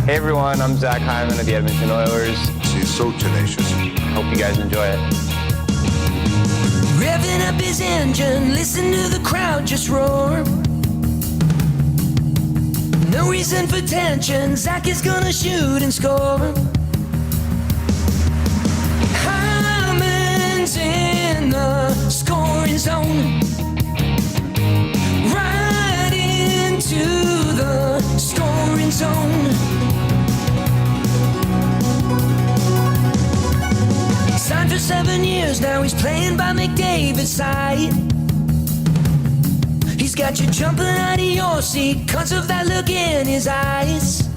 G: Hey everyone, I'm Zach Hyman of the Edmonton Oilers.
D: She's so tenacious.
G: Hope you guys enjoy it.
I: Revving up his engine, listen to the crowd just roar. No reason for tension, Zach is gonna shoot and score. Hyman's in the scoring zone. Right into the scoring zone. Signed for 7 years, now he's playing by McDavid's side. He's got you jumping out of your seat, cause of that look in his eyes.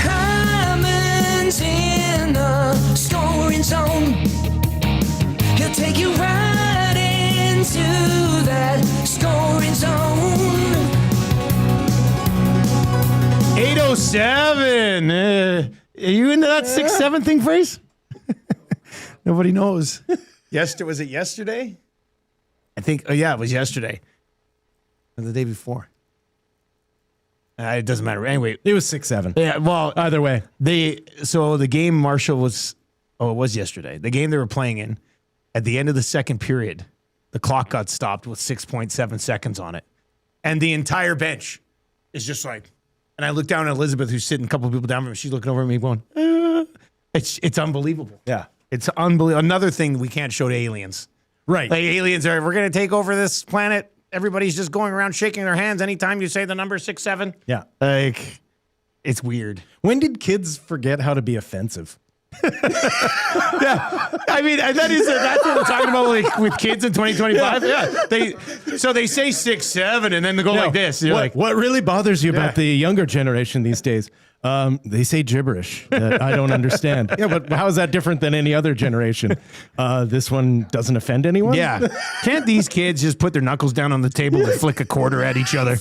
I: Hyman's in the scoring zone. He'll take you right into that scoring zone.
A: 8:07. you into that 6-7 thing, Phrase? Nobody knows. Was it yesterday? I think. Oh yeah, it was yesterday. Or the day before. It doesn't matter. Anyway,
J: it was 6-7.
A: Yeah. Well,
J: either way,
A: the game Marshall was. Oh, it was yesterday. The game they were playing in. At the end of the second period, the clock got stopped with 6.7 seconds on it, and the entire bench is just like. And I look down at Elizabeth, who's sitting a couple of people down from me. She's looking over at me, going, "It's unbelievable."
J: Yeah,
A: it's unbelievable. Another thing we can't show to aliens,
J: right?
A: Like aliens are. We're going to take over this planet. Everybody's just going around shaking their hands anytime you say the number 6-7.
J: Yeah,
A: like it's weird.
J: When did kids forget how to be offensive?
A: Yeah, I mean that's what we're talking about, like with kids in 2025. Yeah, they say 6-7 and then they go like this. You're like,
J: what really bothers you about the younger generation these days? They say gibberish that I don't understand. Yeah, but how is that different than any other generation? This one doesn't offend anyone?
A: Yeah. Can't these kids just put their knuckles down on the table and flick a quarter at each other?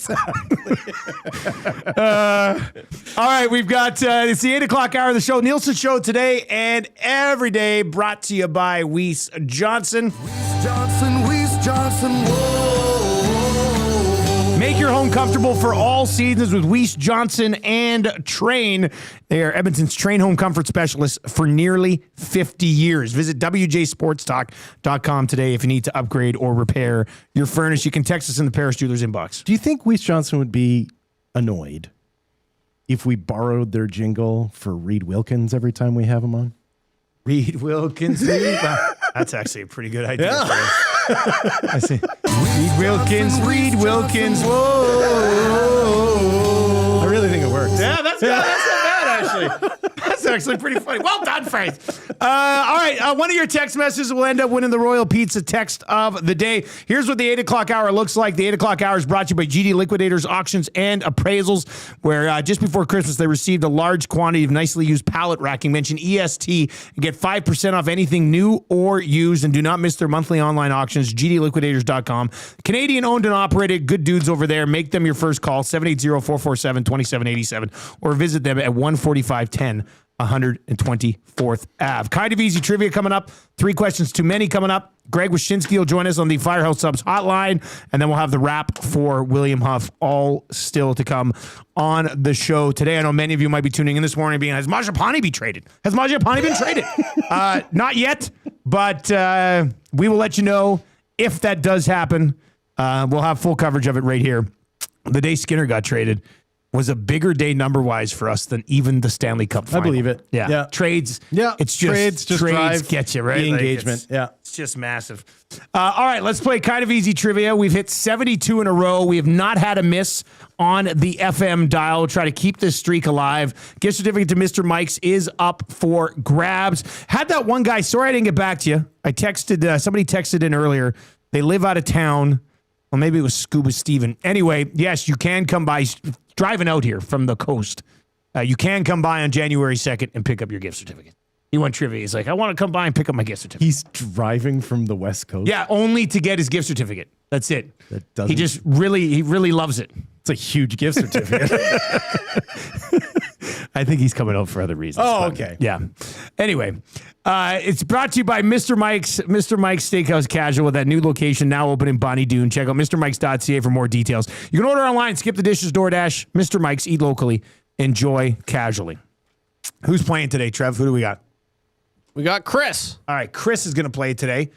A: All right, we've got, it's the 8 o'clock hour of the show. Nielson Show today and every day, brought to you by Weiss Johnson.
D: Weiss Johnson, whoa.
A: Make your home comfortable for all seasons with Weiss Johnson and Train. They are Edmonton's Train home comfort specialists for nearly 50 years. Visit WJSportsTalk.com today if you need to upgrade or repair your furnace. You can text us in the Paris Jewelers inbox.
J: Do you think Weiss Johnson would be annoyed if we borrowed their jingle for Reed Wilkins every time we have him on?
A: Reed Wilkins. That's actually a pretty good idea. Yeah. I see. Reed Wilkins. Whoa.
J: I really think it works.
A: Yeah, that's not bad, actually. That's actually pretty funny. Well done, Frank. All right, one of your text messages will end up winning the Royal Pizza text of the day. Here's what the 8 o'clock hour looks like. The 8 o'clock hour is brought to you by GD Liquidators Auctions and Appraisals, where just before Christmas, they received a large quantity of nicely used pallet racking. Mention EST and get 5% off anything new or used, and do not miss their monthly online auctions, gdliquidators.com. Canadian owned and operated, good dudes over there. Make them your first call, 780-447-2787, or visit them at 14510 124th Ave. Kind of easy trivia coming up. 3 questions too many coming up. Greg Wyshynski will join us on the Firehouse Subs hotline, and then we'll have the wrap for William Huff, all still to come on the show today. I know many of you might be tuning in this morning being, has Mangiapane been traded? Has Mangiapane been traded? Not yet, but we will let you know if that does happen. We'll have full coverage of it right here. The day Skinner got traded was a bigger day number-wise for us than even the Stanley Cup final.
J: I believe it.
A: Yeah. Trades.
J: Yeah.
A: It's just trades get you, right?
J: The engagement.
A: It's just massive. All right, let's play kind of easy trivia. We've hit 72 in a row. We have not had a miss on the FM dial. We'll try to keep this streak alive. Gift certificate to Mr. Mike's is up for grabs. Had that one guy, sorry I didn't get back to you. I texted, somebody texted in earlier. They live out of town. Well, maybe it was Scuba Steven. Anyway, yes, you can come by. Driving out here from the coast, you can come by on January 2nd and pick up your gift certificate. He went trivia. He's like, I want to come by and pick up my gift certificate.
J: He's driving from the West Coast?
A: Yeah, only to get his gift certificate. That's it. He just really loves it.
J: It's a huge gift certificate.
A: I think he's coming out for other reasons.
J: Oh, okay.
A: Yeah. Anyway, it's brought to you by Mr. Mike's Steakhouse Casual, with that new location now open in Bonnie Doon. Check out MrMikes.ca for more details. You can order online, skip the dishes, DoorDash. Mr. Mike's, eat locally, enjoy casually. Who's playing today, Trev? Who do we got?
F: We got Chris.
A: All right, Chris is going to play today,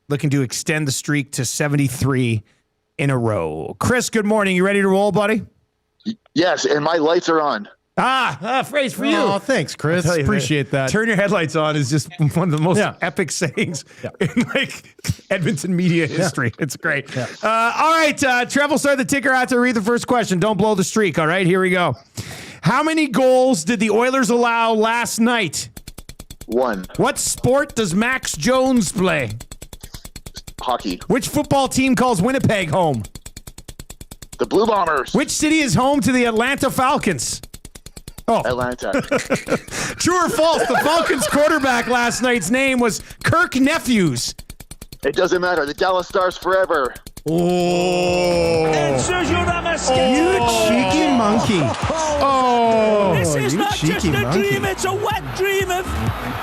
A: looking to extend the streak to 73 in a row. Chris, good morning. You ready to roll, buddy?
Q: Yes, and my lights are on.
A: Phrase for you.
J: Oh, thanks, Chris. Appreciate that.
A: Turn your headlights on is just one of the most epic sayings in like Edmonton media history. It's great. All right, Trev will start the ticker after I read the first question. Don't blow the streak. All right, here we go. How many goals did the Oilers allow last night?
Q: 1.
A: What sport does Max Jones play?
Q: Hockey.
A: Which football team calls Winnipeg home?
Q: The Blue Bombers.
A: Which city is home to the Atlanta Falcons? Oh.
Q: Atlanta.
A: True or false? The Falcons quarterback last night's name was Kirk Nephews.
Q: It doesn't matter. The Dallas Stars forever.
A: Oh,
J: you cheeky monkey.
A: Oh,
B: This is
J: you
B: not
J: cheeky
B: just a
J: monkey.
B: dream, it's a wet dream of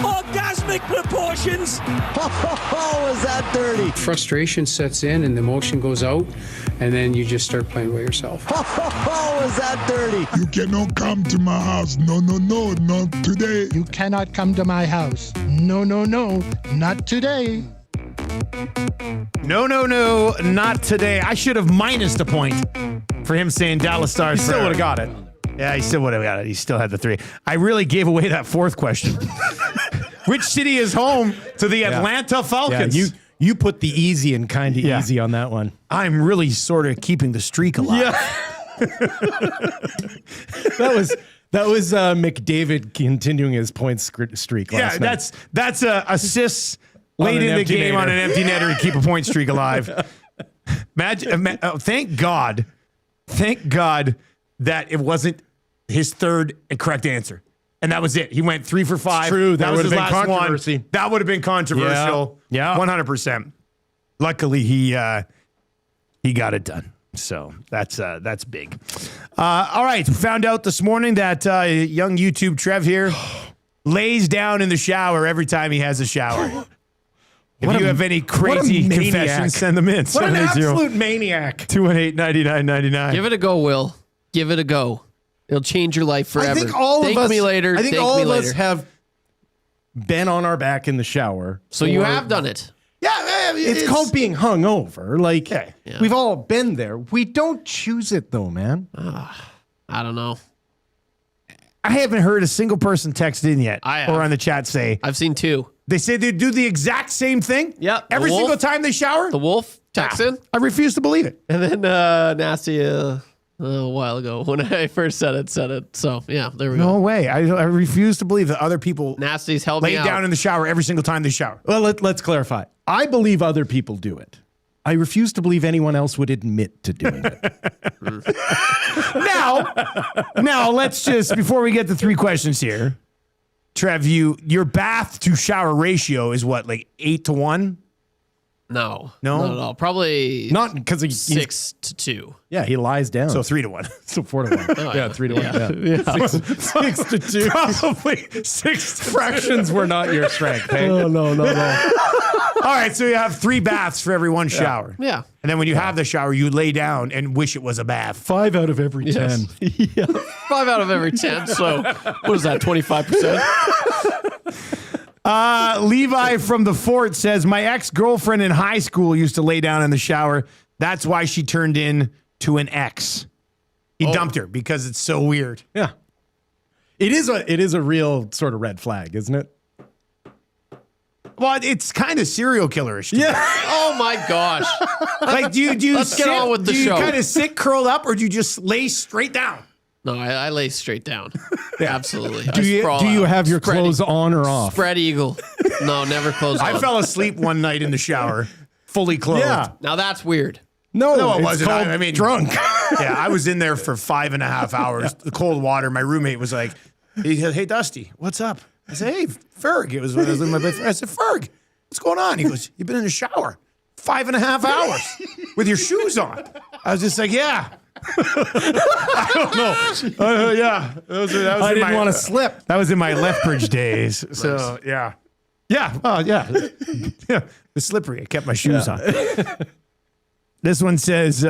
B: orgasmic proportions.
C: Was that dirty?
R: Frustration sets in and the emotion goes out, and then you just start playing with yourself.
C: Was that dirty?
D: You cannot come to my house. No, not today.
C: You cannot come to my house. No, not today.
A: No, not today. I should have minus a point for him saying Dallas Stars.
J: He still would have got it.
A: Yeah, he still would have got it. He still had the 3. I really gave away that 4th question. Which city is home to the Atlanta Falcons?
J: Yeah, you put the easy and kind of easy on that one.
A: I'm really sort of keeping the streak alive.
J: Yeah. That was McDavid continuing his points streak last night.
A: That's assists late in the game on an empty netter to keep a point streak alive. Thank God that it wasn't his 3rd and correct answer. And that was it. He went 3 for 5.
J: It's true.
A: That was his last
J: controversy.
A: one. That would have been controversial.
J: Yeah.
A: 100%. Luckily, he got it done. So that's big. All right. We found out this morning that young YouTube Trev here lays down in the shower every time he has a shower. If you have any crazy confessions, send them in.
J: What an absolute maniac.
A: 218-9999.
F: Give it a go, Will. Give it a go. It'll change your life forever.
J: I think all
F: Thank
J: of us,
F: me later.
J: I think
F: Thank
J: all
F: me
J: of
F: later.
J: us have been on our back in the shower.
F: So you have done it.
A: Yeah,
J: it's called being hungover. Like
F: Yeah.
J: we've all been there. We don't choose it though, man.
F: I don't know.
A: I haven't heard a single person text in yet
F: I have.
A: or on the chat say.
F: I've seen 2.
A: They say they do the exact same thing.
F: Yep.
A: Every
F: The Wolf.
A: single time they shower.
F: The Wolf texts in.
A: I refuse to believe it.
F: And then Nasty a while ago when I first said it. So yeah, there we go.
A: No way. I refuse to believe that other people
F: Nasty's held me
A: lay
F: out.
A: down in the shower every single time they shower.
J: Well, let's clarify. I believe other people do it. I refuse to believe anyone else would admit to doing it.
A: Now let's just, before we get to 3 questions here, Trev, your bath to shower ratio is what, like 8 to 1?
F: No.
A: No?
F: Not at all. Probably
J: Not because he
F: 6 to 2.
J: Yeah, he lies down.
A: So 3 to 1.
J: So 4 to 1.
F: Oh,
J: yeah, 3 to 1.
F: Yeah.
J: Yeah. 6 to 2.
A: Probably 6 to
J: Fractions were not your strength. Hey?
A: No. All right, so you have 3 baths for every 1 shower.
F: Yeah.
A: And then when you have the shower, you lay down and wish it was a bath.
J: 5 out of every 10.
F: Yeah. 5 out of every 10. So what is that? 25%.
A: Levi from the Fort says, my ex-girlfriend in high school used to lay down in the shower. That's why she turned in to an ex. He dumped her because it's so weird.
J: Yeah. It is a real sort of red flag, isn't it?
A: Well, it's kind of serial killerish.
J: Yeah.
F: Oh my gosh.
A: Like, do you
F: Let's get on with the show.
A: Do you kind of sit curled up, or do you just lay straight down?
F: No, I lay straight down. Absolutely.
J: Do you have your
F: Spread
J: clothes on or off?
F: Spread eagle. No, never clothes on.
A: I fell asleep one night in the shower, fully clothed.
J: Yeah.
F: Now that's weird.
J: No,
A: it
J: it's
A: wasn't.
J: called
A: I mean,
J: drunk.
A: Yeah, I was in there for 5.5 hours. The cold water. My roommate was like, he said, hey, Dusty, what's up? I said, hey, Ferg. It was when I was with my best friend. I said, Ferg, what's going on? He goes, you've been in the shower 5.5 hours with your shoes on. I was just like, yeah. I don't know. Yeah.
J: I didn't want to slip.
A: That was in my Lethbridge days. So, yeah. Yeah. Oh, yeah. Yeah. It was slippery. I kept my shoes on. This one says,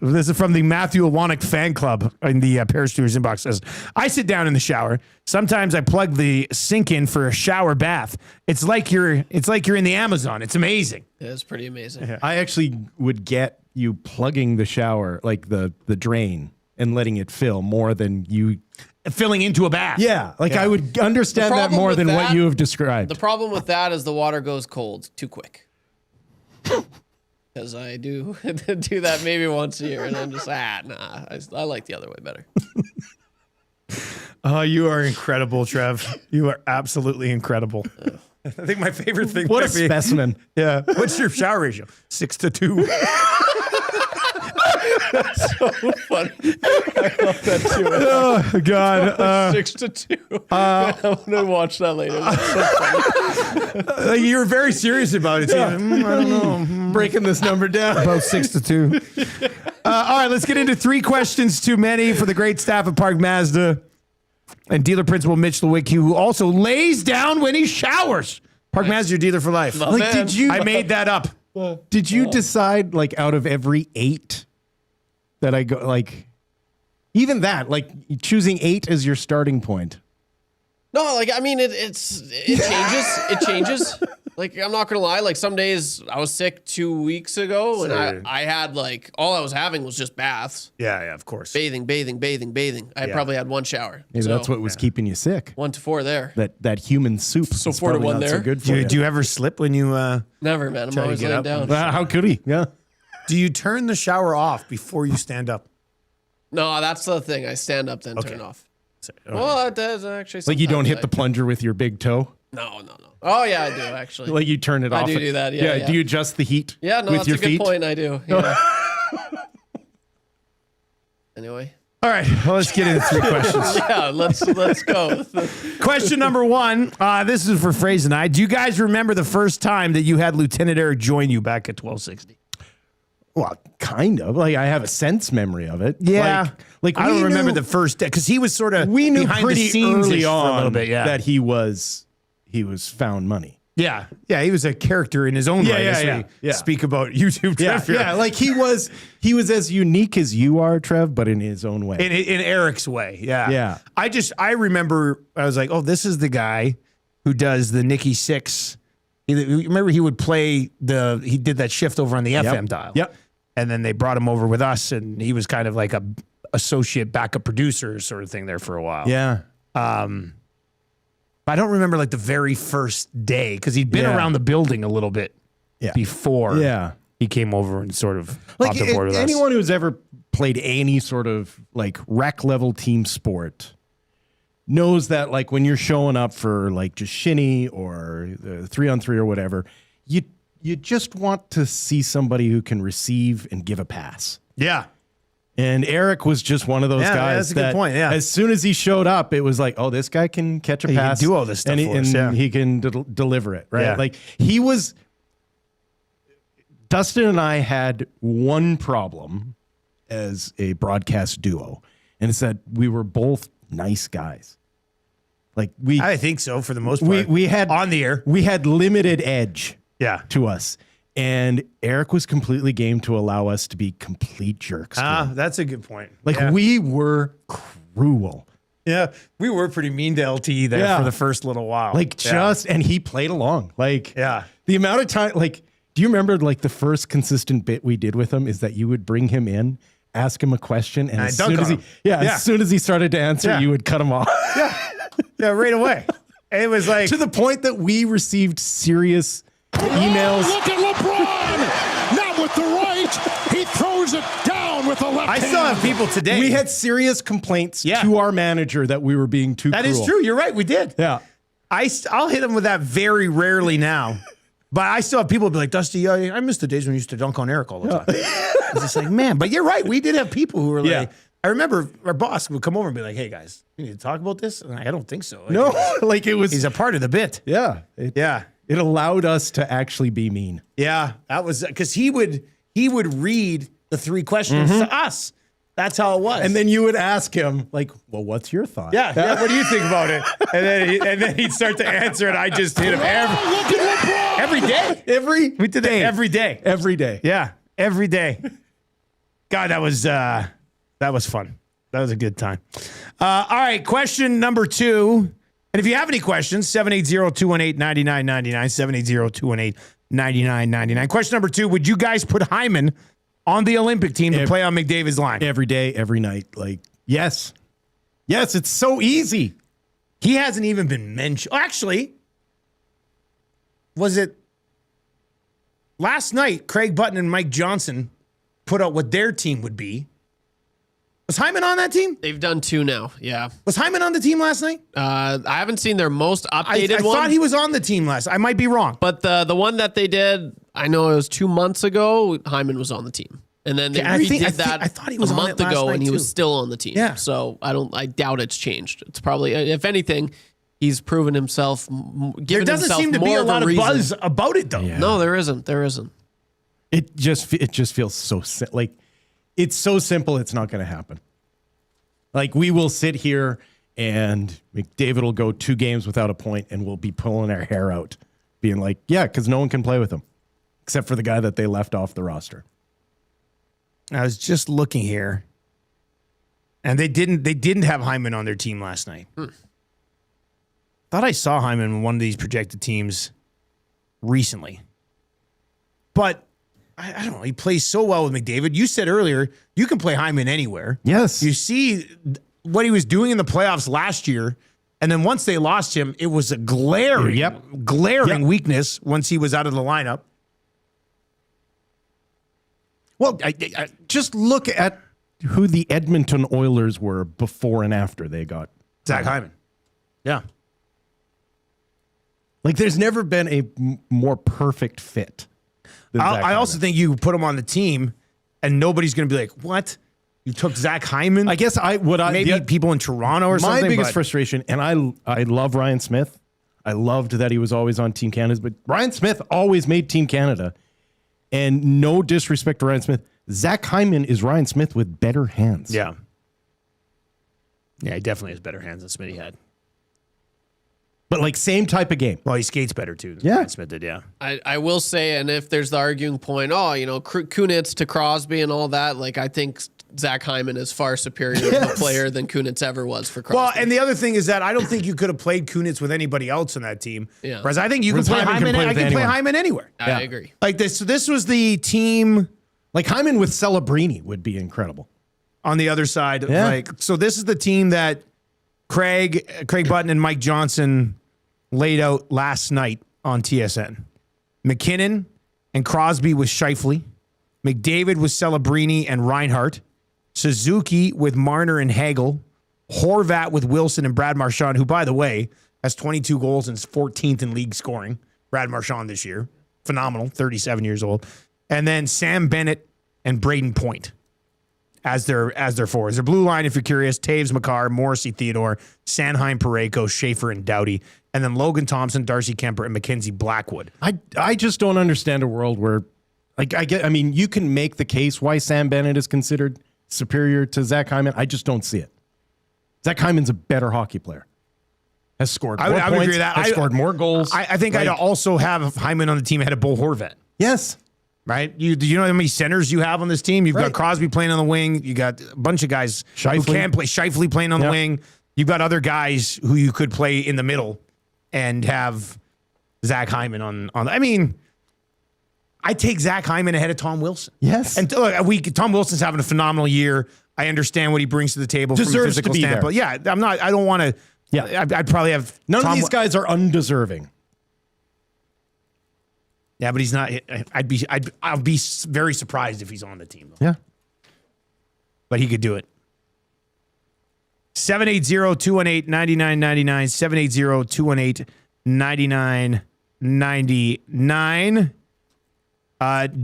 A: this is from the Matthew Iwanek fan club in the Paris Stewards inbox. Says, I sit down in the shower. Sometimes I plug the sink in for a shower bath. It's like you're in the Amazon. It's amazing.
F: Yeah, it's pretty amazing.
J: I actually would get you plugging the shower, like the drain, and letting it fill more than you
A: filling into a bath.
J: Yeah, I would understand that more than what you have described.
F: The problem with that is the water goes cold too quick. Because I do do that maybe once a year, and I'm just nah. I like the other way better.
A: Oh, you are incredible, Trev. You are absolutely incredible. I think my favorite thing.
J: What a
A: might be-
J: specimen.
A: Yeah. What's your shower ratio? 6 to 2.
F: That's so funny. I love that too.
A: Oh God!
F: 6-2. I'm gonna watch that later. That's so funny.
A: You were very serious about it.
J: Yeah.
A: I don't know.
J: Breaking this number down.
A: About 6-2. All right, let's get into 3 questions too many for the great staff at Park Mazda and dealer principal Mitch Lewicki, who also lays down when he showers. Park Mazda, your dealer for life.
J: Like, did you?
A: I made that up.
J: Did you decide, like, out of every 8 that I go, like, even that, like, choosing 8 as your starting point?
F: No, like, I mean, it changes. It changes. Like, I'm not gonna lie. Like, some days I was sick 2 weeks ago, and I had, like, all I was having was just baths.
A: Yeah, of course.
F: Bathing. I probably had 1 shower.
J: Maybe that's what was keeping you sick.
F: 1 to 4 there.
J: That human soup.
F: So
J: is
F: 4 to
J: probably
F: 1
J: not
F: there.
J: So good for
A: Do you ever slip when you?
F: Never, man. I'm
A: try to
F: always
A: get
F: laying
A: up?
F: down.
J: How could he? Yeah.
A: Do you turn the shower off before you stand up?
F: No, that's the thing. I stand up, then turn off. Well, it does actually.
J: Like, you don't
F: sometimes
J: hit the plunger with your big toe?
F: No. Oh yeah, I do actually.
J: Like, you turn it off.
F: I do that. Yeah.
J: Do you adjust the heat?
F: Yeah, no,
J: with
F: that's
J: your
F: a good
J: feet?
F: point. I do. Yeah. Anyway.
A: All right, well, let's get into 3 questions.
F: Yeah, let's go.
A: Question number 1. This is for Fraser and I. Do you guys remember the first time that you had Lieutenant Eric join you back at 1260?
J: Well, kind of. Like, I have a sense memory of it.
A: Yeah.
J: Like
A: I don't remember the first day because he was sort of
J: we knew
A: behind
J: pretty
A: the scenes
J: early
A: for a little
J: on
A: bit,
J: that he was found money.
A: Yeah, he was a character in his own right. As we speak about YouTube trivia.
J: Yeah, like he was as unique as you are, Trev, but in his own way.
A: In Eric's way.
J: Yeah.
A: I remember I was like, oh, this is the guy who does the Nikki Sixx. Remember he would play he did that shift over on the FM dial.
J: Yep.
A: And then they brought him over with us, and he was kind of like a associate backup producer sort of thing there for a while.
J: Yeah.
A: I don't remember like the very first day because he'd been around the building a little bit before he came over and sort of hopped aboard with us.
J: Anyone who's ever played any sort of like rec level team sport knows that, like, when you're showing up for like just shinny or 3-on-3 or whatever, you just want to see somebody who can receive and give a pass.
A: Yeah.
J: And Eric was just one of those guys.
A: That's a good point. Yeah.
J: As soon as he showed up, it was like, oh, this guy can catch a pass.
A: He can do all this stuff
J: and he can deliver it, right?
A: Yeah.
J: Like, Dustin and I had one problem as a broadcast duo, and it's that we were both nice guys. Like,
A: I think so for the most part.
J: We had
A: on the air.
J: We had limited edge
A: to
J: us. And Eric was completely game to allow us to be complete jerks.
A: That's a good point.
J: Like, we were cruel.
A: Yeah, we were pretty mean to LTE there for the first little while.
J: Like, and he played along. Like, the amount of time, like, do you remember, like, the first consistent bit we did with him is that you would bring him in, ask him a question, and as soon as he started to answer, you would cut him off.
A: Yeah, right away. It was like
J: to the point that we received serious emails.
C: Oh, look at LeBron! Not with the right. He throws it down with the left
A: I still have people today.
J: We had serious complaints to our manager that we were being too cruel.
A: That is true. You're right. We did.
J: Yeah.
A: I'll hit him with that very rarely now. But I still have people be like, Dusty, I miss the days when you used to dunk on Eric all the time. It's just like, man, but you're right. We did have people who were like, I remember our boss would come over and be like, hey, guys, you need to talk about this? And I don't think so. Like,
J: no, like it was.
A: He's a part of the bit.
J: Yeah. It allowed us to actually be mean.
A: Yeah. That was because he would read the 3 questions to us. That's how it was.
J: And then you would ask him, like, well, what's your thought?
A: Yeah. What do you think about it? And then he'd start to answer, and I just hit him every day. We did that every day.
J: Every day.
A: Yeah. Every day. God, that was fun. That was a good time. All right. Question number 2. And if you have any questions, 780-218-9999, 780-218-9999. Question number 2, would you guys put Hyman on the Olympic team to play on McDavid's line?
J: Every day, every night. Like, yes. Yes, it's so easy.
A: He hasn't even been mentioned. Actually, was it last night, Craig Button and Mike Johnson put out what their team would be. Was Hyman on that team?
F: They've done 2 now, yeah.
A: Was Hyman on the team last night?
F: I haven't seen their most updated
A: one. I
F: one.
A: thought he was on the team last. I might be wrong.
F: But the one that they did, I know it was 2 months ago, Hyman was on the team. And then they
A: I
F: redid
A: thought he was
F: a
A: on
F: month
A: it last
F: ago,
A: night,
F: and he was
A: too.
F: still on the team.
A: Yeah.
F: So I doubt it's changed. It's probably, if anything, he's proven himself,
A: There doesn't seem to be a lot of buzz about it, though.
J: Yeah.
F: No, there isn't. There isn't.
J: It just feels so like it's so simple. It's not going to happen. Like we will sit here and McDavid will go 2 games without a point, and we'll be pulling our hair out, being like, yeah, because no one can play with him except for the guy that they left off the roster.
A: I was just looking here, and they didn't have Hyman on their team last night. Thought I saw Hyman in one of these projected teams recently, but I don't know. He plays so well with McDavid. You said earlier you can play Hyman anywhere.
J: Yes,
A: you see what he was doing in the playoffs last year, and then once they lost him, it was a glaring weakness once he was out of the lineup.
J: Well, I just look at who the Edmonton Oilers were before and after they got
A: Zach Hyman. Yeah.
J: Like, there's never been a more perfect fit than Zach
A: I
J: Hyman.
A: also think you put him on the team, and nobody's going to be like, what? You took Zach Hyman?
J: I guess
A: maybe people in Toronto or something.
J: My biggest frustration, and I love Ryan Smith. I loved that he was always on Team Canada, but Ryan Smith always made Team Canada. And no disrespect to Ryan Smith, Zach Hyman is Ryan Smith with better hands.
A: Yeah. Yeah, he definitely has better hands than Smitty had.
J: But like same type of game.
A: Well, he skates better too.
J: Yeah.
A: Ryan Smith did, yeah.
F: I will say, and if there's the arguing point, Kunitz to Crosby and all that, like I think Zach Hyman is far superior of a player than Kunitz ever was for Crosby.
A: Well, and the other thing is that I don't think you could have played Kunitz with anybody else on that team.
F: Yeah.
A: Whereas I think you can play Hyman. I can play Hyman anywhere.
F: I agree.
A: Like this. So this was the team.
J: Like Hyman with Celebrini would be incredible.
A: On the other side, so this is the team that Craig Button and Mike Johnson laid out last night on TSN. McKinnon and Crosby with Scheifele. McDavid with Celebrini and Reinhart. Suzuki with Marner and Hagel. Horvat with Wilson and Brad Marchand, who, by the way, has 22 goals and is 14th in league scoring. Brad Marchand this year. Phenomenal, 37 years old. And then Sam Bennett and Braden Point as their forwards. Their blue line, if you're curious, Taves, Makar, Morrissey, Theodore, Sanheim, Parayko, Schaefer, and Doughty. And then Logan Thompson, Darcy Kemper, and Mackenzie Blackwood.
J: I just don't understand a world where, you can make the case why Sam Bennett is considered superior to Zach Hyman. I just don't see it. Zach Hyman's a better hocky player. Has scored more points. I would agree with that. Has scored more goals.
A: I think I'd also have Hyman on the team ahead of Bo Horvat.
J: Yes.
A: Right? Do you know how many centers you have on this team? You've got Crosby playing on the wing. You got a bunch of guys who can play. Scheifele playing on the wing. You've got other guys who you could play in the middle and have Zach Hyman on. I take Zach Hyman ahead of Tom Wilson.
J: Yes.
A: And look, Tom Wilson's having a phenomenal year. I understand what he brings to the table from a physical standpoint. Yeah, I don't want to. Yeah, I'd probably have
J: none of these guys are undeserving.
A: Yeah, but he's not. I'll be very surprised if he's on the team, though.
J: Yeah.
A: But he could do it. 780-218-9999. 780-218-9999.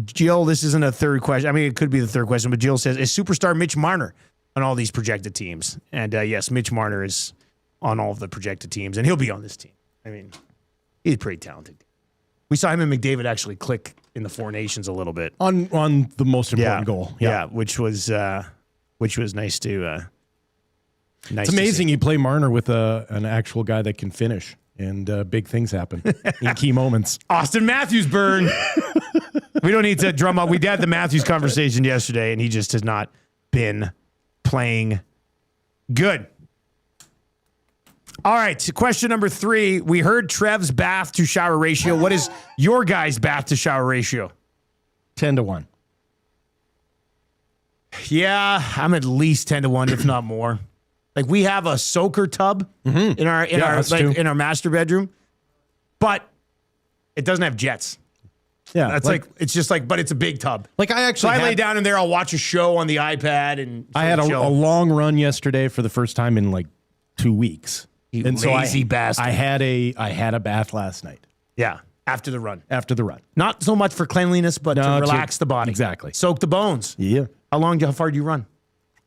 A: Jill, this isn't a third question. It could be the third question, but Jill says, is superstar Mitch Marner on all these projected teams? And yes, Mitch Marner is on all of the projected teams, and he'll be on this team. He's pretty talented. We saw him and McDavid actually click in the Four Nations a little bit
J: on the most important goal.
A: Yeah, which was nice to.
J: It's amazing you play Marner with an actual guy that can finish, and big things happen in key moments.
A: Austin Matthews burn. We don't need to drum up. We had the Matthews conversation yesterday, and he just has not been playing good. All right, so question number 3. We heard Trev's bath to shower ratio. What is your guys' bath to shower ratio?
J: 10-1.
A: Yeah, I'm at least 10-1, if not more. Like, we have a soaker tub in our master bedroom, but it doesn't have jets.
J: Yeah,
A: that's it's just but it's a big tub.
J: I
A: lay down in there. I'll watch a show on the iPad, and
J: I had a long run yesterday for the first time in 2 weeks.
A: Lazy bastard.
J: I had a bath last night.
A: Yeah, After the run.
J: After the run.
A: Not so much for cleanliness, but to relax the body.
J: Exactly.
A: Soak the bones.
J: Yeah.
A: How far do you run?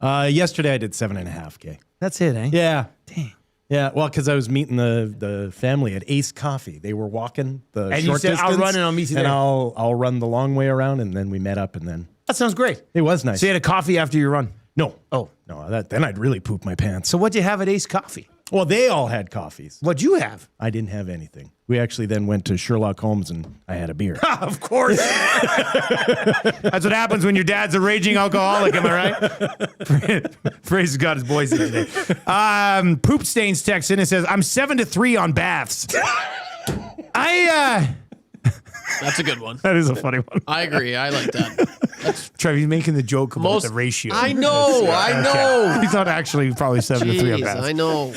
J: Yesterday I did 7.5K.
A: That's it, eh?
J: Yeah.
A: Dang.
J: Yeah, well, because I was meeting the family at Ace Coffee. They were walking the
A: and
J: short
A: you said,
J: distance.
A: I'll run and I'll meet you there.
J: And I'll run the long way around, and then we met up, and then...
A: That sounds great.
J: It was nice.
A: So you had a coffee after your run?
J: No.
A: Oh.
J: No, then I'd really poop my pants.
A: So what'd you have at Ace Coffee?
J: Well, they all had coffees.
A: What'd you have?
J: I didn't have anything. We actually then went to Sherlock Holmes, and I had a beer.
A: Of course. That's what happens when your dad's a raging alcoholic, am I right? Fraser's got his boys in today. Poop Stains texts in and says, I'm 7-3 on baths.
F: That's a good one.
A: That is a funny one.
F: I agree. I like that.
A: Trevor, he's making the joke about the ratio.
F: I know.
A: Okay. He's not actually probably 7-3 on baths.
F: I know.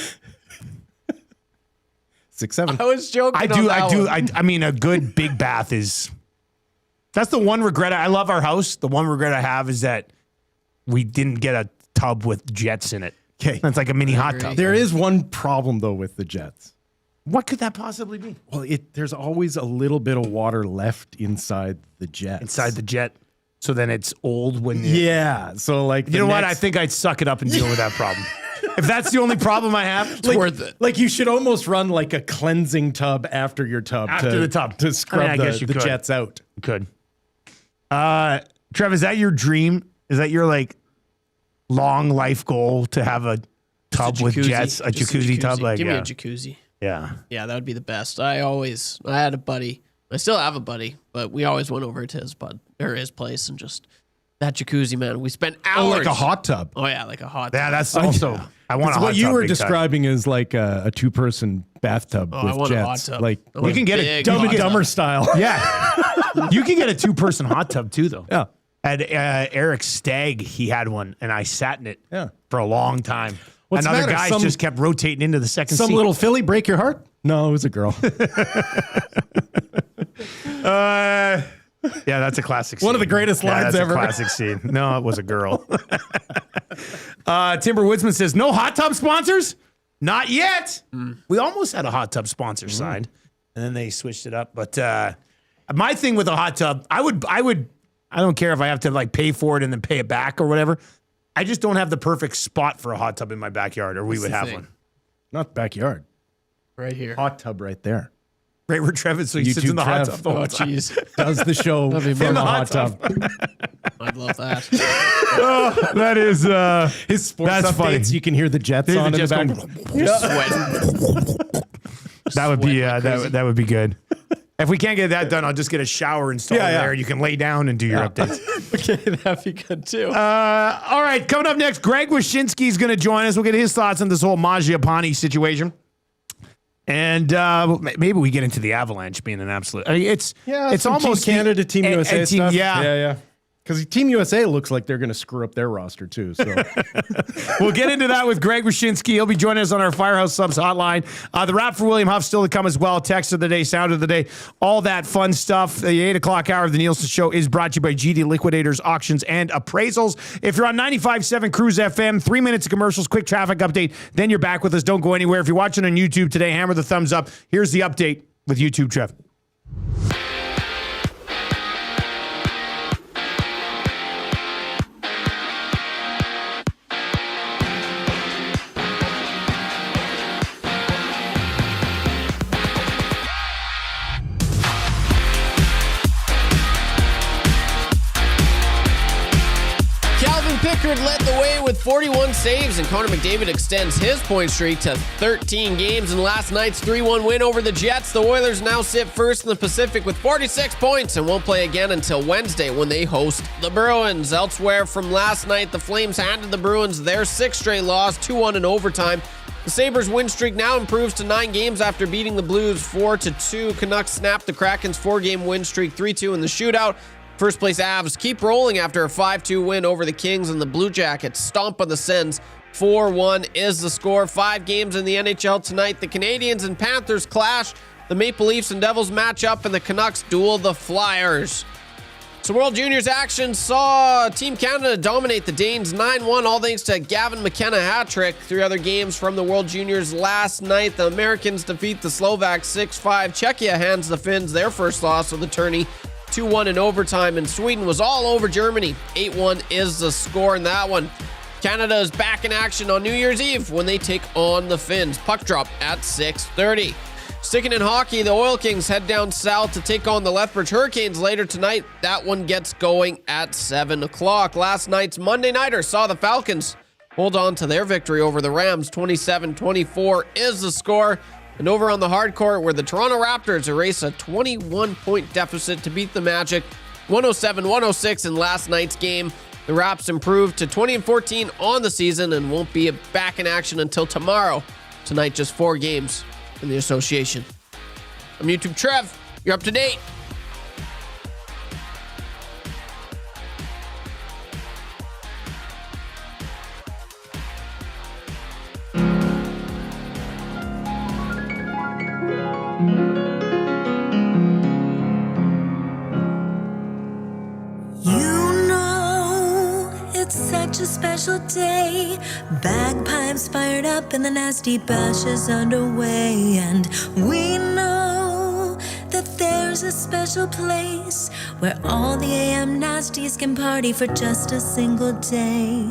J: 6-7.
F: I was joking.
A: I mean, a good big bath is. That's the one regret. I love our house. The one regret I have is that we didn't get a tub with jets in it.
J: Okay,
A: that's like a mini hot tub.
J: There is one problem though with the jets.
A: What could that possibly be?
J: Well, there's always a little bit of water left inside the jet.
A: Inside the jet. So then it's old when you...
J: Yeah. So like...
A: You know what? I think I'd suck it up and deal with that problem. If that's the only problem I have, it's
F: worth it.
J: Like you should almost run like a cleansing tub after your tub.
A: After the tub.
J: To scrub
A: I guess you
J: the
A: could.
J: jets out.
A: You could. Trev, is that your dream? Is that your like long life goal to have a tub with jets? A jacuzzi tub? Like,
F: Give me a jacuzzi.
A: Yeah.
F: Yeah, that would be the best. I had a buddy. I still have a buddy, but we always went over to his place and just that jacuzzi, man. We spent hours.
J: Oh, like a hot tub.
F: Oh yeah, like a hot tub.
A: Yeah, that's also. I want a hot
J: what you
A: tub
J: were
A: big time.
J: describing is like a 2-person bathtub
F: I
J: with
F: want a hot
J: jets.
F: tub.
J: Like
F: I want
A: You can get
F: big
A: a Dumb
F: hot
A: and
F: tub.
J: Dumber style.
A: Yeah. You can get a 2-person hot tub too, though.
J: Yeah.
A: At Eric Stagg, he had one, and I sat in it
J: Yeah.
A: for a long time.
J: What's the
A: and other
J: matter?
A: guys just kept rotating into the second
J: Some
A: seat.
J: little filly break your heart? No, it was a girl.
A: Yeah, that's a classic scene.
J: One of the greatest lines
A: that's
J: ever.
A: A classic scene. No, it was a girl. Timber Woodsman says, no hot tub sponsors? Not yet. We almost had a hot tub sponsor signed, and then they switched it up. But my thing with a hot tub, I don't care if I have to like pay for it and then pay it back or whatever. I just don't have the perfect spot for a hot tub in my backyard, or we would have one.
J: Not backyard.
F: Right here.
J: Hot tub right there.
A: Right where Travis, so he sits in the hot tub the whole time.
F: jeez.
J: Does the show
F: That'd be
J: from the
F: fun.
J: hot tub.
F: I'd love that.
A: Oh, that is
J: His sports
A: That's
J: updates,
A: funny.
J: you can hear the jets
A: Hear
J: on
A: the
J: in the
A: jets
J: back.
F: Sweating.
A: That would be
F: Sweating like crazy.
A: that would be good. If we can't get that done, I'll just get a shower installed there. You can lay down and do your updates.
F: Okay, that'd be good too.
A: All right, coming up next, Greg Wyshynski is going to join us. We'll get his thoughts on this whole Mangiapane situation. And maybe we get into the Avalanche being an absolute. I mean, it's
J: some
A: almost
J: Team Canada, Team USA stuff.
A: Yeah.
J: Yeah. Because Team USA looks like they're going to screw up their roster too. So
A: we'll get into that with Greg Wyshynski. He'll be joining us on our Firehouse Subs hotline. The wrap for William Huff still to come as well. Text of the day, sound of the day, all that fun stuff. The 8 o'clock hour of the Nielsen Show is brought to you by GD Liquidators, Auctions, and Appraisals. If you're on 95.7 Cruise FM, 3 minutes of commercials, quick traffic update, then you're back with us. Don't go anywhere. If you're watching on YouTube today, hammer the thumbs up. Here's the update with YouTube, Trev.
F: Calvin Pickard led the way with 41 saves, and Connor McDavid extends his point streak to 13 games. In last night's 3-1 win over the Jets, the Oilers now sit first in the Pacific with 46 points and won't play again until Wednesday when they host the Bruins. Elsewhere from last night, the Flames handed the Bruins their 6th straight loss, 2-1 in overtime. The Sabres win streak now improves to 9 games after beating the Blues 4-2. Canucks snapped the Kraken's 4-game win streak 3-2 in the shootout. First place Avs keep rolling after a 5-2 win over the Kings, and the Blue Jackets stomp on the Sens. 4-1 is the score. 5 games in the NHL tonight. The Canadiens and Panthers clash. The Maple Leafs and Devils match up, and the Canucks duel the Flyers. So World Juniors action saw Team Canada dominate the Danes 9-1, all thanks to Gavin McKenna hat-trick. 3 other games from the World Juniors last night. The Americans defeat the Slovaks 6-5. Czechia hands the Finns their first loss of the tourney, 2-1 in overtime. And Sweden was all over Germany. 8-1 is the score in that one. Canada is back in action on New Year's Eve when they take on the Finns. Puck drop at 6:30. Sticking in hockey, the Oil Kings head down south to take on the Lethbridge Hurricanes later tonight. That one gets going at 7 o'clock. Last night's Monday Nighter saw the Falcons hold on to their victory over the Rams. 27-24 is the score. And over on the hard court, where the Toronto Raptors erase a 21-point deficit to beat the Magic, 107-106 in last night's game. The Raps improved to 20-14 on the season and won't be back in action until tomorrow. Tonight, just 4 games in the association. I'm YouTube Trev. You're up to date.
S: Such a special day. Bagpipes fired up and the nasty bash is underway. And we know that there's a special place where all the AM nasties can party for just a single day.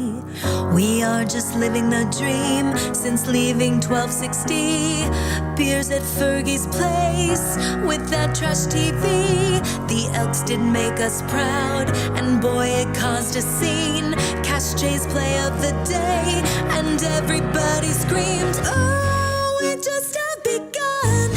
S: We are just living the dream since leaving 1260. Beers at Fergie's place with that trash TV. The Elks did make us proud, and boy, it caused a scene. Cash J's play of the day, and everybody screamed, oh, it just have begun.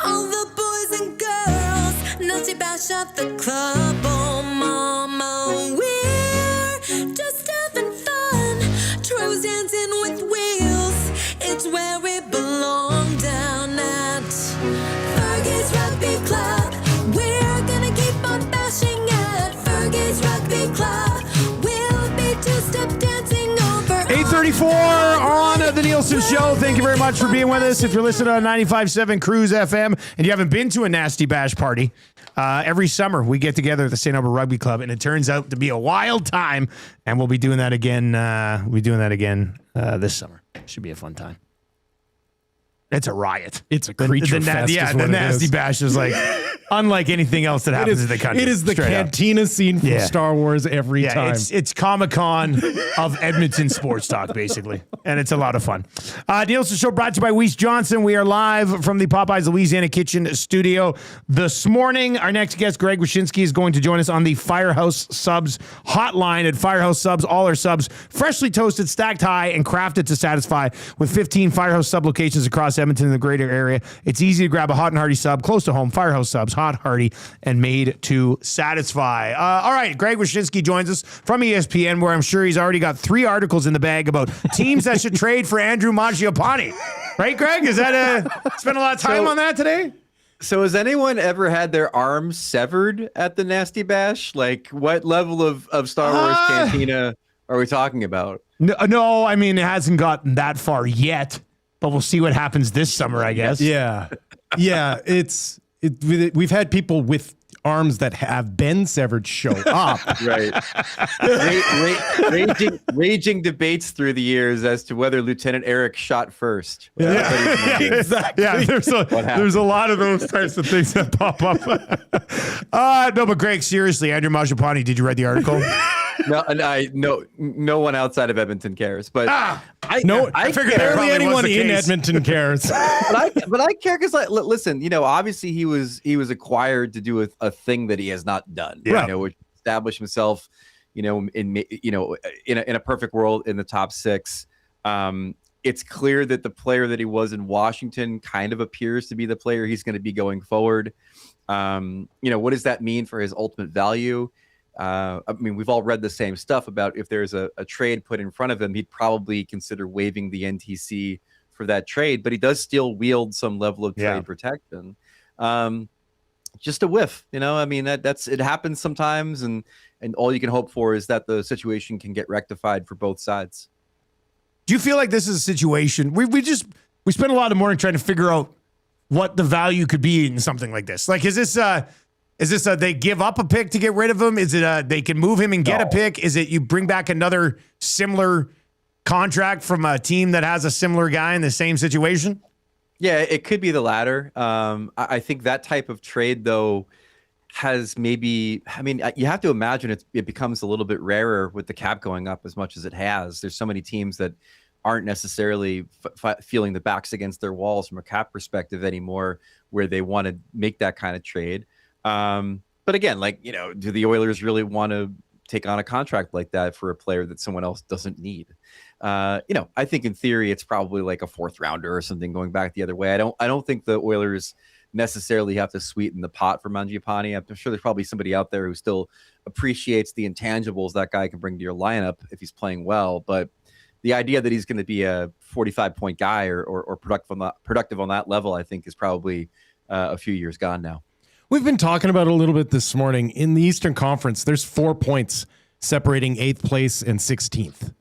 S: All the boys and girls, nasty bash at the club. Oh, mama, we're just having fun. Troy's dancing with wheels, it's where we belong down at Fergie's Rugby Club. We're gonna keep on bashing at Fergie's Rugby Club.
A: 8:34 on the Nielson Show. Thank you very much for being with us. If you're listening on 95.7 Cruise FM and you haven't been to a Nasty Bash party, every summer we get together at the St. Albert Rugby Club, and it turns out to be a wild time, and we'll be doing that again. This summer. Should be a fun time. It's a riot.
J: It's a creature fest.
A: Yeah, the Nasty Bash is like unlike anything else that happens in the country.
J: It is the cantina scene from Star Wars every time.
A: It's Comic-Con of Edmonton Sports Talk, basically. And it's a lot of fun. Nielsen Show brought to you by Weiss Johnson. We are live from the Popeyes Louisiana Kitchen studio this morning. Our next guest, Greg Wyshynski, is going to join us on the Firehouse Subs hotline. At Firehouse Subs, all our subs freshly toasted, stacked high, and crafted to satisfy. With 15 Firehouse Sub locations across Edmonton and the greater area, it's easy to grab a hot and hearty sub close to home. Firehouse Subs, hot, hearty, and made to satisfy. All right, Greg Wyshynski joins us from ESPN, where I'm sure he's already got 3 articles in the bag about teams that should trade for Andrew Mangiapane. Right, Greg? Is that spent a lot of time on that today?
T: So has anyone ever had their arms severed at the Nasty Bash? Like, what level of Star Wars cantina are we talking about?
A: No, I mean, it hasn't gotten that far yet, but we'll see what happens this summer, I guess.
J: Yeah. Yeah, we've had people with arms that have been severed show up.
T: Right. Raging debates through the years as to whether Lieutenant Eric shot first.
A: Yeah, exactly. Yeah, there's a lot of those types of things that pop up. No, but Greg, seriously, Andrew Mangiapane, did you read the article?
T: No one outside of Edmonton cares. But
J: I figured barely anyone in Edmonton cares.
T: but I care because, like, listen, obviously he was acquired to do a thing that he has not done.
J: Right.
T: Which establish himself, in a perfect world in the top 6. It's clear that the player that he was in Washington kind of appears to be the player he's going to be going forward. What does that mean for his ultimate value? I mean, we've all read the same stuff about if there's a trade put in front of him, he'd probably consider waiving the NTC for that trade, but he does still wield some level of trade protection. Just a whiff, I mean, that's it happens sometimes, and all you can hope for is that the situation can get rectified for both sides.
A: Do you feel like this is a situation we spent a lot of morning trying to figure out what the value could be in something like this? Like, is this Is this they give up a pick to get rid of him? Is it they can move him and get a pick? Is it you bring back another similar contract from a team that has a similar guy in the same situation?
T: Yeah, it could be the latter. I think that type of trade, though, has maybe, I mean, you have to imagine it becomes a little bit rarer with the cap going up as much as it has. There's so many teams that aren't necessarily feeling the backs against their walls from a cap perspective anymore, where they want to make that kind of trade. But again, like, do the Oilers really want to take on a contract like that for a player that someone else doesn't need? I think in theory, it's probably like a 4th rounder or something going back the other way. I don't think the Oilers necessarily have to sweeten the pot for Mangiapane. I'm sure there's probably somebody out there who still appreciates the intangibles that guy can bring to your lineup if he's playing well. But the idea that he's going to be a 45-point guy or productive on that level, I think, is probably a few years gone now.
J: We've been talking about it a little bit this morning. In the Eastern Conference, there's 4 points separating 8th place and 16th.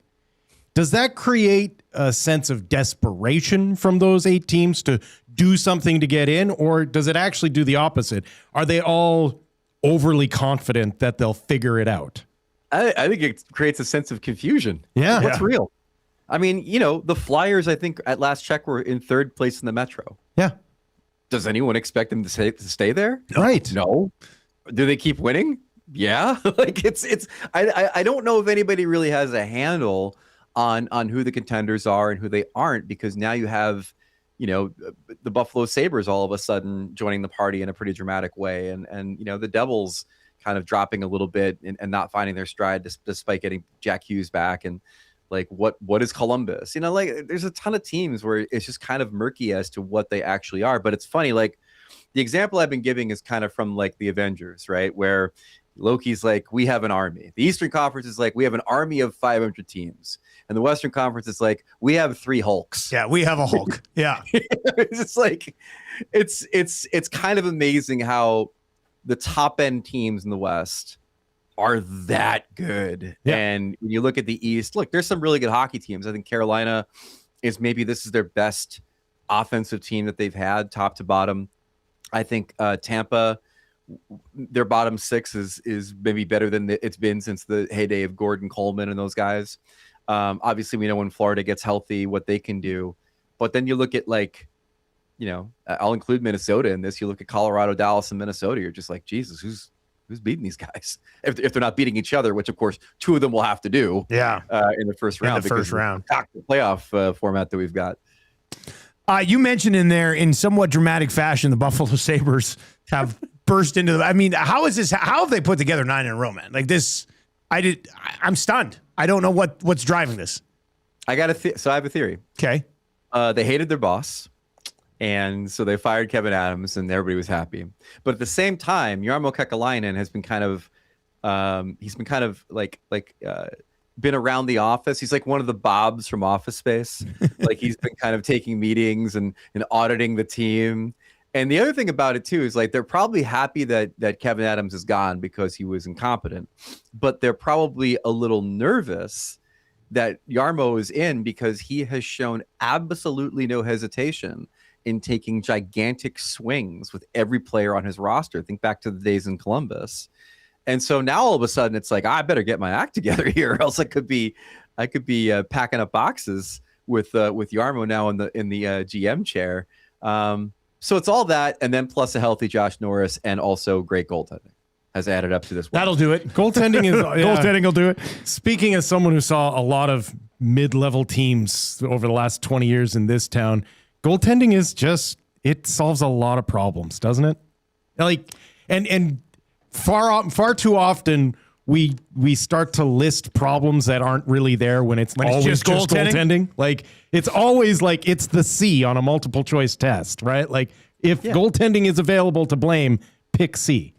J: Does that create a sense of desperation from those 8 teams to do something to get in, or does it actually do the opposite? Are they all overly confident that they'll figure it out?
T: I think it creates a sense of confusion.
J: Yeah.
T: What's real? I mean, the Flyers, I think at last check, were in 3rd place in the Metro.
J: Yeah.
T: Does anyone expect them to stay there?
J: Right.
T: No. Do they keep winning? Yeah. Like I don't know if anybody really has a handle on who the contenders are and who they aren't, because now you have, the Buffalo Sabres all of a sudden joining the party in a pretty dramatic way. And the Devils kind of dropping a little bit and not finding their stride despite getting Jack Hughes back. And like, what is Columbus? Like there's a ton of teams where it's just kind of murky as to what they actually are. But it's funny, like the example I've been giving is kind of from like the Avengers, right? Where Loki's like, we have an army. The Eastern Conference is like, we have an army of 500 teams. And the Western Conference is like, we have 3 Hulks.
A: Yeah, we have a Hulk. Yeah.
T: It's just like, it's kind of amazing how the top end teams in the West are that good. Yeah. And when you look at the East, look, there's some really good hockey teams. I think Carolina is this is their best offensive team that they've had, top to bottom. I think Tampa, their bottom 6 is maybe better than it's been since the heyday of Gordon, Coleman, and those guys. Obviously, we know when Florida gets healthy what they can do. But then you look at I'll include Minnesota in this. You look at Colorado, Dallas, and Minnesota. You're just like, Jesus, who's beating these guys? If they're not beating each other, which of course 2 of them will have to do.
A: Yeah.
T: In the first round. Playoff format that we've got.
A: You mentioned in there, in somewhat dramatic fashion, the Buffalo Sabres have burst into the. I mean, how have they put together 9 in a row, man? Like this, I'm stunned. I don't know what's driving this.
T: So I have a theory.
A: Okay.
T: They hated their boss, and so they fired Kevin Adams, and everybody was happy. But at the same time, Jarmo Kekalainen has been kind of, been around the office. He's like one of the Bobs from Office Space. Like he's been kind of taking meetings and auditing the team. And the other thing about it too is like they're probably happy that Kevin Adams is gone because he was incompetent, but they're probably a little nervous that Jarmo is in because he has shown absolutely no hesitation in taking gigantic swings with every player on his roster. Think back to the days in Columbus. And so now all of a sudden it's like, I better get my act together here, or else I could be packing up boxes with Jarmo now in the GM chair. So it's all that, and then plus a healthy Josh Norris, and also great goaltending has added up to this.
A: That'll do it.
J: Goaltending is
A: goaltending will do it.
J: Speaking as someone who saw a lot of mid-level teams over the last 20 years in this town, goaltending is it solves a lot of problems, doesn't it? Like, and far too often we start to list problems that aren't really there when it's always just goaltending. Like it's always like it's the C on a multiple choice test, right? Like if goaltending is available to blame, pick C.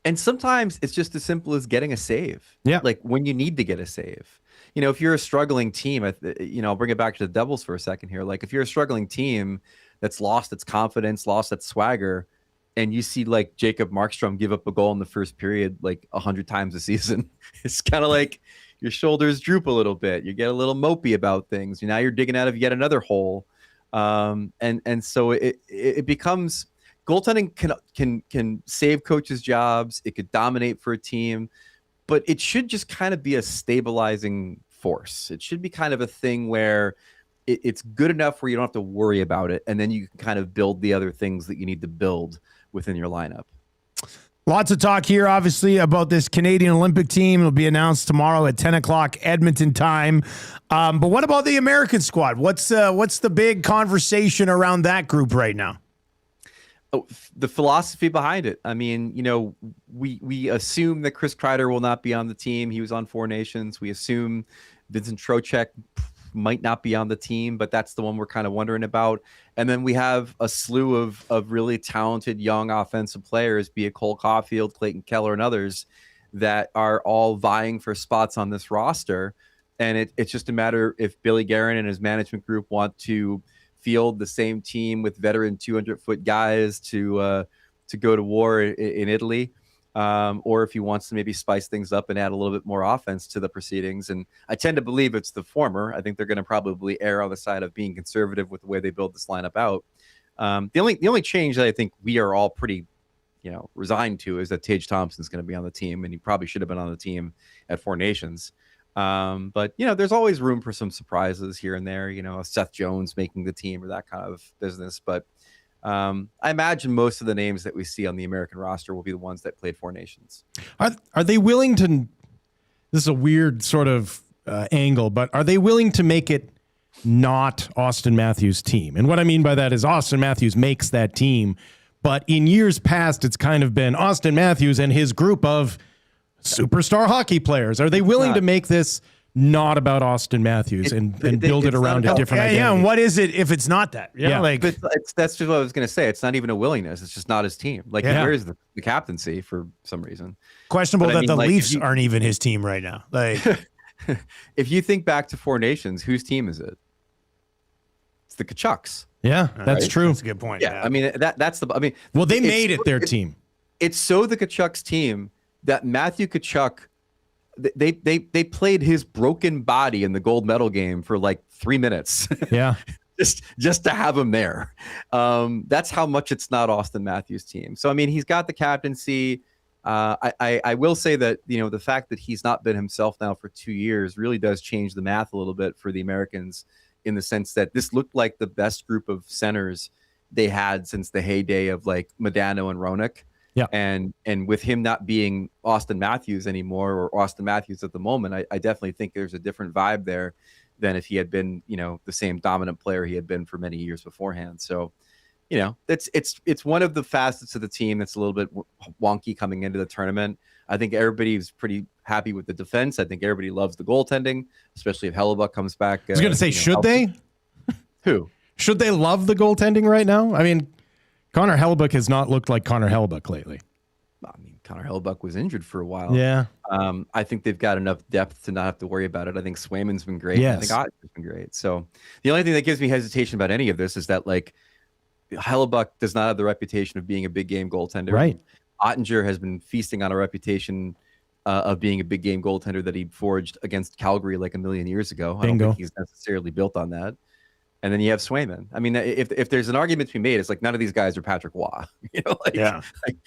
T: And sometimes it's just as simple as getting a save.
J: Yeah.
T: Like when you need to get a save. If you're a struggling team, I'll bring it back to the Devils for a second here. Like if you're a struggling team that's lost its confidence, lost its swagger, and you see like Jacob Markstrom give up a goal in the first period like 100 times a season, it's kind of like your shoulders droop a little bit. You get a little mopey about things. Now you're digging out of yet another hole. And so it becomes, goaltending can save coaches' jobs. It could dominate for a team, but it should just kind of be a stabilizing force. It should be kind of a thing where it's good enough where you don't have to worry about it, and then you can kind of build the other things that you need to build within your lineup.
A: Lots of talk here, obviously, about this Canadian Olympic team. It'll be announced tomorrow at 10 o'clock Edmonton time. But what about the American squad? What's the big conversation around that group right now?
T: Oh, the philosophy behind it. I mean, we assume that Chris Kreider will not be on the team. He was on Four Nations. We assume Vincent Trocheck might not be on the team, but that's the one we're kind of wondering about. And then we have a slew of really talented young offensive players, be it Cole Caulfield, Clayton Keller, and others, that are all vying for spots on this roster. And it's just a matter if Billy Guerin and his management group want to field the same team with veteran 200-foot guys to go to war in Italy, or if he wants to maybe spice things up and add a little bit more offense to the proceedings. And I tend to believe it's the former. I think they're going to probably err on the side of being conservative with the way they build this lineup out. The only change that I think we are all pretty, resigned to is that Tage Thompson's going to be on the team, and he probably should have been on the team at Four Nations. But there's always room for some surprises here and there, Seth Jones making the team or that kind of business. But I imagine most of the names that we see on the American roster will be the ones that played Four Nations.
J: Are they willing to, this is a weird sort of angle, but are they willing to make it not Austin Matthews' team? And what I mean by that is Austin Matthews makes that team, but in years past, it's kind of been Austin Matthews and his group of superstar hockey players. Are they willing to make this not about Austin Matthews and build it around a different identity?
A: Yeah, and what is it if it's not that?
T: But that's just what I was going to say. It's not even a willingness. It's just not his team. Where is the captaincy for some reason?
A: Questionable that the Leafs aren't even his team right now.
T: If you think back to Four Nations, whose team is it? It's the Tkachuks.
J: Yeah, that's true.
A: That's a good point.
T: Yeah, I mean that's the. I mean,
J: well, they made it their team.
T: It's so the Tkachuks team that Matthew Tkachuk, they played his broken body in the gold medal game for like 3 minutes.
J: Yeah.
T: just to have him there. That's how much it's not Austin Matthews' team. So, I mean, he's got the captaincy. I will say that, the fact that he's not been himself now for 2 years really does change the math a little bit for the Americans, in the sense that this looked like the best group of centers they had since the heyday of like Modano and Roenick.
J: Yeah.
T: And with him not being Austin Matthews anymore, or Austin Matthews at the moment, I definitely think there's a different vibe there than if he had been, the same dominant player he had been for many years beforehand. So, it's one of the facets of the team that's a little bit wonky coming into the tournament. I think everybody's pretty happy with the defense. I think everybody loves the goaltending, especially if Hellebuck comes back.
J: I was going to say, should they?
T: Who?
J: Should they love the goaltending right now? I mean, Connor Hellebuck has not looked like Connor Hellebuck lately.
T: I mean, Connor Hellebuck was injured for a while.
J: Yeah.
T: I think they've got enough depth to not have to worry about it. I think Swayman's been great.
J: Yes.
T: I think Ottinger's been great. So the only thing that gives me hesitation about any of this is that, like, Hellebuck does not have the reputation of being a big game goaltender.
J: Right.
T: Ottinger has been feasting on a reputation of being a big game goaltender that he forged against Calgary like a million years ago. I don't think he's necessarily built on that. And then you have Swayman. I mean, if there's an argument to be made, it's like none of these guys are Patrick Waugh. Like none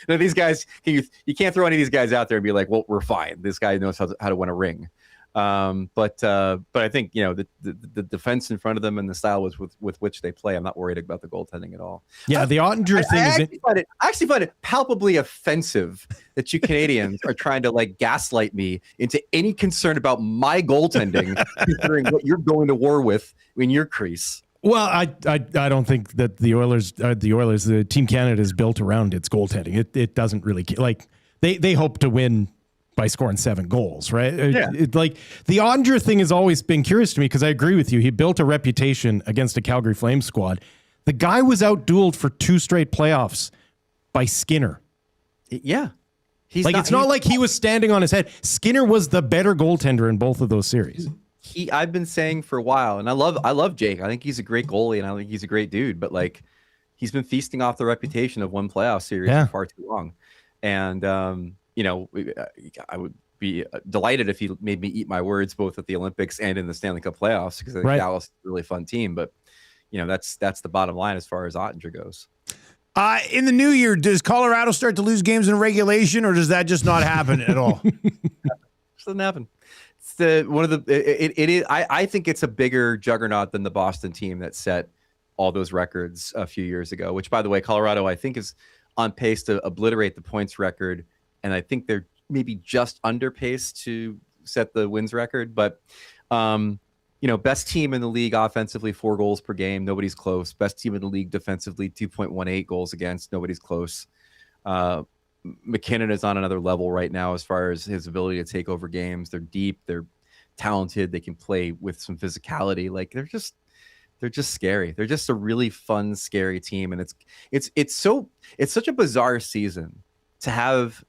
T: of these guys. You can't throw any of these guys out there and be like, well, we're fine. This guy knows how to win a ring. But I think the defense in front of them and the style with which they play, I'm not worried about the goaltending at all.
J: Yeah, the Ottinger thing
T: I actually find it palpably offensive that you Canadians are trying to like gaslight me into any concern about my goaltending, considering what you're going to war with in your crease.
J: Well, I don't think that the Oilers, the Team Canada is built around its goaltending. It doesn't really like they hope to win by scoring 7 goals, right?
T: Yeah.
J: Like the Ottinger thing has always been curious to me because I agree with you. He built a reputation against a Calgary Flames squad. The guy was outdueled for 2 straight playoffs by Skinner.
T: Yeah.
J: It's not like he was standing on his head. Skinner was the better goaltender in both of those series.
T: I've been saying for a while, and I love Jake. I think he's a great goalie, and I think he's a great dude. But like, he's been feasting off the reputation of one playoff series for far too long. And I would be delighted if he made me eat my words both at the Olympics and in the Stanley Cup playoffs, because I think Dallas is a really fun team. But that's the bottom line as far as Ottinger goes.
A: In the new year, does Colorado start to lose games in regulation, or does that just not happen at all?
T: Doesn't happen. It's it is. I think it's a bigger juggernaut than the Boston team that set all those records a few years ago. Which, by the way, Colorado I think is on pace to obliterate the points record, and I think they're maybe just under pace to set the wins record. But best team in the league offensively, 4 goals per game, nobody's close. Best team in the league defensively, 2.18 goals against, nobody's close. McKinnon is on another level right now as far as his ability to take over games. They're deep, they're talented, they can play with some physicality. Like they're just scary. They're just a really fun, scary team, and it's such a bizarre season to have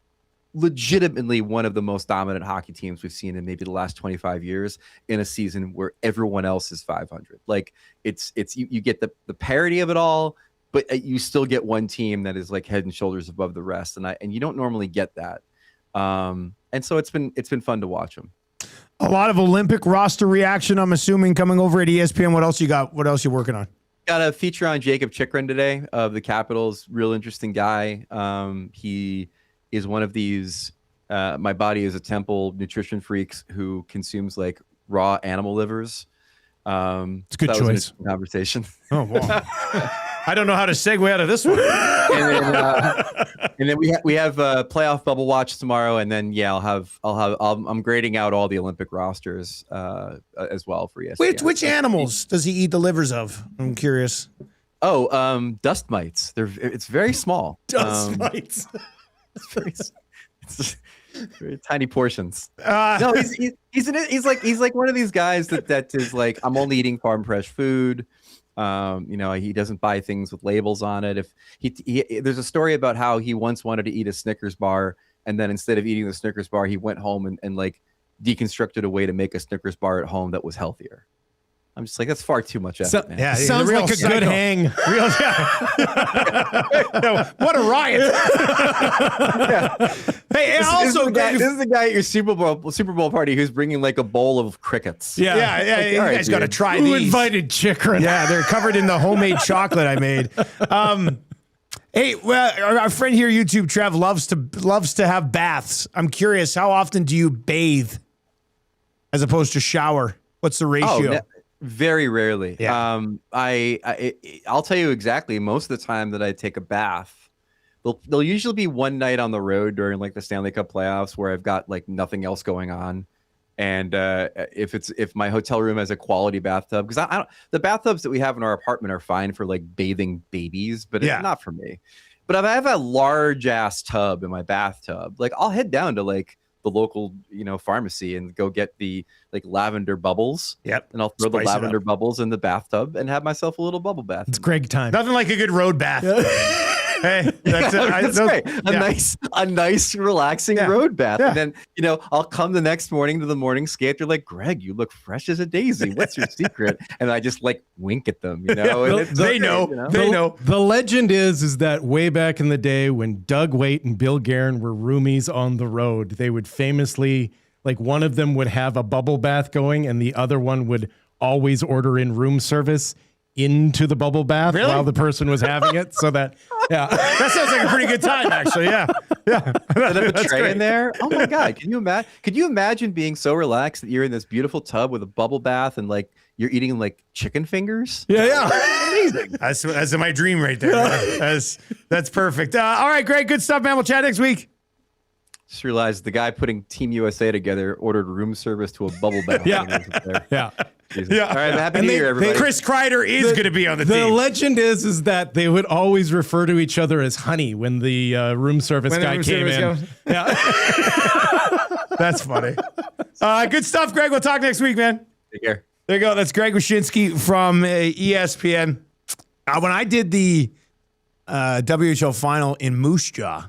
T: legitimately one of the most dominant hockey teams we've seen in maybe the last 25 years in a season where everyone else is 500. Like it's you get the parity of it all, but you still get one team that is like head and shoulders above the rest, and you don't normally get that. And so it's been fun to watch them.
A: A lot of Olympic roster reaction, I'm assuming, coming over at ESPN. What else you got? What else you working on?
T: Got a feature on Jacob Chychrun today of the Capitals. Real interesting guy. He is one of these my body is a temple nutrition freaks who consumes like raw animal livers.
J: It's a good choice.
T: Was an interesting conversation.
A: Oh, wow. I don't know how to segue out of this one.
T: and then we have playoff bubble watch tomorrow, and then I'm grading out all the Olympic rosters as well for ESPN.
A: Which animals does he eat the livers of? I'm curious.
T: Dust mites. It's very small.
A: Dust mites.
T: It's very tiny portions. No, he's like one of these guys that is like, I'm only eating farm fresh food. He doesn't buy things with labels on it. If he there's a story about how he once wanted to eat a Snickers bar, and then instead of eating the Snickers bar, he went home and like deconstructed a way to make a Snickers bar at home that was healthier. I'm just like, that's far too much effort, man.
J: Yeah, sounds like a good hang.
A: What a riot! Hey,
T: this is the guy at your Super Bowl party who's bringing like a bowl of crickets.
A: Yeah. You guys got to try
J: Who
A: these.
J: invited Chychrun?
A: Yeah, they're covered in the homemade chocolate I made. Hey, well, our friend here, YouTube Trev, loves to have baths. I'm curious, how often do you bathe as opposed to shower? What's the ratio?
T: Very rarely.
A: Yeah.
T: I'll tell you exactly. Most of the time that I take a bath, there'll usually be one night on the road during like the Stanley Cup playoffs where I've got like nothing else going on, and if my hotel room has a quality bathtub, because I don't, the bathtubs that we have in our apartment are fine for like bathing babies, but it's not for me. But if I have a large ass tub in my bathtub, like I'll head down to like the local, pharmacy and go get the like lavender bubbles.
A: Yep.
T: And I'll throw the lavender bubbles in the bathtub and have myself a little bubble bath.
J: It's Greg time.
A: Nothing like a good road bath. Hey, that's
T: right. A nice, relaxing road bath.
A: Yeah.
T: And then, I'll come the next morning to the morning skate. They're like, Greg, you look fresh as a daisy. What's your secret? And I just like wink at them, And
A: they know. They know.
J: The legend is that way back in the day when Doug Waite and Bill Guerin were roomies on the road, they would famously, like one of them would have a bubble bath going and the other one would always order in room service into the bubble bath while the person was having it, so that
A: that sounds like a pretty good time, actually. Yeah.
T: Set up a tray in there. Oh my God, could you imagine being so relaxed that you're in this beautiful tub with a bubble bath and like you're eating like chicken fingers?
A: Yeah. Amazing. That's my dream right there. That's perfect. All right, great, good stuff, man. We'll chat next week.
T: Just realized the guy putting Team USA together ordered room service to a bubble bath.
J: Yeah.
T: Jesus. All right, happy New Year, everybody.
A: Chris Kreider is going to be on the team.
J: The legend is that they would always refer to each other as honey when the room service guy came in.
A: Yeah. That's funny. Good stuff, Greg. We'll talk next week, man.
T: Take care.
A: There you go. That's Greg Wyshynski from ESPN. When I did the WHL final in Moose Jaw,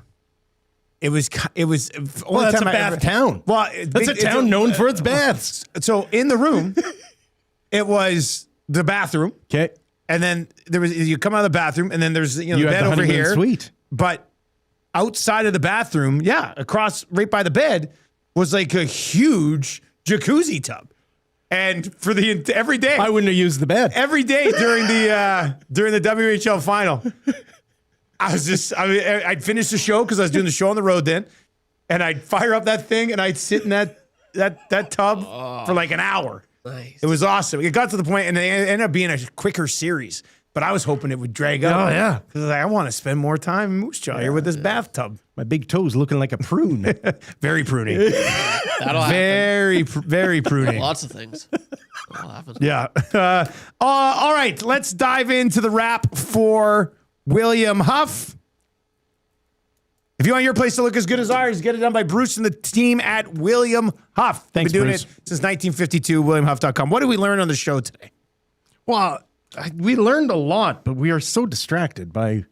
A: it was
J: that's a bath town.
A: Well,
J: that's a town known for its baths.
A: So in the room, it was the bathroom.
J: Okay.
A: And then you come out of the bathroom and then there's the bed over here.
J: Suite.
A: But outside of the bathroom, across right by the bed was like a huge jacuzzi tub. And for every day,
J: I wouldn't have used the bed
A: every day during the WHL final. I'd finish the show because I was doing the show on the road then, and I'd fire up that thing and I'd sit in that tub for like an hour.
F: Nice.
A: It was awesome. It got to the point, and it ended up being a quicker series. But I was hoping it would drag up.
J: Oh, yeah.
A: Because I want to spend more time in Moose Jaw here with this bathtub.
J: My big toe's looking like a prune.
A: Very pruning.
F: That'll happen.
A: Very pruning.
F: Lots of things. That'll happen.
A: Yeah. All right. Let's dive into the wrap for William Huff. If you want your place to look as good as ours, get it done by Bruce and the team at William Huff.
J: Thanks,
A: Been doing
J: Bruce.
A: it since 1952, WilliamHuff.com. What did we learn on the show today?
J: Well, we learned a lot, but we are so distracted by a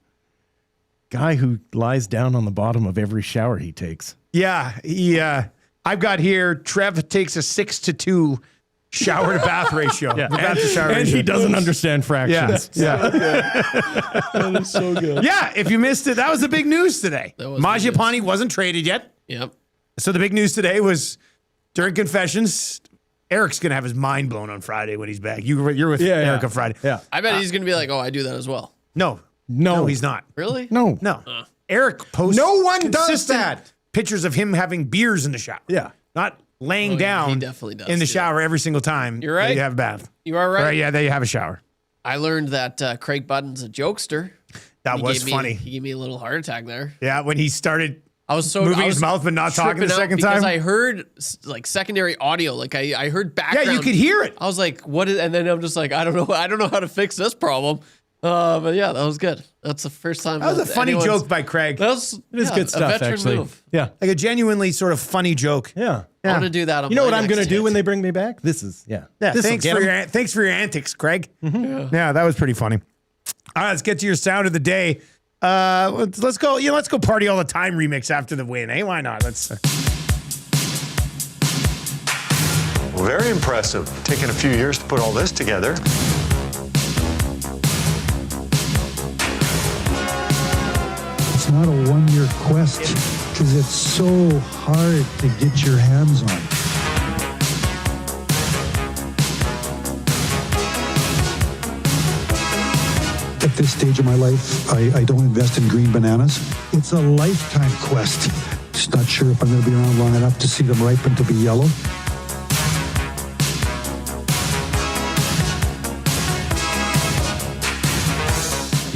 J: guy who lies down on the bottom of every shower he takes.
A: Yeah. I've got here, Trev takes a 6-to-2 shower to bath ratio.
J: Yeah.
A: Bath to shower
J: And
A: ratio.
J: he doesn't understand fractions.
A: Yeah.
J: That is so good.
A: Yeah, if you missed it, that was the big news today. Mangiapane wasn't traded yet.
F: Yep.
A: So the big news today was during confessions, Eric's going to have his mind blown on Friday when he's back. You're with Eric on Friday.
J: Yeah.
F: I bet he's going to be like, oh, I do that as well.
A: No, he's not.
F: Really?
J: No.
A: Eric posts
J: No one does
A: consistent
J: that.
A: pictures of him having beers in the shower.
J: Yeah.
A: Not laying
F: He
A: down
F: definitely does
A: in the
F: do
A: shower every single time
F: You're right.
A: that you have a bath.
F: You are right.
A: Yeah, that you have a shower.
F: I learned that Craig Button's a jokester.
A: That was funny.
F: He gave me a little heart attack there.
A: Yeah, when he started
F: moving
A: his mouth but not talking the second time.
F: Because I heard like secondary audio. Like I heard background.
A: Yeah, you could hear it.
F: I was like, what is, and then I'm just like, I don't know how to fix this problem. But yeah, that was good. That's the first time.
A: That was a funny joke by Craig.
F: That was,
J: It is good
F: a
J: stuff,
F: veteran
J: actually.
F: move.
J: Yeah.
A: Like a genuinely sort of funny joke.
J: Yeah.
F: I want to do that on
J: You know
F: my
J: what I'm going to
F: next
J: do
F: hit.
J: when they bring me back? This is,
A: Yeah,
J: This'll
A: thanks
J: get
A: for
J: 'em.
A: your antics, Craig.
F: Yeah.
A: Yeah, that was pretty funny. All right, let's get to your sound of the day. Let's go. Let's go party all the time remix after the win. Hey, why not? Let's.
H: Very impressive. Taking a few years to put all this together.
K: It's not a one-year quest because it's so hard to get your hands on. At this stage of my life, I don't invest in green bananas. It's a lifetime quest. Just not sure if I'm going to be around long enough to see them ripen to be yellow.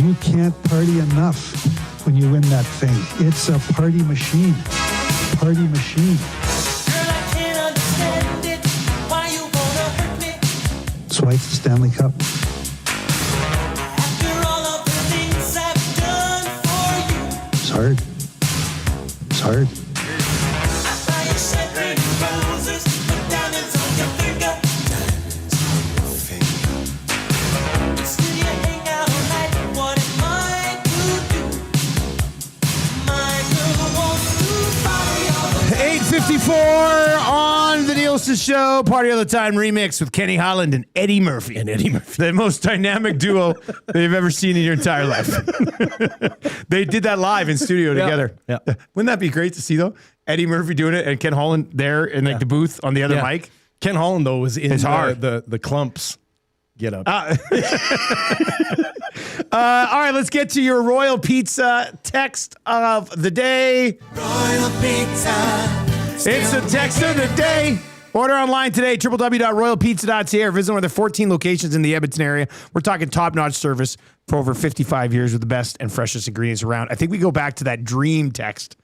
K: You can't party enough when you win that thing. It's a party machine. Party machine. That's why it's the Stanley Cup. It's hard. It's hard.
A: On the Nielson Show, Party All the Time remix with Kenny Holland and Eddie Murphy. The most dynamic duo that you've ever seen in your entire life. They did that live in studio together.
J: Yeah.
A: Wouldn't that be great to see, though? Eddie Murphy doing it and Ken Holland there in like the booth on the other mic.
J: Ken Holland, though, was in
A: It's hard.
J: the clumps get up.
A: All right, let's get to your Royal Pizza text of the day.
I: Royal Pizza.
A: It's the text of the day. Order online today, www.royalpizza.ca, or visit one of their 14 locations in the Edmonton area. We're talking top-notch service for over 55 years with the best and freshest ingredients around. I think we go back to that dream text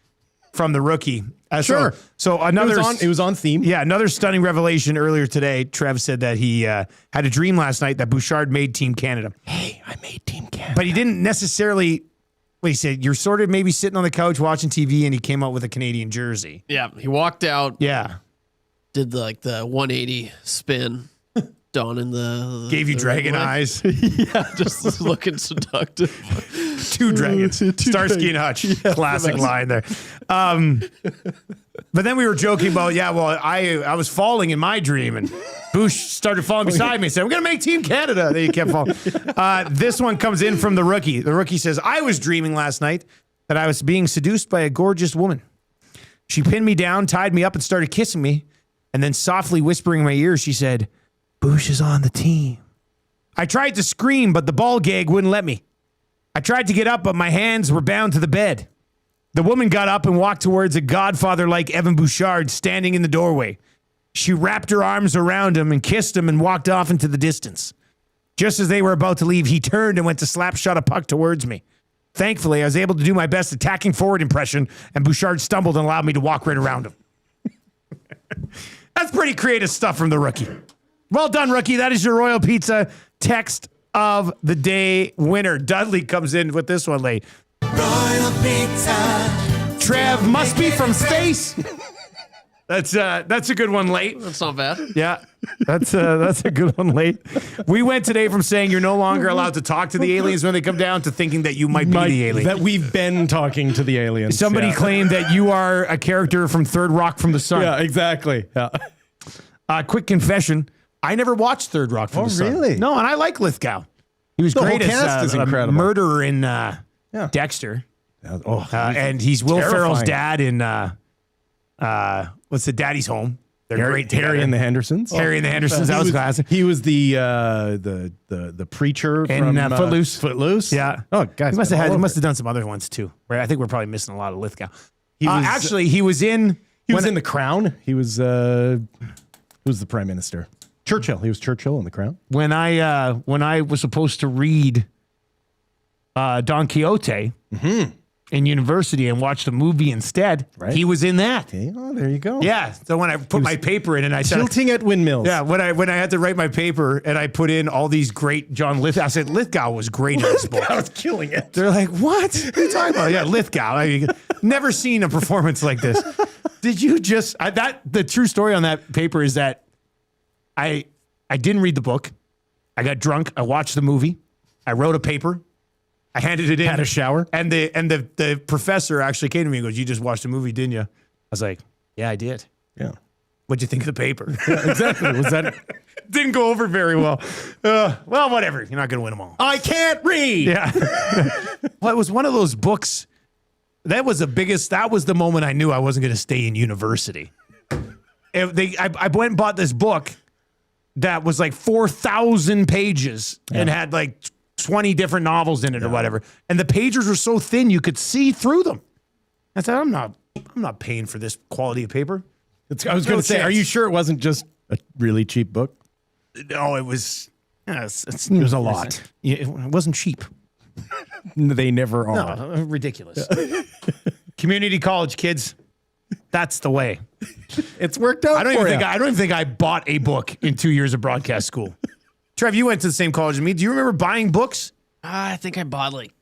A: from the rookie.
J: Sure.
A: So another...
J: It was on theme.
A: Yeah, another stunning revelation earlier today. Trev said that he had a dream last night that Bouchard made Team Canada.
J: Hey, I made Team Canada.
A: But he didn't necessarily... Well, he said, you're sort of maybe sitting on the couch watching TV and he came out with a Canadian jersey.
F: Yeah, he walked out.
A: Yeah.
F: Did the 180 spin, donning the
A: Gave you
F: the
A: dragon
F: red one.
A: eyes.
F: Yeah, just looking seductive.
A: Two dragons. Starsky and Hutch. Classic line there. But then we were joking about, I was falling in my dream and Boosh started falling beside me and said, we're going to make Team Canada. Then he kept falling. This one comes in from the rookie. The rookie says, I was dreaming last night that I was being seduced by a gorgeous woman. She pinned me down, tied me up, and started kissing me. And then softly whispering in my ear, she said, Boosh is on the team. I tried to scream, but the ball gag wouldn't let me. I tried to get up, but my hands were bound to the bed. The woman got up and walked towards a godfather like Evan Bouchard standing in the doorway. She wrapped her arms around him and kissed him and walked off into the distance. Just as they were about to leave, he turned and went to slap shot a puck towards me. Thankfully, I was able to do my best attacking forward impression, and Bouchard stumbled and allowed me to walk right around him. That's pretty creative stuff from the rookie. Well done, rookie. That is your Royal Pizza text of the day winner. Dudley comes in with this one late.
I: Royal Pizza.
A: Trev must be from space. That's a good one late.
F: That's not bad.
A: Yeah, that's a good one late. We went today from saying you're no longer allowed to talk to the aliens when they come down to thinking that you might be the alien.
J: That we've been talking to the aliens.
A: Somebody claimed that you are a character from Third Rock from the Sun.
J: Yeah, exactly. Yeah.
A: Quick confession. I never watched Third Rock from the Sun.
J: Really?
A: No, and I like Lithgow. He was
J: The
A: great
J: whole
A: as
J: cast is
A: a
J: incredible.
A: murderer in Dexter. And he's Will Ferrell's dad in what's the Daddy's Home? They're great together.
J: Harry and the Hendersons.
A: Harry and the Hendersons. That was classic.
J: He was the preacher
A: And
J: from
A: Footloose.
J: Footloose.
A: Yeah.
J: Oh, guys,
A: He must have done some other ones too. Right. I think we're probably missing a lot of Lithgow.
J: He was,
A: actually, he was in.
J: He was in The Crown. He was who was the prime minister? Churchill. He was Churchill in The Crown.
A: When I was supposed to read Don Quixote in university and watch the movie instead, he was in that.
J: Okay. Oh, there you go.
A: Yeah. So when I put my paper in and I said
J: tilting at windmills.
A: Yeah. When I had to write my paper and I put in all these great John Lithgow, I said Lithgow was great in this book.
J: I was killing it.
A: They're like, what are you talking about? Yeah, Lithgow. I mean, never seen a performance like this. Did you just the true story on that paper is that I didn't read the book. I got drunk. I watched the movie. I wrote a paper. I handed it in.
J: Had a shower.
A: And the professor actually came to me and goes, "You just watched the movie, didn't you?" I was like, "Yeah, I did."
J: Yeah.
A: What'd you think of the paper?
J: Yeah, exactly. Was that
A: didn't go over very well. Well, whatever. You're not going to win them all.
J: I can't read.
A: Yeah. Well, it was one of those books. That was the moment I knew I wasn't going to stay in university. I went and bought this book that was like 4,000 pages and had like 20 different novels in it or whatever. And the pages were so thin you could see through them. I said, I'm not paying for this quality of paper.
J: I was going to say, are you sure it wasn't just a really cheap book?
A: No, it was. It was a lot. It wasn't cheap.
J: They never are.
A: No, ridiculous. Community college kids. That's the way.
J: It's worked out.
A: I don't even think I bought a book in 2 years of broadcast school. Trev, you went to the same college as me. Do you remember buying books?
F: I think I bought we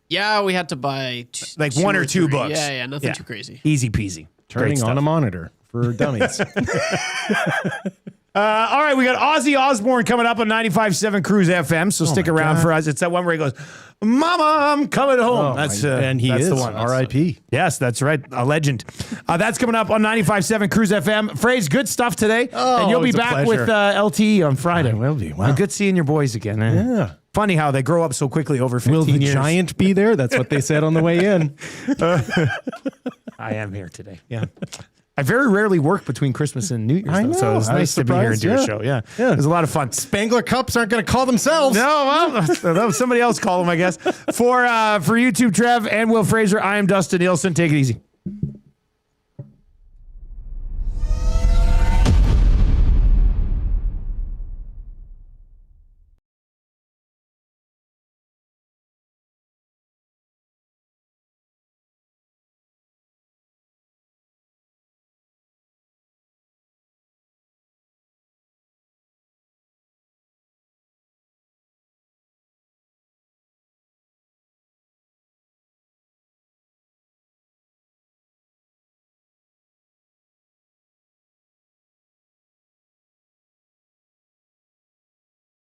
F: had to buy
A: like one or two books.
F: Yeah, nothing too crazy.
A: Easy peasy.
J: Turning on a monitor for dummies.
A: All right, we got Ozzy Osbourne coming up on 95.7 Cruise FM, so stick around for us. It's that one where he goes, "Mama, I'm coming home."
J: And he is
A: the one.
J: R.I.P.
A: Yes, that's right. A legend. That's coming up on 95.7 Cruise FM. Phrase, good stuff today. And you'll be back with LT on Friday.
J: I will be. Wow.
A: Good seeing your boys again.
J: Yeah.
A: Funny how they grow up so quickly over 15
J: years. Will the
A: years.
J: giant be there? That's what they said on the way in.
A: I am here today. Yeah. I very rarely work between Christmas and New Year's.
J: I know.
A: So it's nice to be here and do a show. Yeah. It was a lot of fun.
J: Spangler Cups aren't going to call themselves.
A: No, well, somebody else call them, I guess. For YouTube, Trev and Wil Fraser, I am Dustin Nielsen. Take it easy.